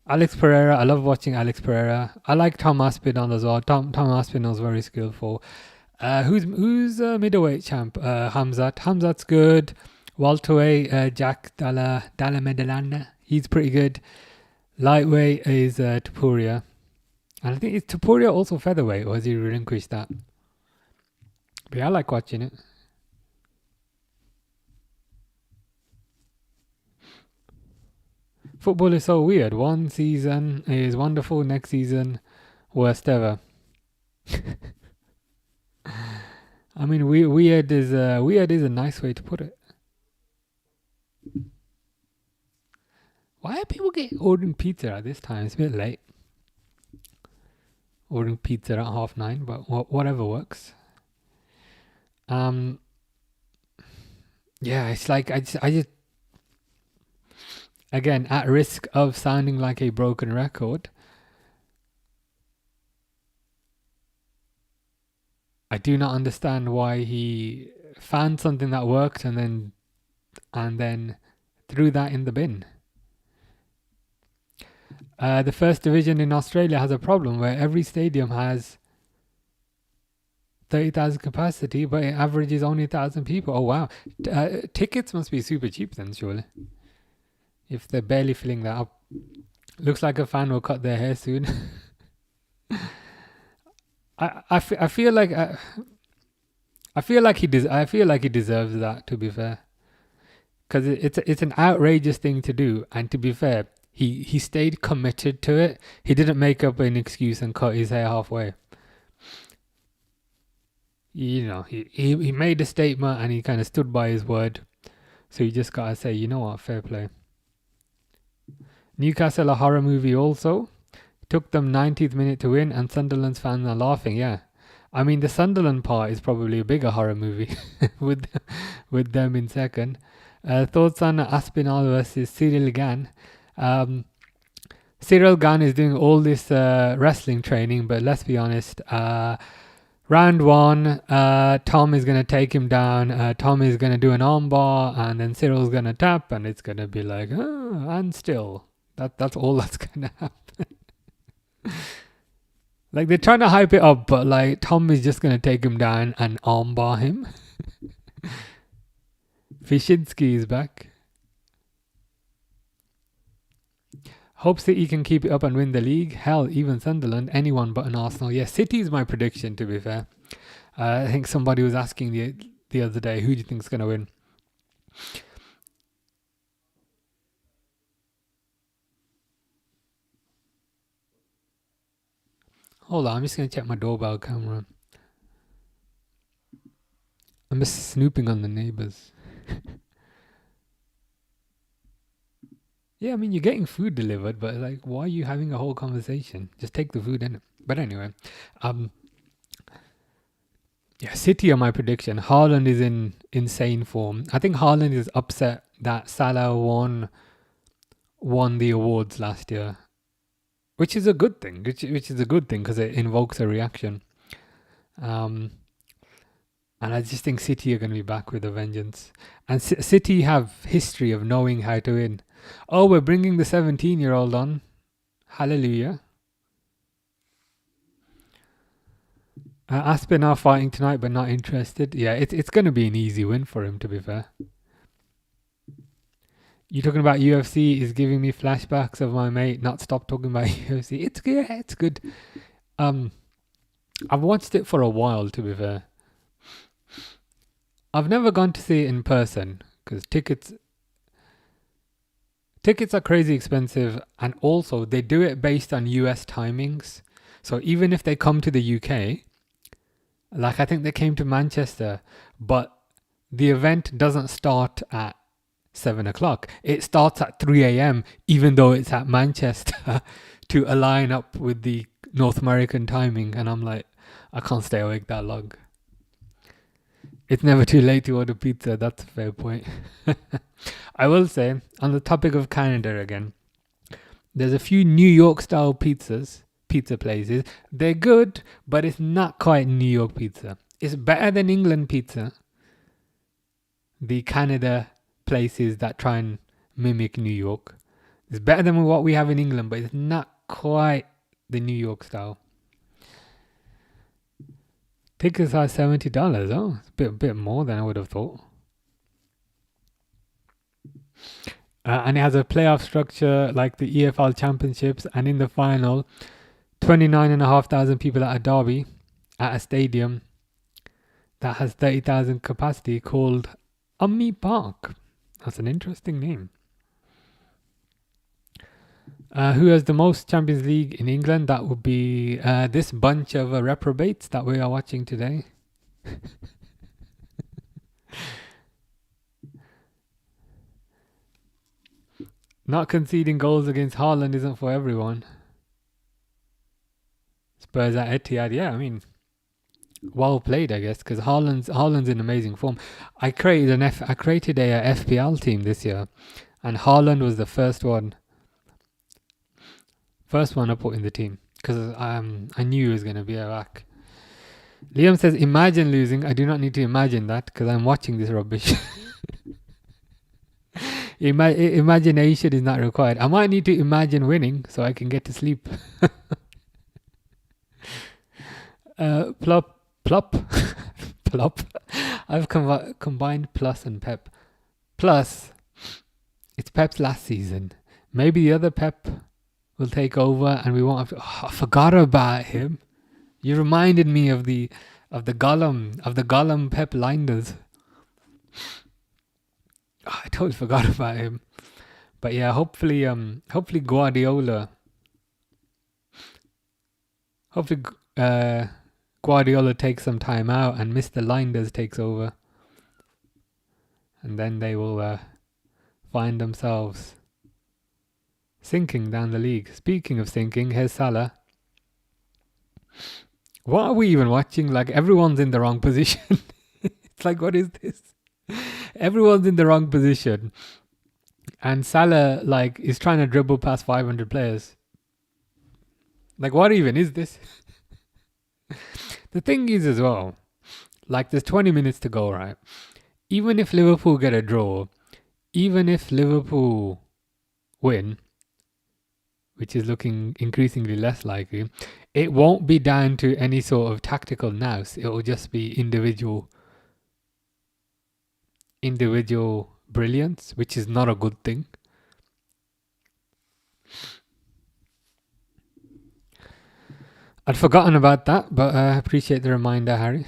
Alex Pereira, I love watching Alex Pereira. I like Tom Aspinall as well. Tom Aspinall's very skillful. Who's middleweight champ? Hamzat. Hamzat's good. Welterweight, Jack Dalla Maddalena. He's pretty good. Lightweight is Topuria. And I think it's Topuria also featherweight, or has he relinquished that? But yeah, I like watching it. Football is so weird. One season is wonderful, next season, worst ever. I mean, weird is a nice way to put it. Why are people ordering pizza at this time? It's a bit late. Ordering pizza at 9:30, but whatever works. Yeah, it's like I just again, at risk of sounding like a broken record, I do not understand why he found something that worked and then threw that in the bin. The first division in Australia has a problem where every stadium has 30,000 capacity, but it averages only 1,000 people. Oh wow. Tickets must be super cheap then, surely, if they're barely filling that up. Looks like a fan will cut their hair soon. I feel like he deserves that, to be fair, because it's an outrageous thing to do, and to be fair, he stayed committed to it. He didn't make up an excuse and cut his hair halfway. You know, he made a statement and he kind of stood by his word. So you just gotta say, you know what, fair play. Newcastle, a horror movie also. Took them 90th minute to win, and Sunderland's fans are laughing. Yeah, I mean the Sunderland part is probably a bigger horror movie with them in second. Thoughts on Aspinall versus Cyril Gann? Cyril Gann is doing all this wrestling training, but let's be honest. Round one, Tom is going to take him down. Tom is going to do an armbar, and then Cyril's going to tap, and it's going to be like, and still. That's all that's going to happen. Like, they're trying to hype it up, but like Tom is just going to take him down and armbar him. Wyszynski is back. Hope City can keep it up and win the league. Hell, even Sunderland, anyone but an Arsenal. Yeah, City is my prediction, to be fair. I think somebody was asking the other day, who do you think is going to win? Hold on, I'm just going to check my doorbell camera. I'm just snooping on the neighbours. Yeah, I mean, you're getting food delivered, but like, why are you having a whole conversation? Just take the food in. But anyway, yeah, City are my prediction. Haaland is in insane form. I think Haaland is upset that Salah won the awards last year, which is a good thing. Which is a good thing because it invokes a reaction. And I just think City are going to be back with a vengeance. And City have history of knowing how to win. Oh, we're bringing the 17-year-old on. Hallelujah. Aspen are fighting tonight, but not interested. Yeah, it's going to be an easy win for him, to be fair. You talking about UFC is giving me flashbacks of my mate not stop talking about UFC. It's good. Yeah, it's good. I've watched it for a while, to be fair. I've never gone to see it in person because tickets are crazy expensive, and also they do it based on US timings. So even if they come to the UK, like I think they came to Manchester, but the event doesn't start at 7 o'clock. It starts at 3 a.m. even though it's at Manchester to align up with the North American timing. And I'm like, I can't stay awake that long. It's never too late to order pizza. That's a fair point. I will say, on the topic of Canada again, there's a few New York style pizza places. They're good, but it's not quite New York pizza. It's better than England pizza. The Canada places that try and mimic New York. It's better than what we have in England, but it's not quite the New York style. Tickets are $70. Oh, it's a bit more than I would have thought. And it has a playoff structure like the EFL Championships. And in the final, 29,500 people at a derby at a stadium that has 30,000 capacity called Ummi Park. That's an interesting name. Who has the most Champions League in England? That would be this bunch of reprobates that we are watching today. Not conceding goals against Haaland isn't for everyone. Spurs at Etihad, yeah, I mean, well played, I guess, because Haaland's in amazing form. I created a FPL team this year, and Haaland was the first one I put in the team because I knew he was going to be back. Liam says, "Imagine losing." I do not need to imagine that because I'm watching this rubbish. Imagination is not required. I might need to imagine winning so I can get to sleep. Plop. Plop. I've combined Plus and Pep. Plus, it's Pep's last season. Maybe the other Pep will take over and we won't have to... I forgot about him. You reminded me of the Gollum Pep Linders. I totally forgot about him. But yeah, hopefully Guardiola takes some time out and Mr. Linders takes over. And then they will find themselves sinking down the league. Speaking of sinking, here's Salah. What are we even watching? Like, everyone's in the wrong position. It's like, what is this? Everyone's in the wrong position. And Salah, like, is trying to dribble past 500 players. Like, what even is this? The thing is as well, like, there's 20 minutes to go, right? Even if Liverpool get a draw, even if Liverpool win, which is looking increasingly less likely, it won't be down to any sort of tactical nous. It will just be individual brilliance, which is not a good thing. I'd forgotten about that, but I appreciate the reminder, Harry.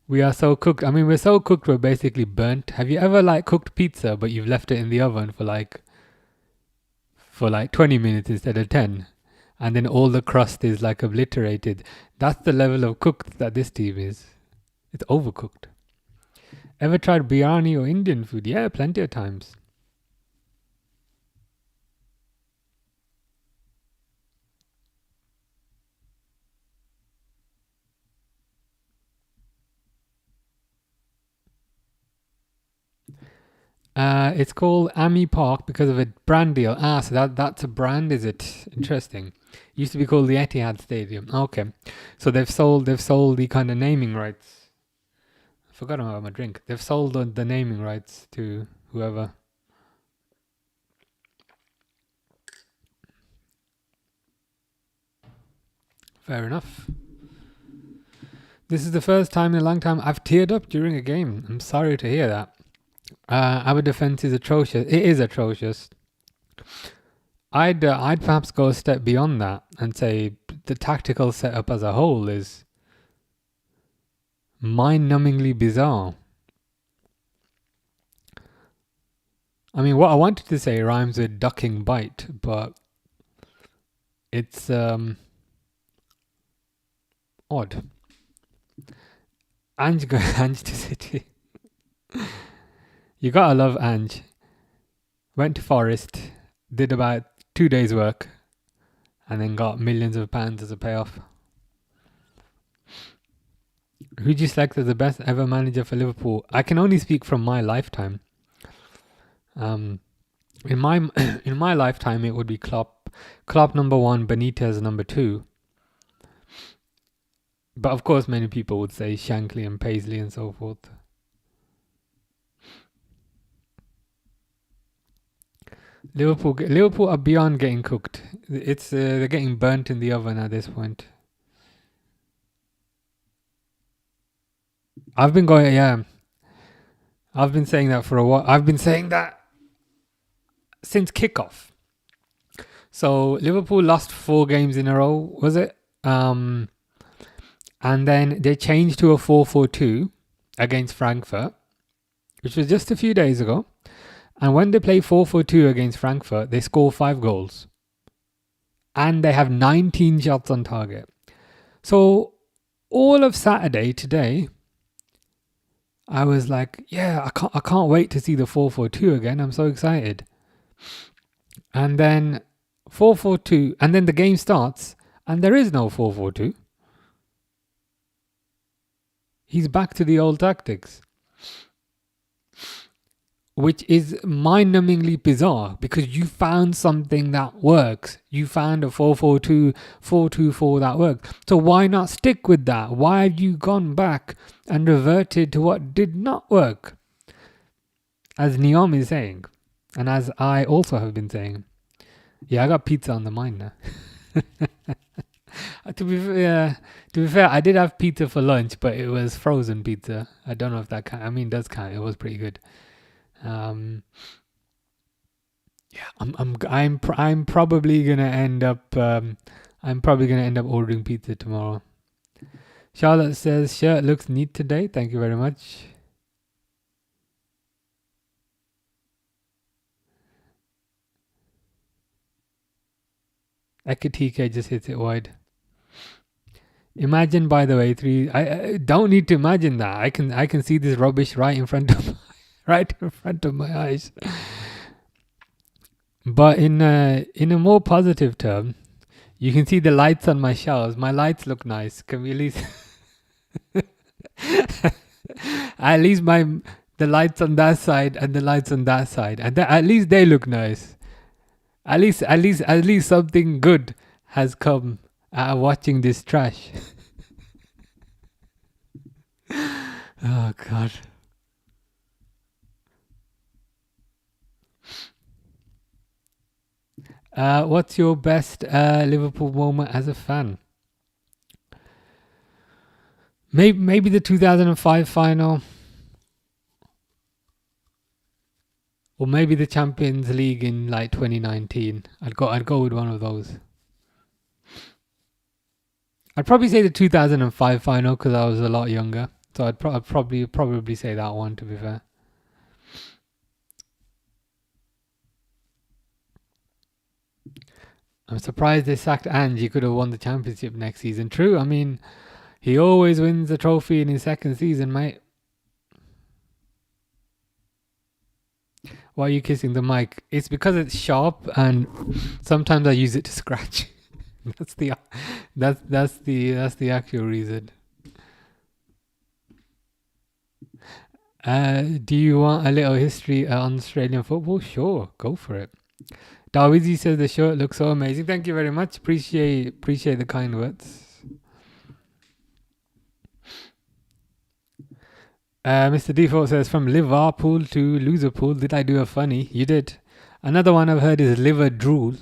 We are so cooked. I mean, we're so cooked, we're basically burnt. Have you ever like cooked pizza, but you've left it in the oven for like 20 minutes instead of 10? And then all the crust is like obliterated. That's the level of cooked that this team is. It's overcooked. Ever tried biryani or Indian food? Yeah, plenty of times. It's called Ami Park because of a brand deal. So that's a brand, is it? Interesting. Used to be called the Etihad Stadium. Okay, so they've sold the kind of naming rights. I forgot about my drink. They've sold the naming rights to whoever. Fair enough. This is the first time in a long time I've teared up during a game. I'm sorry to hear that. Our defense is atrocious. It is atrocious. I'd perhaps go a step beyond that and say the tactical setup as a whole is mind-numbingly bizarre. I mean, what I wanted to say rhymes with ducking bite, but it's odd. Ange to City. You gotta love Ange. Went to Forest, did about 2 days work, and then got millions of pounds as a payoff. Who do you select as the best ever manager for Liverpool? I can only speak from my lifetime. In my lifetime, it would be Klopp. Klopp number 1, Benitez number 2. But of course, many people would say Shankly and Paisley and so forth. Liverpool are beyond getting cooked. It's they're getting burnt in the oven at this point. I've been saying that for a while. I've been saying that since kickoff. So Liverpool lost 4 games in a row, was it? And then they changed to a 4-4-2 against Frankfurt, which was just a few days ago. And when they play 4-4-2 against Frankfurt, they score 5 goals. And they have 19 shots on target. So all of Saturday today, I was like, yeah, I can't wait to see the 4-4-2 again. I'm so excited. And then 4-4-2, and then the game starts, and there is no 4-4-2. He's back to the old tactics, which is mind-numbingly bizarre because you found something that works. You found a 4-4-2, 4-2-4 that works. So why not stick with that? Why have you gone back and reverted to what did not work? As Niom is saying, and as I also have been saying. Yeah, I got pizza on the mind now. To be fair, I did have pizza for lunch, but it was frozen pizza. I don't know if that counts. I mean, it does count. It was pretty good. I'm probably gonna end up ordering pizza tomorrow. Charlotte says shirt looks neat today. Thank you very much. Ekatike just hits it wide. Imagine, by the way, I don't need to imagine that. I can see this rubbish right in front of my eyes. But in a more positive term, you can see the lights on my shelves. My lights look nice. Can we at least at least the lights on that side and the lights on that side, and at least they look nice. At least something good has come out of watching this trash. Oh God. What's your best Liverpool moment as a fan? Maybe the 2005 final, or maybe the Champions League in like 2019. I'd go with one of those. I'd probably say the 2005 final because I was a lot younger, so I'd probably say that one, to be fair. I'm surprised they sacked Ange. He could have won the championship next season. True, I mean, he always wins the trophy in his second season, mate. Why are you kissing the mic? It's because it's sharp and sometimes I use it to scratch. That's the actual reason. Do you want a little history on Australian football? Sure, go for it. Dawizi says the shirt looks so amazing. Thank you very much. Appreciate the kind words. Mr. Default says from Liverpool to Loserpool. Did I do a funny? You did. Another one I've heard is liver drool,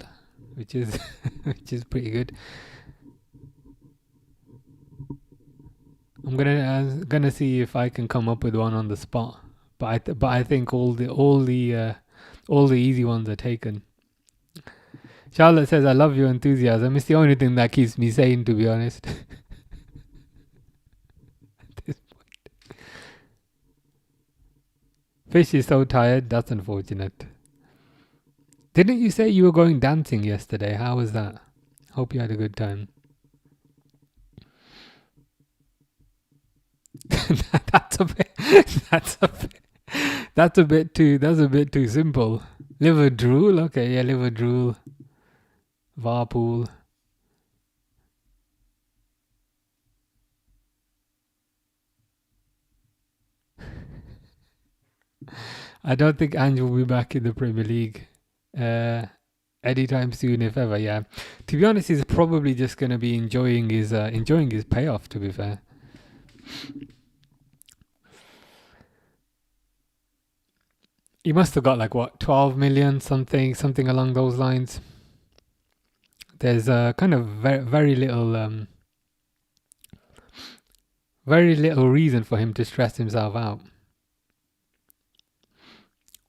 which is which is pretty good. I'm gonna see if I can come up with one on the spot. But I think all the easy ones are taken. Charlotte says I love your enthusiasm. It's the only thing that keeps me sane, to be honest. Fish is so tired. That's unfortunate. Didn't you say you were going dancing yesterday? How was that? Hope you had a good time. That's a bit too simple. Liver drool, okay, yeah, liver drool. Varpool. I don't think Ange will be back in the Premier League anytime soon, if ever. Yeah, to be honest, he's probably just gonna be enjoying his payoff. To be fair. He must have got like what 12 million, something along those lines. There's kind of very little reason for him to stress himself out.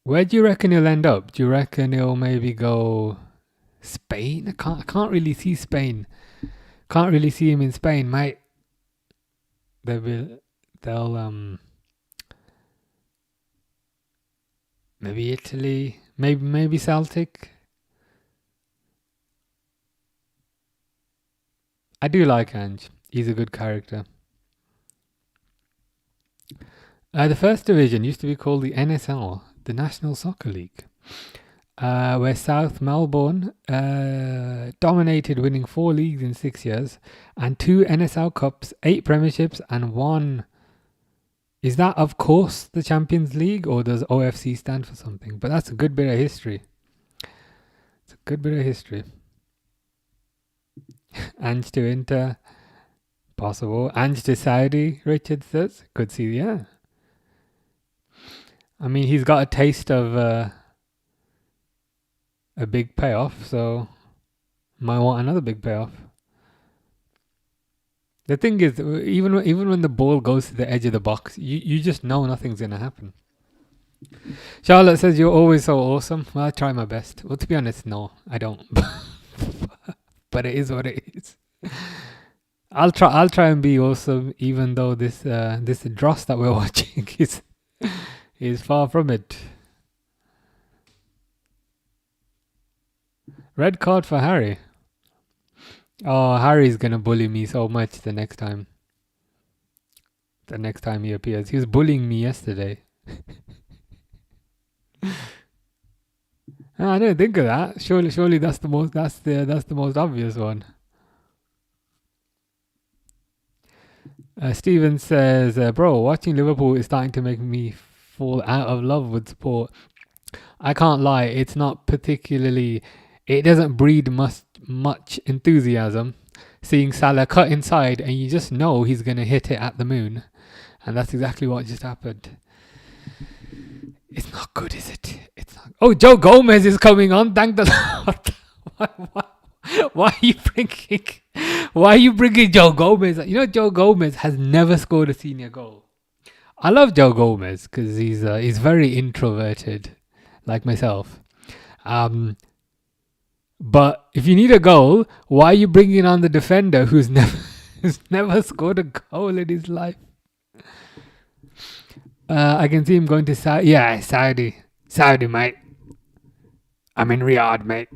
Where do you reckon he'll end up? Do you reckon he'll maybe go Spain? I can't really see Spain. Can't really see him in Spain, mate. They'll maybe Italy, maybe Celtic. I do like Ange. He's a good character. The first division used to be called the NSL, the National Soccer League, where South Melbourne dominated, winning 4 leagues in 6 years, and 2 NSL Cups, 8 Premierships, and 1. Is that, of course, the Champions League, or does OFC stand for something? But that's a good bit of history. It's a good bit of history. Ange to Inter, possible. Ange to Saudi, Richard says. Could see, yeah. I mean, he's got a taste of a big payoff, so might want another big payoff. The thing is, even when the ball goes to the edge of the box, you just know nothing's going to happen. Charlotte says, you're always so awesome. Well, I try my best. Well, to be honest, no, I don't. But it is what it is. I'll try and be awesome, even though this dross that we're watching is far from it. Red card for Harry. Oh, Harry's gonna bully me so much the next time. The next time he appears. He was bullying me yesterday. I didn't think of that. Surely that's the most obvious one. Steven says, bro, watching Liverpool is starting to make me fall out of love with sport. I can't lie, it's not particularly. It doesn't breed much enthusiasm. Seeing Salah cut inside and you just know he's going to hit it at the moon. And that's exactly what just happened. It's not good, is it? It's not. Oh, Joe Gomez is coming on. Thank the Lord. Why are you bringing Joe Gomez? You know, Joe Gomez has never scored a senior goal. I love Joe Gomez because he's very introverted, like myself. But if you need a goal, why are you bringing on the defender who's never scored a goal in his life? I can see him going to Saudi. Yeah, Saudi, mate. I'm in Riyadh, mate.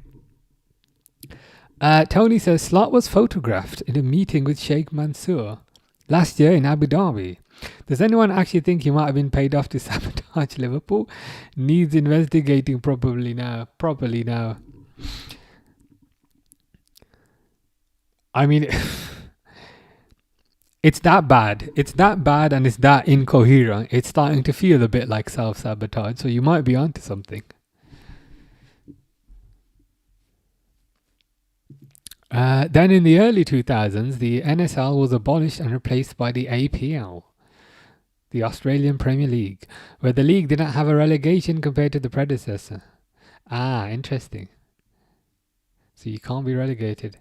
Tony says Slot was photographed in a meeting with Sheikh Mansour last year in Abu Dhabi. Does anyone actually think he might have been paid off to sabotage Liverpool? Needs investigating properly now. I mean, It's that bad. It's that bad and it's that incoherent. It's starting to feel a bit like self-sabotage. So you might be onto something. Then in the early 2000s, the NSL was abolished and replaced by the APL, the Australian Premier League, where the league didn't have a relegation compared to the predecessor. Ah, interesting. So you can't be relegated.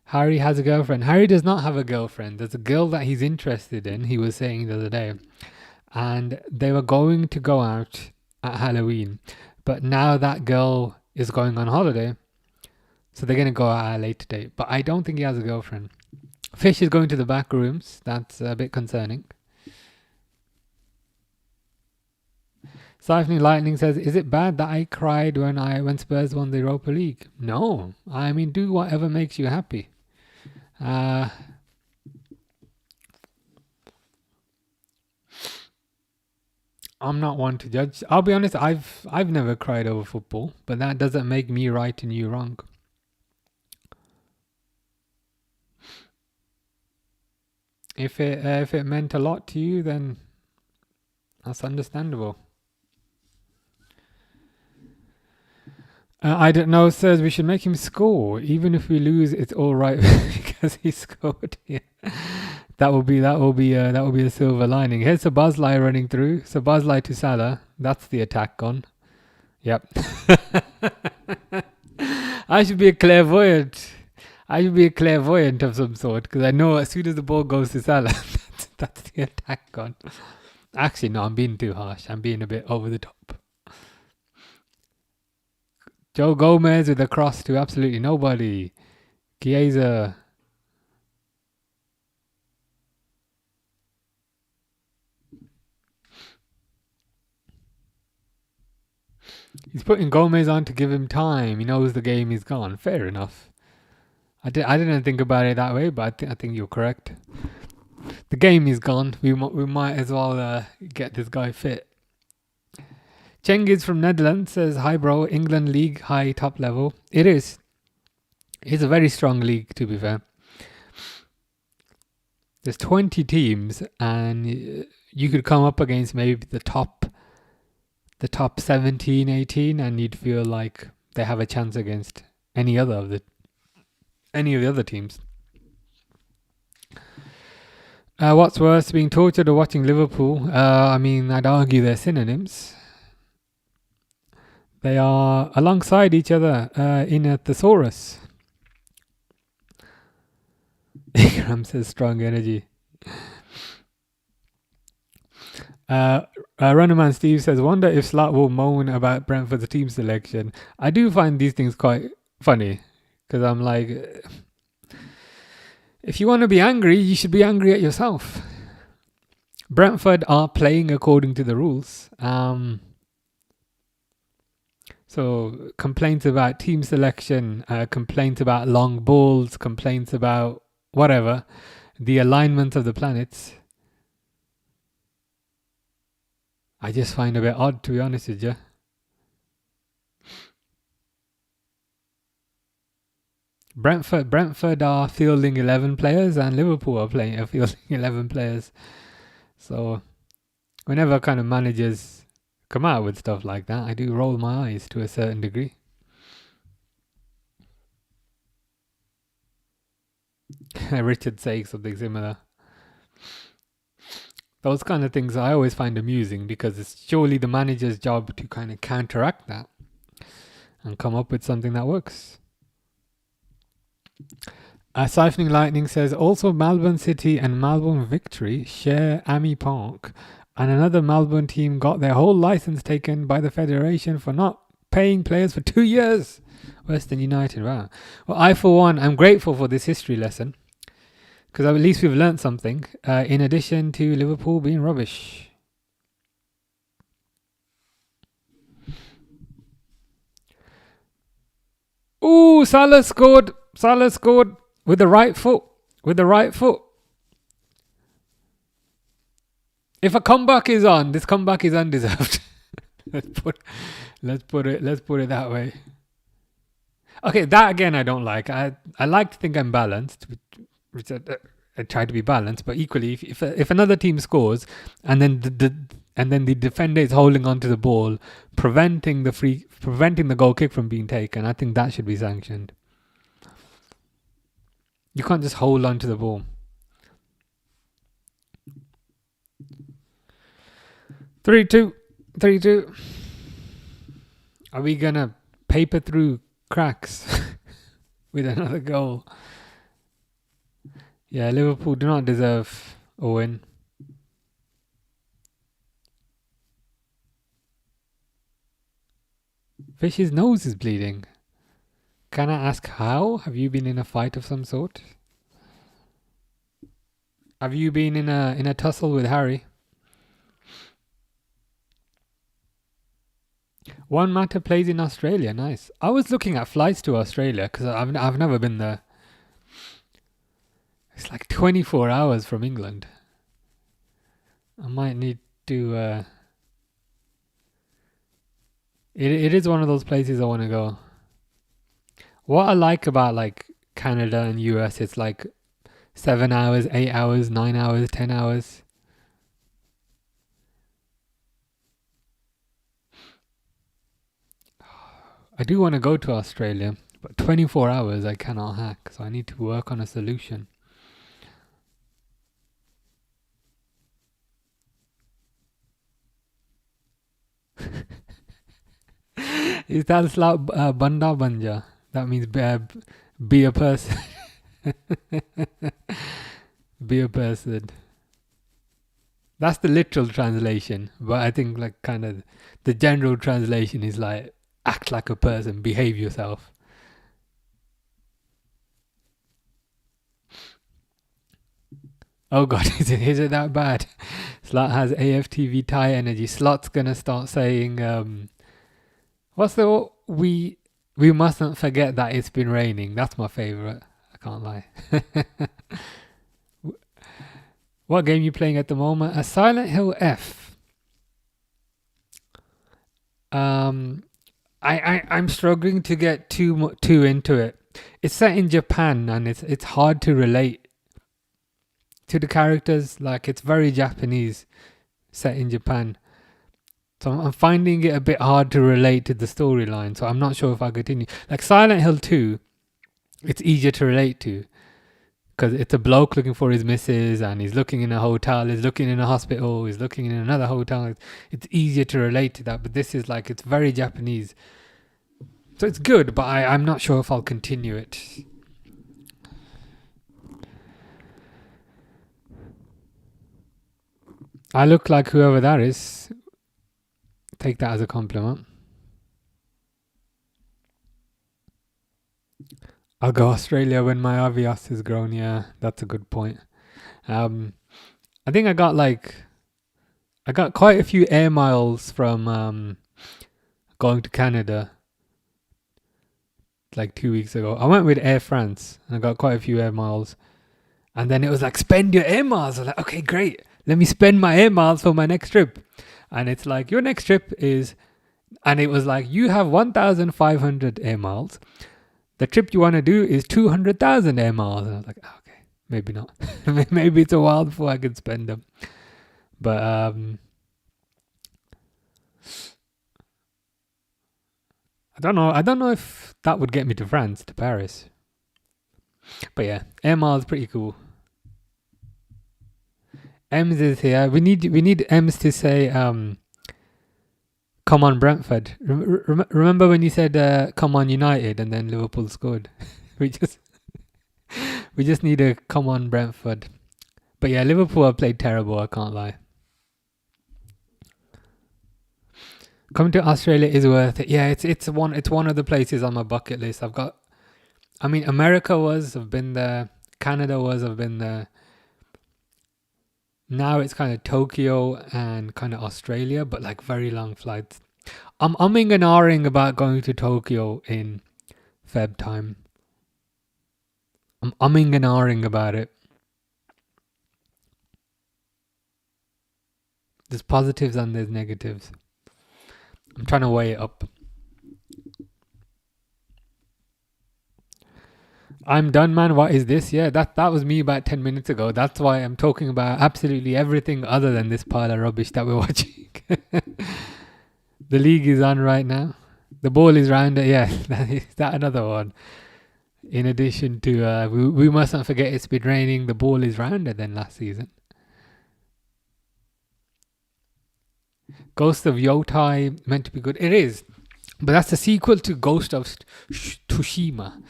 Harry has a girlfriend. Harry does not have a girlfriend. There's a girl that he's interested in, he was saying the other day. And they were going to go out at Halloween. But now that girl is going on holiday. So they're going to go out at a later date. But I don't think he has a girlfriend. Fish is going to the back rooms. That's a bit concerning. Siphoning Lightning says, is it bad that I cried when Spurs won the Europa League? No. I mean, do whatever makes you happy. I'm not one to judge. I'll be honest, I've never cried over football, but that doesn't make me right and you wrong. If it meant a lot to you, then that's understandable. I don't know. Says we should make him score, even if we lose. It's all right because he scored. Yeah. That will be a silver lining. Here's Sabazlai running through. Sabazlai to Salah. That's the attack gone. Yep. I should be a clairvoyant. I should be a clairvoyant of some sort because I know as soon as the ball goes to Salah, that's the attack gone. Actually, no, I'm being too harsh. I'm being a bit over the top. Joe Gomez with a cross to absolutely nobody. Chiesa. He's putting Gomez on to give him time. He knows the game is gone. Fair enough. I didn't think about it that way, but I think you're correct. The game is gone. We might as well get this guy fit. Cengiz from Netherlands says, hi bro, England league, high top level. It is. It's a very strong league, to be fair. There's 20 teams and you could come up against maybe the top 17, 18 and you'd feel like they have a chance against any of the other teams. What's worse, being tortured or watching Liverpool? I mean, I'd argue they're synonyms. They are alongside each other in a thesaurus. Ikram says strong energy. Runnerman Steve says, wonder if Slat will moan about Brentford's team selection. I do find these things quite funny because I'm like, if you want to be angry, you should be angry at yourself. Brentford are playing according to the rules. So complaints about team selection, complaints about long balls, complaints about whatever, the alignment of the planets. I just find a bit odd, to be honest with you. Brentford are fielding 11 players and Liverpool are fielding 11 players. So whenever kind of managers come out with stuff like that, I do roll my eyes to a certain degree. Richard saying something similar. Those kind of things I always find amusing because it's surely the manager's job to kind of counteract that and come up with something that works. Siphoning Lightning says, also Melbourne City and Melbourne Victory share Ami Park, and another Melbourne team got their whole license taken by the Federation for not paying players for 2 years. Western United, wow. Well, I for one, I'm grateful for this history lesson because at least we've learnt something in addition to Liverpool being rubbish. Ooh, Salah scored with the right foot. If a comeback is on, this comeback is undeserved. let's put it that way. Okay, that again I don't like. I like to think I'm balanced, which try to be balanced. But equally, if another team scores and then the defender is holding onto the ball, preventing the goal kick from being taken, I think that should be sanctioned. You can't just hold onto the ball. 3-2. 3-2. Are we gonna paper through cracks with another goal? Yeah, Liverpool do not deserve a win. Fish's nose is bleeding. Can I ask how? Have you been in a fight of some sort? Have you been in a tussle with Harry? One Matter plays in Australia. Nice. I was looking at flights to Australia because I've never been there. It's like 24 hours from England. I might need to. It is one of those places I want to go. What I like about like Canada and US, it's like 7 hours, 8 hours, 9 hours, 10 hours. I do want to go to Australia, but 24 hours I cannot hack, so I need to work on a solution. Is that like banda banja? That means be a person. Be a person. That's the literal translation, but I think like kind of the general translation is like act like a person, behave yourself. Oh god, is it that bad? Slot has AFTV Thai energy. Slot's gonna start saying what's the we mustn't forget that it's been raining. That's my favourite. I can't lie. What game you playing at the moment? A Silent Hill F. I'm struggling to get too into it. It's set in Japan and it's hard to relate to the characters. Like it's very Japanese, set in Japan. So I'm finding it a bit hard to relate to the storyline. So I'm not sure if I continue. Like Silent Hill 2, it's easier to relate to. Because it's a bloke looking for his missus and he's looking in a hotel, he's looking in a hospital, he's looking in another hotel. It's easier to relate to that. But this is like, it's very Japanese. So it's good, but I'm not sure if I'll continue it. I look like whoever that is. Take that as a compliment. I'll go Australia when my Avios is grown. Yeah, that's a good point. I think I got quite a few air miles from going to Canada like 2 weeks ago. I went with Air France and I got quite a few air miles. And then it was like, spend your air miles. I was like, okay, great. Let me spend my air miles for my next trip. And it's like, your next trip is, and it was like, you have 1,500 air miles. The trip you want to do is 200,000 air miles. And I was like, oh, okay, maybe not. Maybe it's a while before I can spend them. But I don't know. I don't know if that would get me to France, to Paris. But yeah, air miles pretty cool. Ems is here. We need Ems to say come on Brentford. Remember when you said come on United and then Liverpool scored? we just need a come on Brentford. But yeah, Liverpool have played terrible, I can't lie. Coming to Australia is worth it. Yeah, it's one of the places on my bucket list. America I've been there. Canada I've been there. Now it's kind of Tokyo and kind of Australia, but like very long flights. I'm umming and ahhing about going to Tokyo in Feb time. I'm umming and ahhing about it. There's positives and there's negatives. I'm trying to weigh it up. I'm done, man. What is this? Yeah, that was me about 10 minutes ago. That's why I'm talking about absolutely everything other than this pile of rubbish that we're watching. The league is on right now. The ball is round. Yeah, is that another one? In addition to, we mustn't forget it's been raining. The ball is rounder than last season. Ghost of Yotai meant to be good. It is, but that's the sequel to Ghost of Tsushima.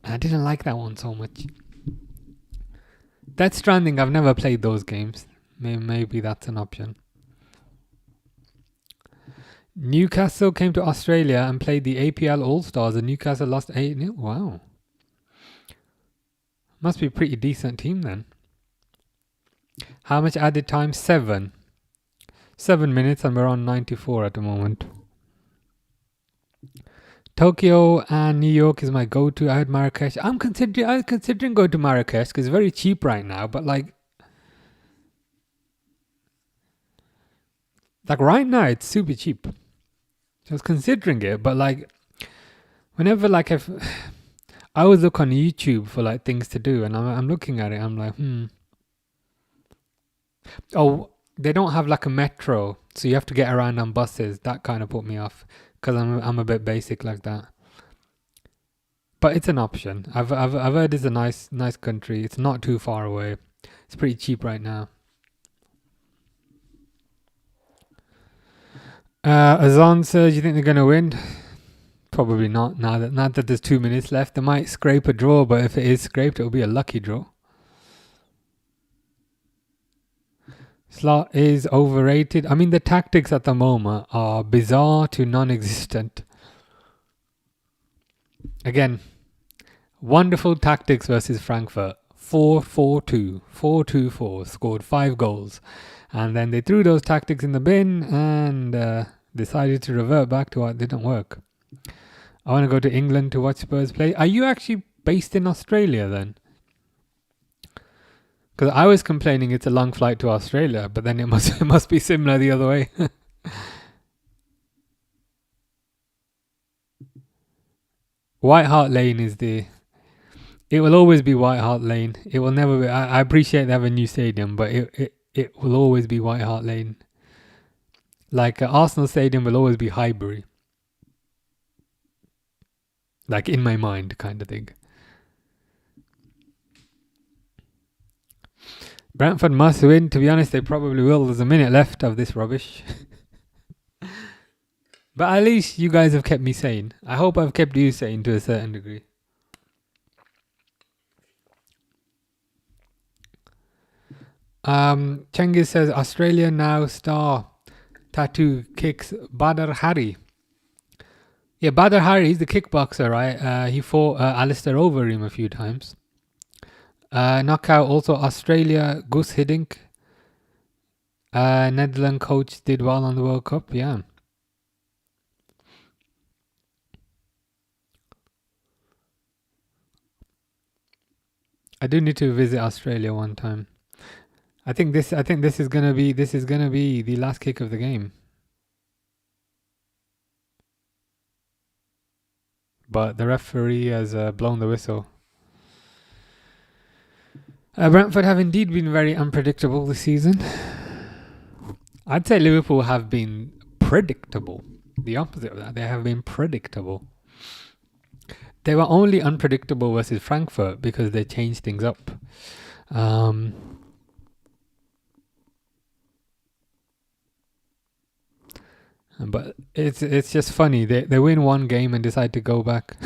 And I didn't like that one so much. Death Stranding, I've never played those games. Maybe that's an option. Newcastle came to Australia and played the APL All-Stars and Newcastle lost 8-0. Wow. Must be a pretty decent team then. How much added time? 7. 7 minutes and we're on 94 at the moment. Tokyo and New York is my go-to. I heard Marrakesh. I'm considering going to Marrakesh because it's very cheap right now. But like right now it's super cheap. So I was considering it, but like whenever like I always look on YouTube for like things to do, and I'm looking at it. I'm like, Oh, they don't have like a metro, so you have to get around on buses. That kind of put me off because I'm a bit basic like that. But it's an option. I've heard it's a nice country. It's not too far away. It's pretty cheap right now. Azan says, you think they're gonna win? Probably not. Now that there's 2 minutes left, they might scrape a draw. But if it is scraped, it'll be a lucky draw. Slot is overrated. I mean, the tactics at the moment are bizarre to non-existent. Again, wonderful tactics versus Frankfurt. 4-4-2, 4-2-4, scored 5 goals. And then they threw those tactics in the bin and decided to revert back to what didn't work. I want to go to England to watch Spurs play. Are you actually based in Australia then? Because I was complaining it's a long flight to Australia, but then it must be similar the other way. White Hart Lane is it will always be White Hart Lane. It will never be. I appreciate they have a new stadium, but it will always be White Hart Lane. Like Arsenal Stadium will always be Highbury. Like in my mind, kind of thing. Brentford must win. To be honest, they probably will. There's a minute left of this rubbish. But at least you guys have kept me sane. I hope I've kept you sane to a certain degree. Cengiz says, Australia now star tattoo kicks Badr Hari. Yeah, Badr Hari, he's the kickboxer, right? He fought Alistair Overeem a few times. Knockout also Australia, Gus Hiddink. Netherlands coach did well on the World Cup, yeah. I do need to visit Australia one time. I think this is gonna be the last kick of the game. But the referee has blown the whistle. Brentford have indeed been very unpredictable this season. I'd say Liverpool have been predictable. The opposite of that, they have been predictable. They were only unpredictable versus Frankfurt because they changed things up. But it's just funny. They win one game and decide to go back.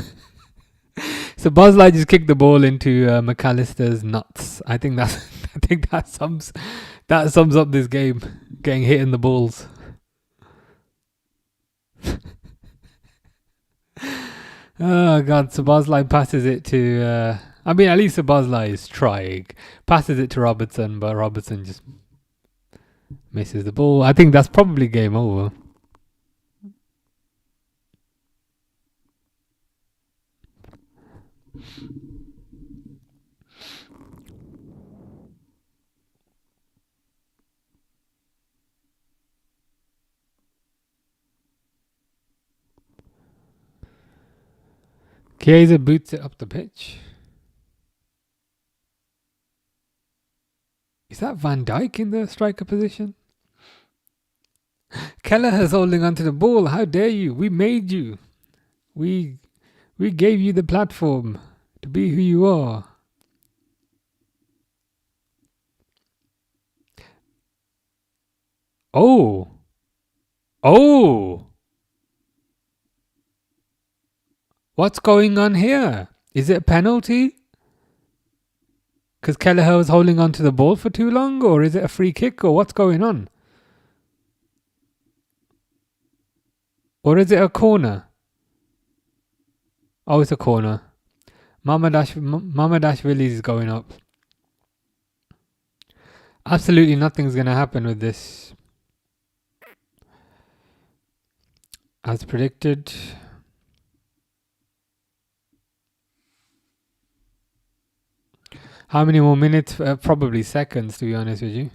So Bosley just kicked the ball into McAllister's nuts. I think that sums up this game. Getting hit in the balls. Oh god! So Bosley passes it to. I mean, at least Bosley is trying. Passes it to Robertson, but Robertson just misses the ball. I think that's probably game over. Chiesa boots it up the pitch. that Van Dijk in the striker position? Kelleher's holding onto the ball. How dare you? We made you. We gave you the platform to be who you are. Oh. What's going on here? Is it a penalty? Because Kelleher was holding on to the ball for too long? Or is it a free kick? Or what's going on? Or is it a corner? Oh, it's a corner. Mamadashvili is going up. Absolutely nothing's going to happen with this. As predicted. How many more minutes? Probably seconds, to be honest with you.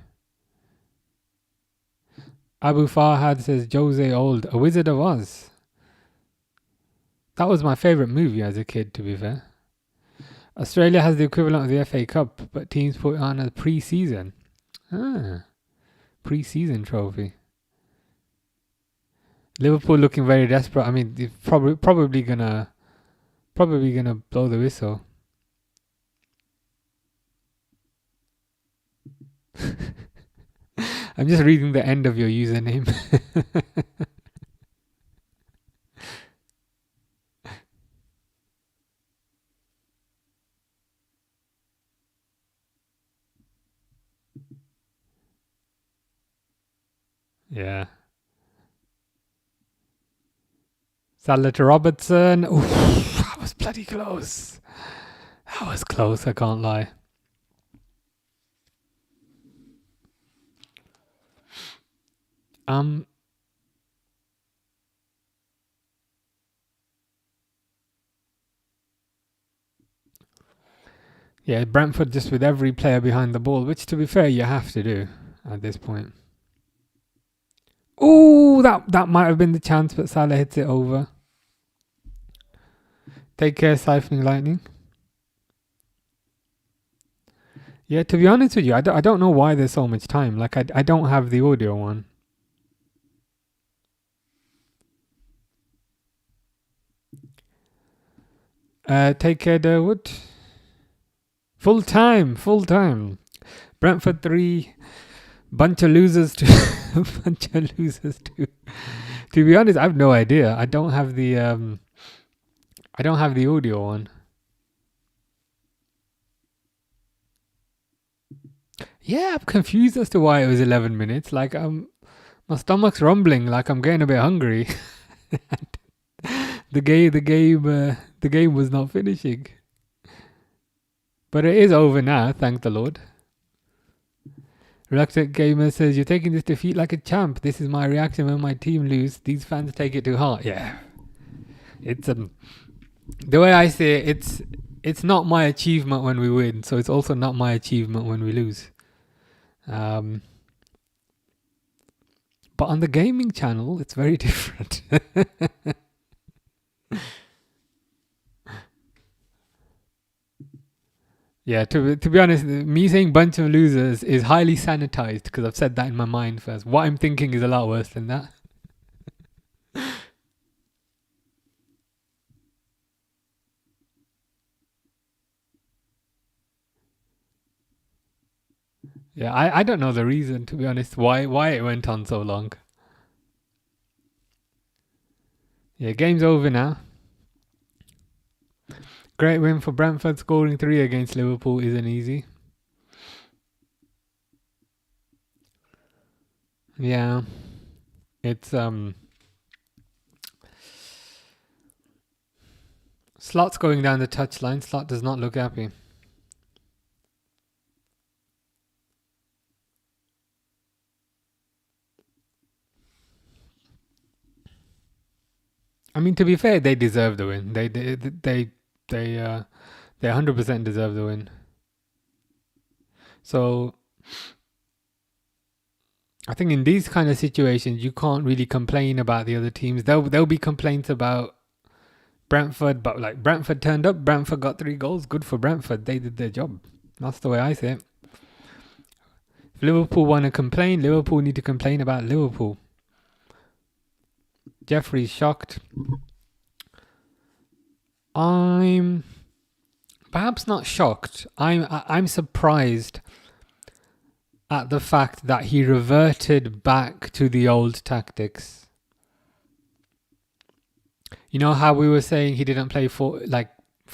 Abu Farhad says Jose Old, A Wizard of Oz. That was my favourite movie as a kid, to be fair. Australia has the equivalent of the FA Cup, but teams put it on as pre-season. Pre-season trophy. Liverpool looking very desperate. I mean, they're probably gonna blow the whistle. I'm just reading the end of your username. Yeah. Salah to Robertson. Oof, that was bloody close. That was close, I can't lie. Yeah, Brentford just with every player behind the ball, which to be fair, you have to do at this point. Ooh, that might have been the chance, but Salah hits it over. Take care, Siphoning Lightning. Yeah, to be honest with you, I don't know why there's so much time. Like, I don't have the audio one. Take care, Durwood. Full time. Brentford 3, bunch of losers 2. Bunch of losers 2. To be honest, I have no idea. I don't have the audio one. Yeah, I'm confused as to why it was 11 minutes. Like, my stomach's rumbling. Like, I'm getting a bit hungry. The game was not finishing. But it is over now, thank the Lord. Reluctant Gamer says, you're taking this defeat like a champ. This is my reaction when my team lose. These fans take it to heart. Yeah. It's the way I see it, it's not my achievement when we win, so it's also not my achievement when we lose. But on the gaming channel, it's very different. Yeah, to be honest, me saying bunch of losers is highly sanitized because I've said that in my mind first. What I'm thinking is a lot worse than that. Yeah, I don't know the reason, to be honest, why it went on so long. Yeah, game's over now. Great win for Brentford. Scoring 3 against Liverpool isn't easy. Yeah, it's Slot's going down the touchline. Slot does not look happy. I mean, to be fair, they deserve the win. They 100% deserve the win. So I think in these kind of situations, you can't really complain about the other teams. There'll be complaints about Brentford, but like Brentford turned up, Brentford got 3 goals. Good for Brentford. They did their job. That's the way I see it. If Liverpool want to complain, Liverpool need to complain about Liverpool. Jeffrey's shocked. I'm perhaps not shocked. I'm surprised at the fact that he reverted back to the old tactics. You know how we were saying he didn't play for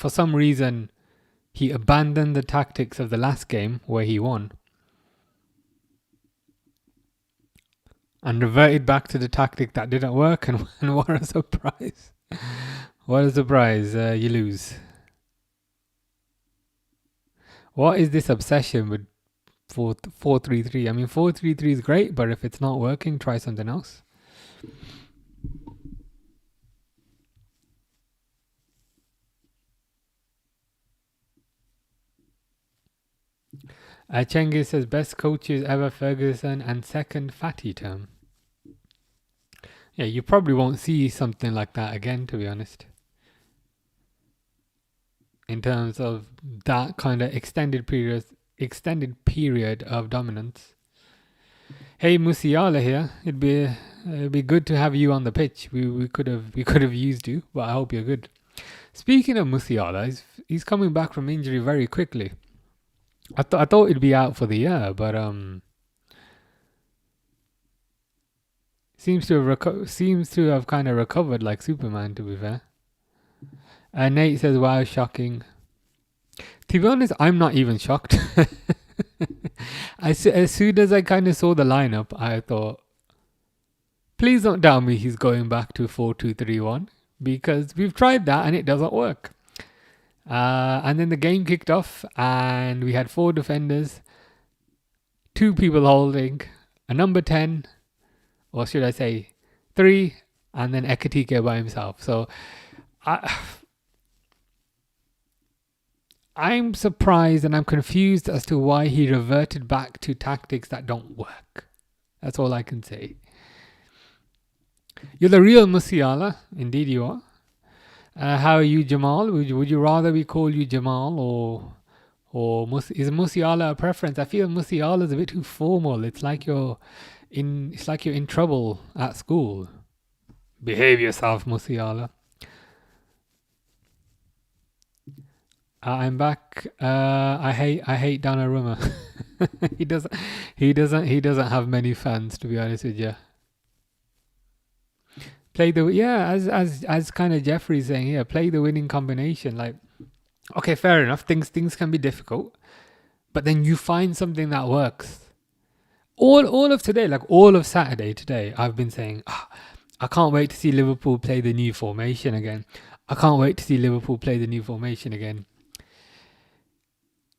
some reason he abandoned the tactics of the last game where he won and reverted back to the tactic that didn't work, and what a surprise. What a surprise, you lose. What is this obsession with 4-3-3? I mean, 4-3-3 is great, but if it's not working, try something else. Cengiz says best coaches ever, Ferguson, and second Fatty term. Yeah, you probably won't see something like that again, to be honest. In terms of that kind of extended period of dominance. Hey, Musiala here. It'd be good to have you on the pitch. We could have used you, but I hope you're good. Speaking of Musiala, he's coming back from injury very quickly. I thought he'd be out for the year, but seems to have kind of recovered like Superman, to be fair. Nate says, "Wow, shocking." To be honest, I'm not even shocked. As soon as I kind of saw the lineup, I thought, please don't tell me he's going back to 4-2-3-1, because we've tried that and it doesn't work. And then the game kicked off and we had 4 defenders, 2 people holding, a number 10, or should I say 3, and then Ekatike by himself. So I'm surprised and I'm confused as to why he reverted back to tactics that don't work. That's all I can say. You're the real Musiala. Indeed you are. How are you, Jamal? Would you rather we call you Jamal or is Musiala a preference? I feel Musiala is a bit too formal. It's like you're in trouble at school. Behave yourself, Musiala. I'm back. I hate Donnarumma. He doesn't have many fans, to be honest with you. Play as kind of Jeffrey's saying here, play the winning combination. Like, okay, fair enough. Things can be difficult, but then you find something that works. All of today, like all of Saturday today, I've been saying, I can't wait to see Liverpool play the new formation again. I can't wait to see Liverpool play the new formation again.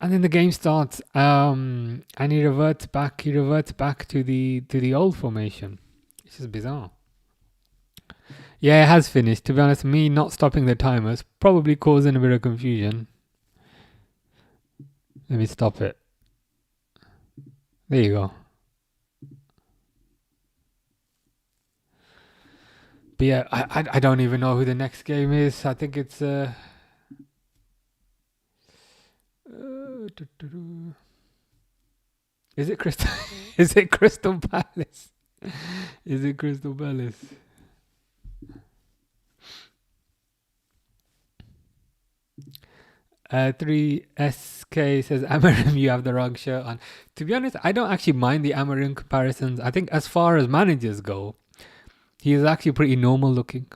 And then the game starts, and he reverts back to the old formation. It's just bizarre. Yeah, it has finished. To be honest, me not stopping the timers probably causing a bit of confusion. Let me stop it. There you go. But yeah, I don't even know who the next game is. I think it's is it Crystal? Is it Crystal Palace? Is it Crystal Palace? Three SK says, Amarim, you have the wrong shirt on. To be honest, I don't actually mind the Amarim comparisons. I think as far as managers go, he is actually pretty normal looking.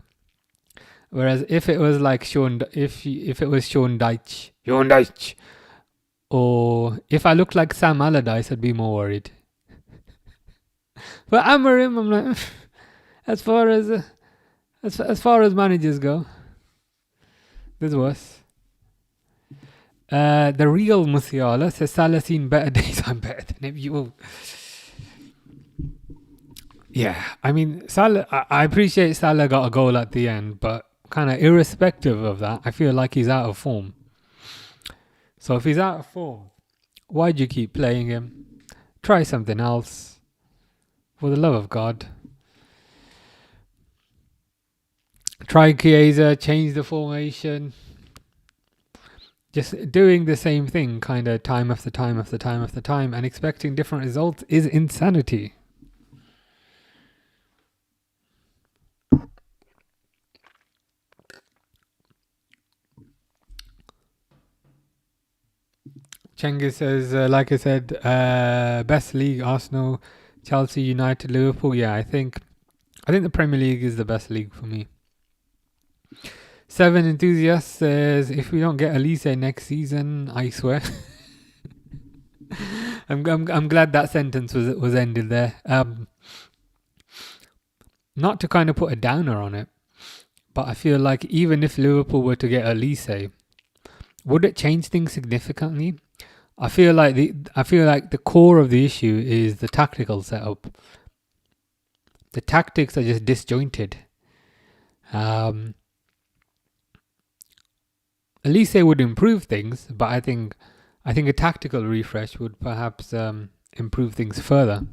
Whereas if it was like if it was Sean Dyche, or if I looked like Sam Allardyce, I'd be more worried. But Amarim, I'm like, as far as managers go, there's worse. The real Musiala says, Salah seen better days. I'm better than him. You will. Yeah, I mean, Salah. I appreciate Salah got a goal at the end, but kind of irrespective of that, I feel like he's out of form. So if he's out of form, why'd you keep playing him? Try something else. For the love of God. Try Chiesa, change the formation. just doing the same thing kind of time after time after time after time and expecting different results is insanity. Cengiz says, like I said, best league, Arsenal, Chelsea, United, Liverpool. Yeah, I think the Premier League is the best league for me. Seven Enthusiast says, if we don't get Elise next season, I swear. I'm glad that sentence was ended there. Not to kind of put a downer on it, but I feel like even if Liverpool were to get Elise, would it change things significantly? I feel like the core of the issue is the tactical setup. The tactics are just disjointed. Elise would improve things, but I think a tactical refresh would perhaps improve things further.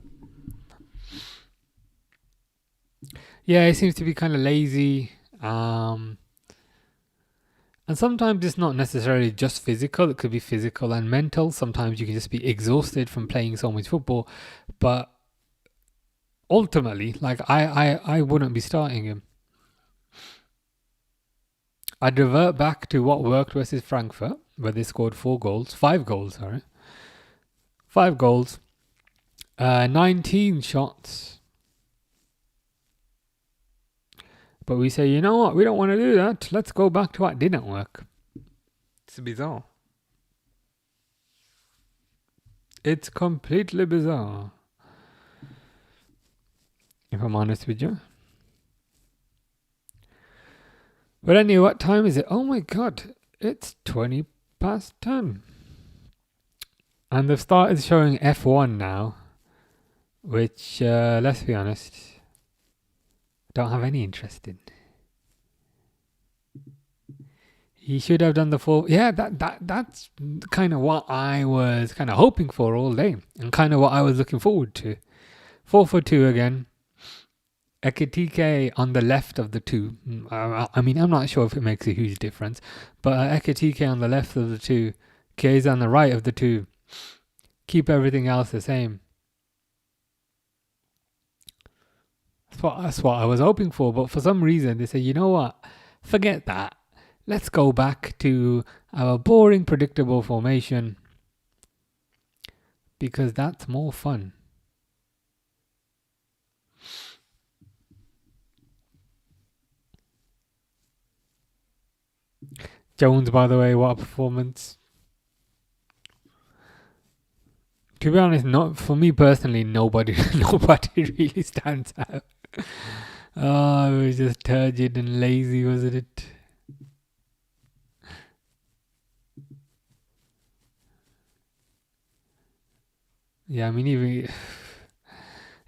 Yeah, it seems to be kind of lazy. And sometimes it's not necessarily just physical. It could be physical and mental. Sometimes you can just be exhausted from playing so much football. But ultimately, like I wouldn't be starting him. I'd revert back to what worked versus Frankfurt, where they scored 5 goals, 19 shots. But we say, you know what, we don't want to do that. Let's go back to what didn't work. It's bizarre. It's completely bizarre, if I'm honest with you. But anyway, what time is it? Oh my god, it's 20 past 10. And they've started showing F1 now, which, let's be honest, don't have any interest in. He should have done the full. Yeah, that's kind of what I was kind of hoping for all day, and kind of what I was looking forward to. 4-4-2 again. Ekitike on the left of the two. I mean, I'm not sure if it makes a huge difference, but Ekitike on the left of the two, K's on the right of the two. Keep everything else the same. That's what I was hoping for, but for some reason they say, you know what, forget that. Let's go back to our boring, predictable formation because that's more fun. Jones, by the way, what a performance. To be honest, not for me personally, nobody really stands out. Oh, it was just turgid and lazy, wasn't it? Yeah, I mean, even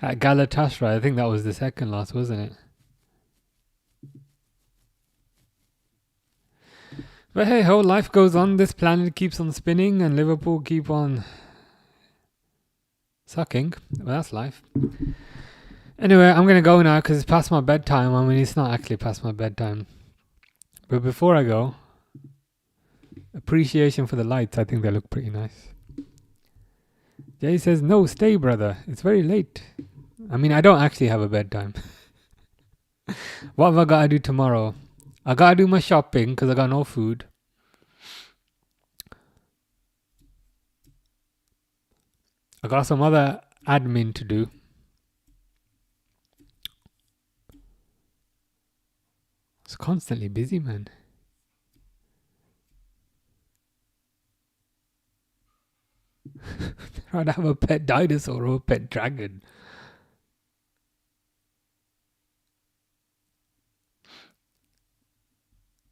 at Galatasaray, I think that was the second last, wasn't it? But hey ho, life goes on, this planet keeps on spinning, and Liverpool keep on sucking. Well, that's life. Anyway, I'm going to go now because it's past my bedtime. I mean, it's not actually past my bedtime. But before I go, appreciation for the lights. I think they look pretty nice. Jay says, no, stay, brother. It's very late. I mean, I don't actually have a bedtime. What have I got to do tomorrow? I got to do my shopping because I got no food. I got some other admin to do. It's constantly busy, man. I'd have a pet dinosaur or a pet dragon.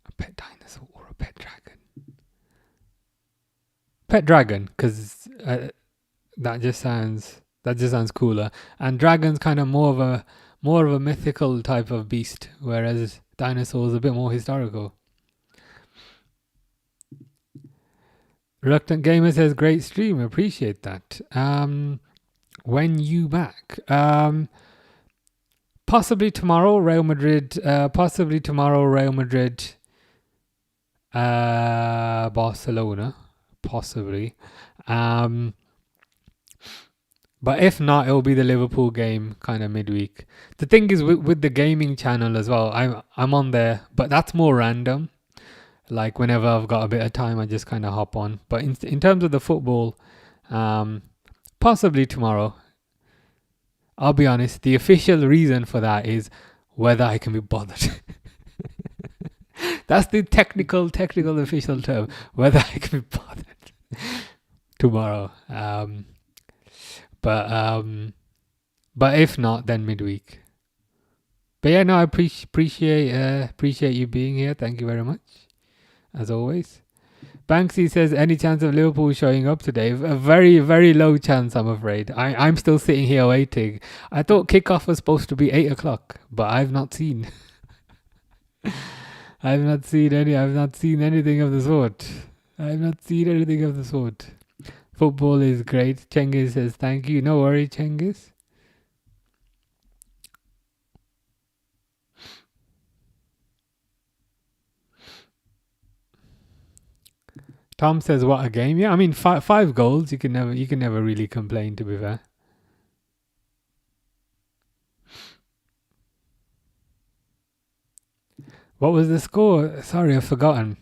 A pet dinosaur or a pet dragon. Pet dragon, because that just sounds cooler. And dragon's kind of more of a mythical type of beast, whereas dinosaurs a bit more historical. Reluctant Gamer says, great stream, appreciate that. When you back? Possibly tomorrow, Real Madrid. Barcelona, possibly. But if not, it'll be the Liverpool game kind of midweek. The thing is with the gaming channel as well, I'm on there, but that's more random. Like whenever I've got a bit of time, I just kind of hop on. But in terms of the football, possibly tomorrow. I'll be honest, the official reason for that is whether I can be bothered. That's the technical official term, whether I can be bothered tomorrow. But if not, then midweek. But yeah, no, I appreciate you being here. Thank you very much, as always. Banksy says, any chance of Liverpool showing up today? A very, very low chance, I'm afraid. I'm still sitting here waiting. I thought kickoff was supposed to be 8 o'clock, but I've not seen. I've not seen anything of the sort. Football is great. Cengiz says, thank you. No worry, Cengiz. Tom says, what a game. Yeah, I mean, five goals. You can never really complain, to be fair. What was the score? Sorry, I've forgotten.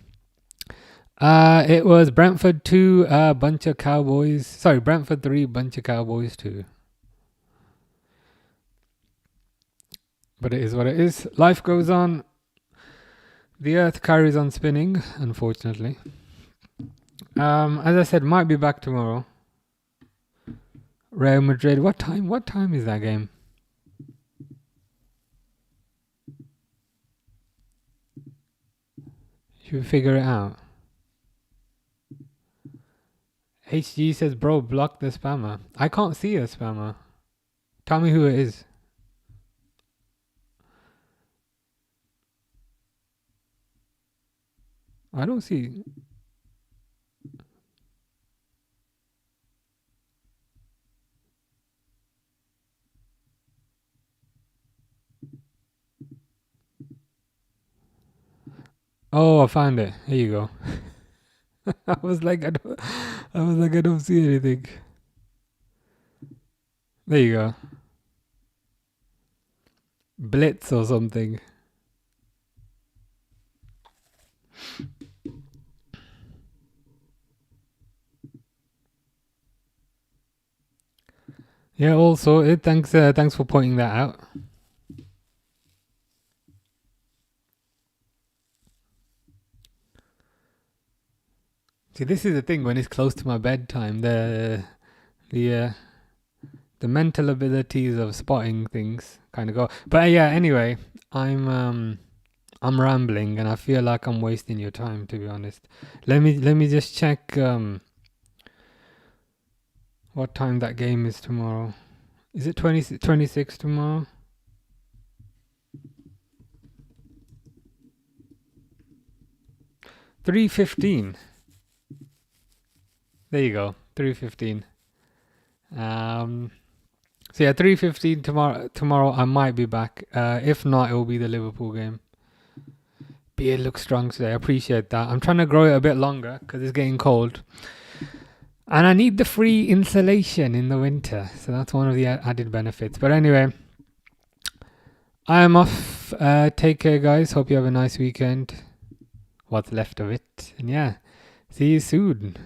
It was Brentford 2, bunch of Cowboys. Sorry, Brentford 3, bunch of Cowboys 2. But it is what it is. Life goes on. The earth carries on spinning, unfortunately. As I said, might be back tomorrow. Real Madrid. What time is that game? Should we figure it out? HG says, bro, block the spammer. I can't see a spammer. Tell me who it is. I don't see. Oh, I found it. Here you go. I was like, I don't see anything. There you go. Blitz or something. Yeah, all sorted. Thanks for pointing that out. See, this is the thing when it's close to my bedtime. The mental abilities of spotting things kind of go. But yeah, anyway, I'm rambling and I feel like I'm wasting your time, to be honest. Let me just check what time that game is tomorrow. Is it 26 tomorrow? $3:15. There you go, 3:15. So yeah, 3:15 tomorrow. I might be back. If not, it will be the Liverpool game. Beard looks strong today. I appreciate that. I'm trying to grow it a bit longer because it's getting cold, and I need the free insulation in the winter. So that's one of the added benefits. But anyway, I am off. Take care, guys. Hope you have a nice weekend. What's left of it, and yeah, see you soon.